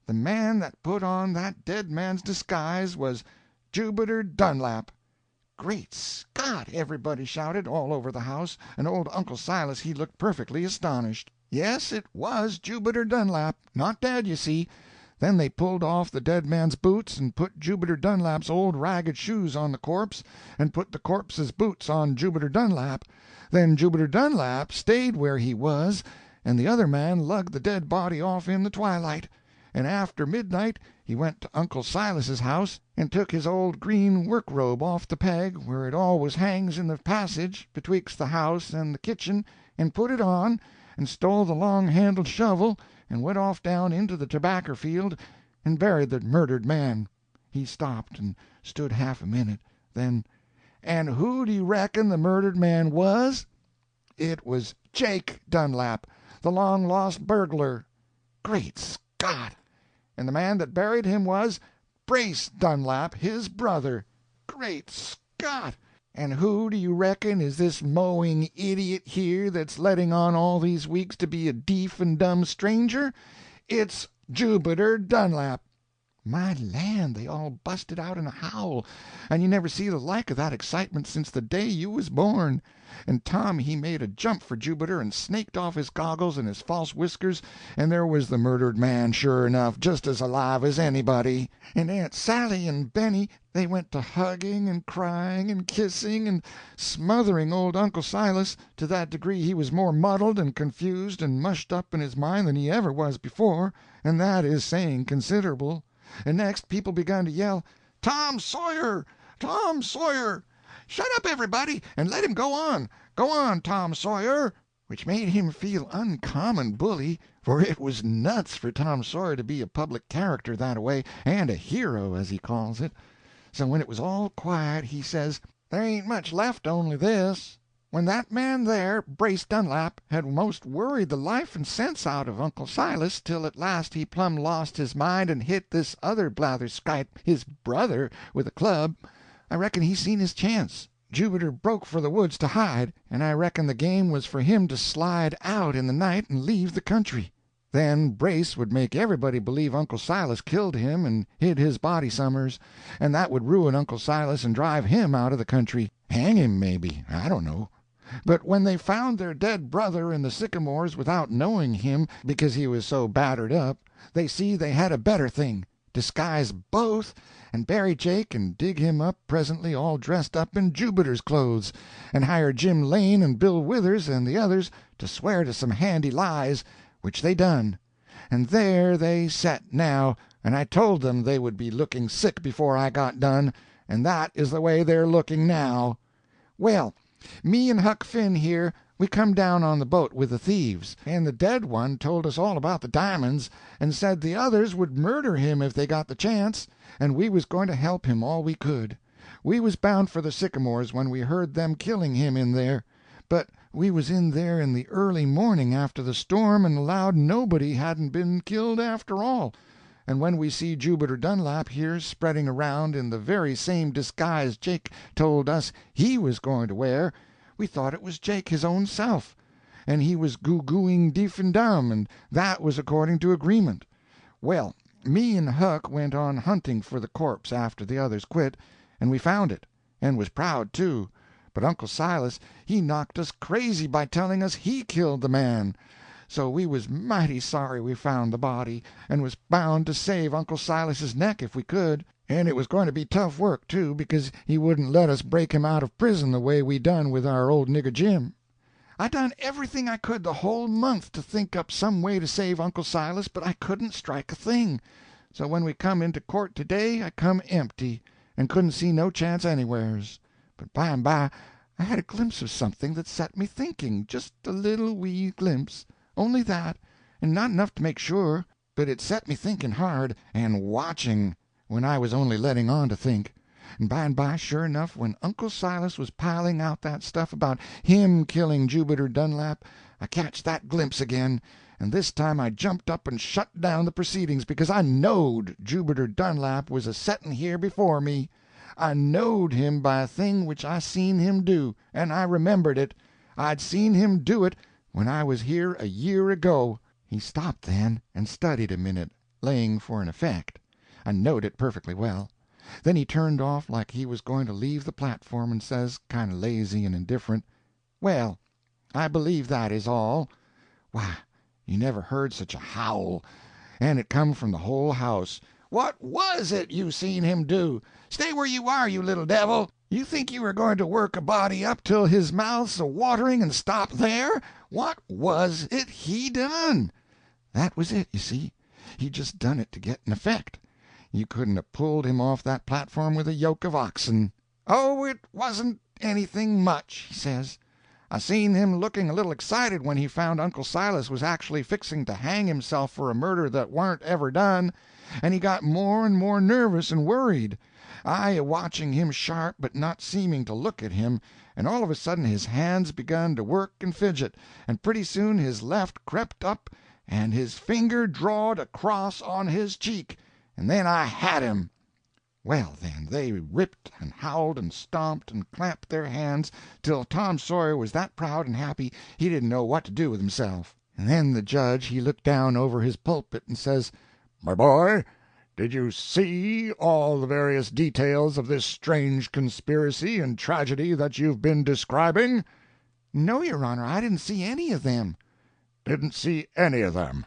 the man that put on that dead man's disguise was Jubiter Dunlap. Great Scott! Everybody shouted, all over the house, and old Uncle Silas he looked perfectly astonished. Yes, it was Jubiter Dunlap, not dead, you see. Then they pulled off the dead man's boots and put Jubiter Dunlap's old ragged shoes on the corpse, and put the corpse's boots on Jubiter Dunlap. Then Jubiter Dunlap stayed where he was, and the other man lugged the dead body off in the twilight. And after midnight he went to Uncle Silas's house and took his old green work robe off the peg where it always hangs in the passage betwixt the house and the kitchen, and put it on, and stole the long-handled shovel, and went off down into the tobaccer field and buried the murdered man. He stopped and stood half a minute. Then, and who do you reckon the murdered man was? It was Jake Dunlap, the long-lost burglar. Great Scott! And the man that buried him was Brace Dunlap, his brother. Great Scott! And who do you reckon is this mowing idiot here that's letting on all these weeks to be a deef and dumb stranger? It's Jubiter Dunlap." My land, they all busted out in a howl, and you never see the like of that excitement since the day you was born. And Tom he made a jump for Jubiter and snaked off his goggles and his false whiskers, and there was the murdered man sure enough, just as alive as anybody. And Aunt Sally and Benny, they went to hugging and crying and kissing and smothering old Uncle Silas to that degree he was more muddled and confused and mushed up in his mind than he ever was before, and that is saying considerable. And next people begun to yell, "Tom Sawyer! Tom Sawyer! Shut up, everybody, and let him go on! Go on, Tom Sawyer!" Which made him feel uncommon bully, for it was nuts for Tom Sawyer to be a public character that-a-way, and a hero, as he calls it. So when it was all quiet, he says, "There ain't much left, only this. When that man there, Brace Dunlap, had most worried the life and sense out of Uncle Silas, till at last he plumb lost his mind and hit this other blatherskite, his brother, with a club, I reckon he seen his chance. Jubiter broke for the woods to hide, and I reckon the game was for him to slide out in the night and leave the country. Then Brace would make everybody believe Uncle Silas killed him and hid his body somers, and that would ruin Uncle Silas and drive him out of the country. Hang him, maybe, I don't know. But when they found their dead brother in the sycamores without knowing him, because he was so battered up, they see they had a better thing: disguise both, and bury Jake and dig him up presently all dressed up in Jubiter's clothes, and hire Jim Lane and Bill Withers and the others to swear to some handy lies, which they done. And there they set now, and I told them they would be looking sick before I got done, and that is the way they're looking now. Well, me and Huck Finn here, we come down on the boat with the thieves, and the dead one told us all about the diamonds, and said the others would murder him if they got the chance, and we was going to help him all we could. We was bound for the sycamores when we heard them killing him in there, but we was in there in the early morning after the storm and allowed nobody hadn't been killed after all. And when we see Jubiter Dunlap here spreading around in the very same disguise Jake told us he was going to wear, we thought it was Jake his own self, and he was goo-gooing deef and dumb, and that was according to agreement. Well, me and Huck went on hunting for the corpse after the others quit, and we found it, and was proud, too, but Uncle Silas he knocked us crazy by telling us he killed the man. So we was mighty sorry we found the body, and was bound to save Uncle Silas's neck if we could, and it was going to be tough work, too, because he wouldn't let us break him out of prison the way we done with our old nigger Jim. I done everything I could the whole month to think up some way to save Uncle Silas, but I couldn't strike a thing. So when we come into court today I come empty, and couldn't see no chance anywheres. But by and by I had a glimpse of something that set me thinking, just a little wee glimpse. Only that, and not enough to make sure, but it set me thinking hard, and watching, when I was only letting on to think. And by, sure enough, when Uncle Silas was piling out that stuff about him killing Jubiter Dunlap, I catched that glimpse again, and this time I jumped up and shut down the proceedings, because I knowed Jubiter Dunlap was a-setting here before me. I knowed him by a thing which I seen him do, and I remembered it. I'd seen him do it when I was here a year ago." He stopped then, and studied a minute, laying for an effect. I knowed it perfectly well. Then he turned off like he was going to leave the platform, and says, kind of lazy and indifferent, "Well, I believe that is all." Why, you never heard such a howl, and it come from the whole house. "What was it you seen him do? Stay where you are, you little devil! You think you are going to work a body up till his mouth's a-watering and stop there? What was it he done?" That was it, you see. He just done it to get an effect. You couldn't have pulled him off that platform with a yoke of oxen. "Oh, it wasn't anything much," he says. "I seen him looking a little excited when he found Uncle Silas was actually fixing to hang himself for a murder that warn't ever done, and he got more and more nervous and worried. I a-watching him sharp, but not seeming to look at him, and all of a sudden his hands begun to work and fidget, and pretty soon his left crept up, and his finger drawed a cross on his cheek, and then I had him." Well, then, they ripped and howled and stomped and clapped their hands till Tom Sawyer was that proud and happy he didn't know what to do with himself. And then the judge he looked down over his pulpit and says, My boy, did you see all the various details of this strange conspiracy and tragedy that you've been describing? No, your honor, I didn't see any of them. Didn't see any of them?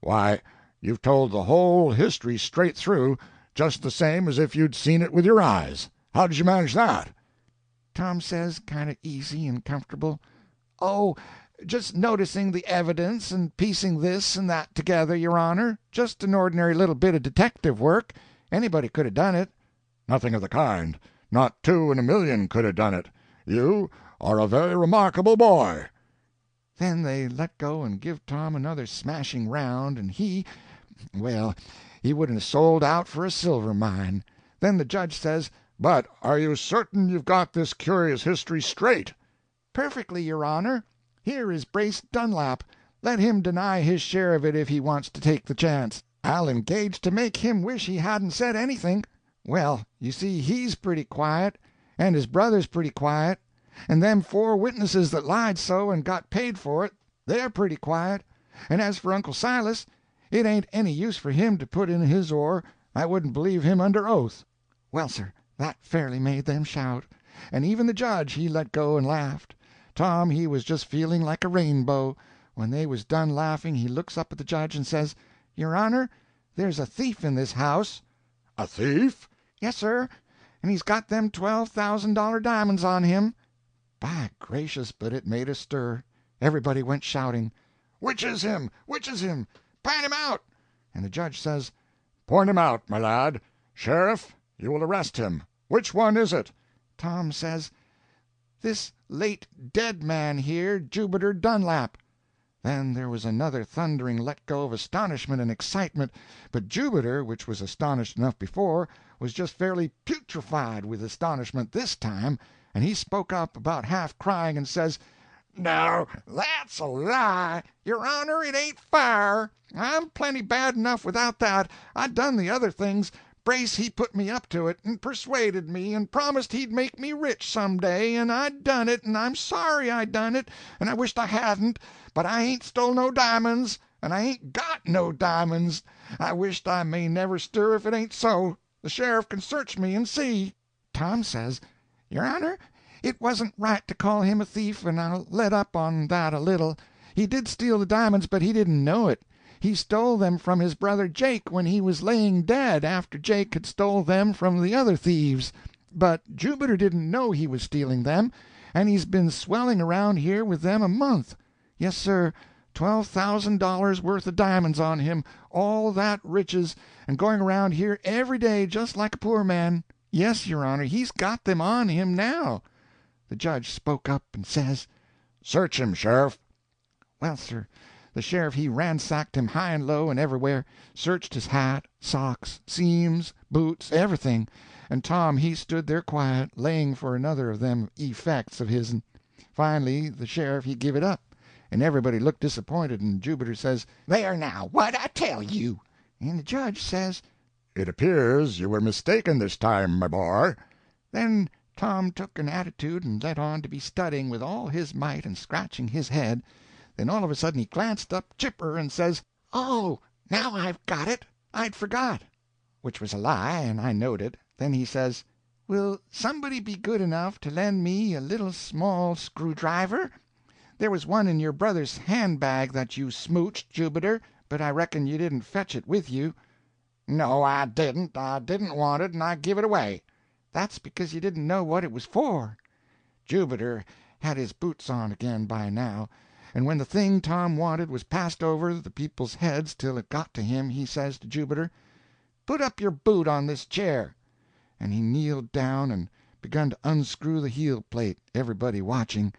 Why, you've told the whole history straight through, just the same as if you'd seen it with your eyes. How did you manage that? Tom says, kind of easy and comfortable, "Oh, just noticing the evidence and piecing this and that together, your honor. Just an ordinary little bit of detective work. Anybody could have done it." Nothing of the kind. Not 2 in a million could have done it. You are a very remarkable boy. Then they let go and give Tom another smashing round, and well, he wouldn't have sold out for a silver mine. Then the judge says, But are you certain you've got this curious history straight? "Perfectly, your honor. Here is Brace Dunlap. Let him deny his share of it if he wants to take the chance. I'll engage to make him wish he hadn't said anything. Well, you see, he's pretty quiet, and his brother's pretty quiet, and them 4 witnesses that lied so and got paid for it, they're pretty quiet. And as for Uncle Silas, it ain't any use for him to put in his oar. I wouldn't believe him under oath." Well, sir, that fairly made them shout, and even the judge he let go and laughed. Tom he was just feeling like a rainbow. When they was done laughing he looks up at the judge and says, "Your honor, there's a thief in this house." A thief? "Yes, sir, and he's got them $12,000 diamonds on him." By gracious, but it made a stir. Everybody went shouting, Which is him? Which is him? Point him out! and the judge says, Point him out, my lad. Sheriff, you will arrest him. Which one is it? Tom says, "This late dead man here, Jubiter Dunlap." Then there was another thundering let go of astonishment and excitement, but Jubiter, which was astonished enough before, was just fairly putrefied with astonishment this time, and he spoke up about half crying and says, "No, that's a lie. "Your honor, it ain't fair. I'm plenty bad enough without that. I done the other things. Brace he put me up to it, and persuaded me, and promised he'd make me rich some day, and I done it, and I'm sorry I done it, and I wisht I hadn't, but I ain't stole no diamonds, and I ain't got no diamonds. I wisht I may never stir if it ain't so. The sheriff can search me and see." Tom says, "Your honor, it wasn't right to call him a thief, and I'll let up on that a little. He did steal the diamonds, but he didn't know it. He stole them from his brother Jake when he was laying dead, after Jake had stole them from the other thieves. But Jubiter didn't know he was stealing them, and he's been swelling around here with them a month. Yes, sir, $12,000 worth of diamonds on him, all that riches, and going around here every day just like a poor man. Yes, your honor, he's got them on him now." The judge spoke up and says, Search him, Sheriff. Well, sir, the sheriff he ransacked him high and low and everywhere, searched his hat, socks, seams, boots, everything, and Tom he stood there quiet, laying for another of them effects of his'n. Finally the sheriff he give it up, and everybody looked disappointed, and Jubiter says, "There now, what'd I tell you?" And the judge says, It appears you were mistaken this time, my boy. Then Tom took an attitude and let on to be studying with all his might and scratching his head. Then all of a sudden he glanced up chipper and says, "Oh, now I've got it. I'd forgot," which was a lie, and I knowed it. Then he says, "Will somebody be good enough to lend me a little small screwdriver? There was one in your brother's handbag that you smooched, Jubiter, but I reckon you didn't fetch it with you." No, I didn't. I didn't want it, and I give it away. "That's because you didn't know what it was for." Jubiter had his boots on again by now, and when the thing Tom wanted was passed over the people's heads till it got to him, he says to Jubiter, "Put up your boot on this chair." And he kneeled down and begun to unscrew the heel plate, everybody watching,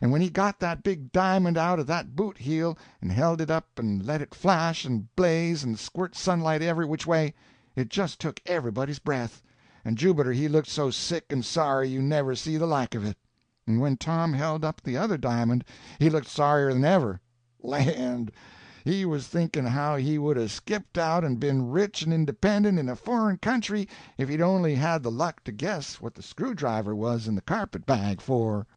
and when he got that big diamond out of that boot heel and held it up and let it flash and blaze and squirt sunlight every which way, it just took everybody's breath, and Jubiter he looked so sick and sorry you never see the like of it. And when Tom held up the other diamond he looked sorrier than ever. Land, he was thinking how he would have skipped out and been rich and independent in a foreign country if he'd only had the luck to guess what the screwdriver was in the carpet bag for.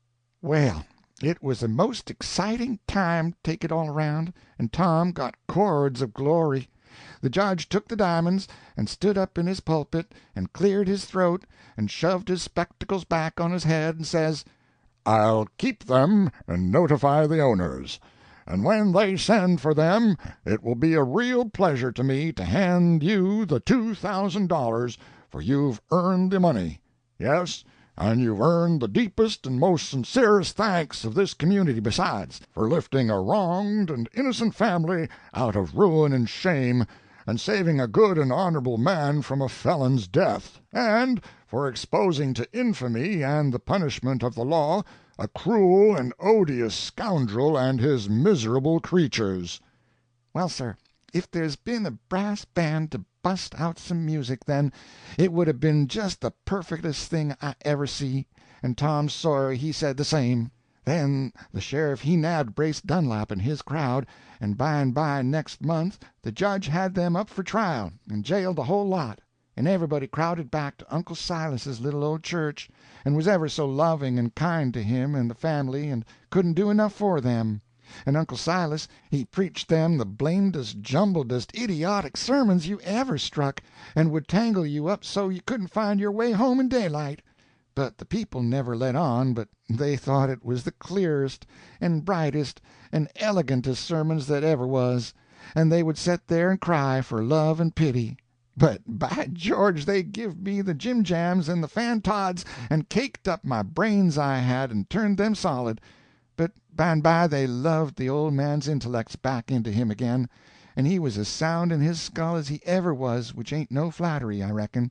Well, It was a most exciting time, take it all around, and Tom got cords of glory. The judge took the diamonds, and stood up in his pulpit, and cleared his throat, and shoved his spectacles back on his head, and says, "I'll keep them and notify the owners, and when they send for them it will be a real pleasure to me to hand you the $2,000, for you've earned the money. Yes, and you've earned the deepest and most sincerest thanks of this community besides, for lifting a wronged and innocent family out of ruin and shame, and saving a good and honorable man from a felon's death, and for exposing to infamy and the punishment of the law a cruel and odious scoundrel and his miserable creatures." Well, sir, if there's been a brass band to bust out some music then, it would have been just the perfectest thing I ever see, and Tom Sawyer he said the same. Then the sheriff he nabbed Brace Dunlap and his crowd, and by and by next month the judge had them up for trial, and jailed the whole lot, and everybody crowded back to Uncle Silas's little old church, and was ever so loving and kind to him and the family, and couldn't do enough for them. And Uncle Silas he preached them the blamedest, jumbledest, idiotic sermons you ever struck, and would tangle you up so you couldn't find your way home in daylight. But the people never let on but they thought it was the clearest and brightest and elegantest sermons that ever was, and they would set there and cry for love and pity. But by George, they give me the jim-jams and the fan-tods, and caked up my brains I had, and turned them solid. But by and by they loved the old man's intellects back into him again, and he was as sound in his skull as he ever was, which ain't no flattery, I reckon.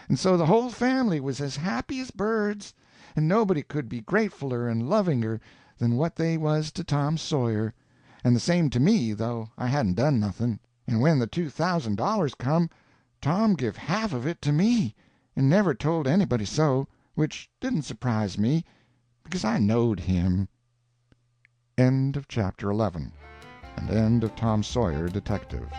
And so the whole family was as happy as birds, and nobody could be gratefuler and lovinger than what they was to Tom Sawyer, and the same to me, though I hadn't done nothing. And when the $2,000 come, Tom give half of it to me, and never told anybody so, which didn't surprise me, because I knowed him. End of chapter 11. And end of Tom Sawyer, Detective.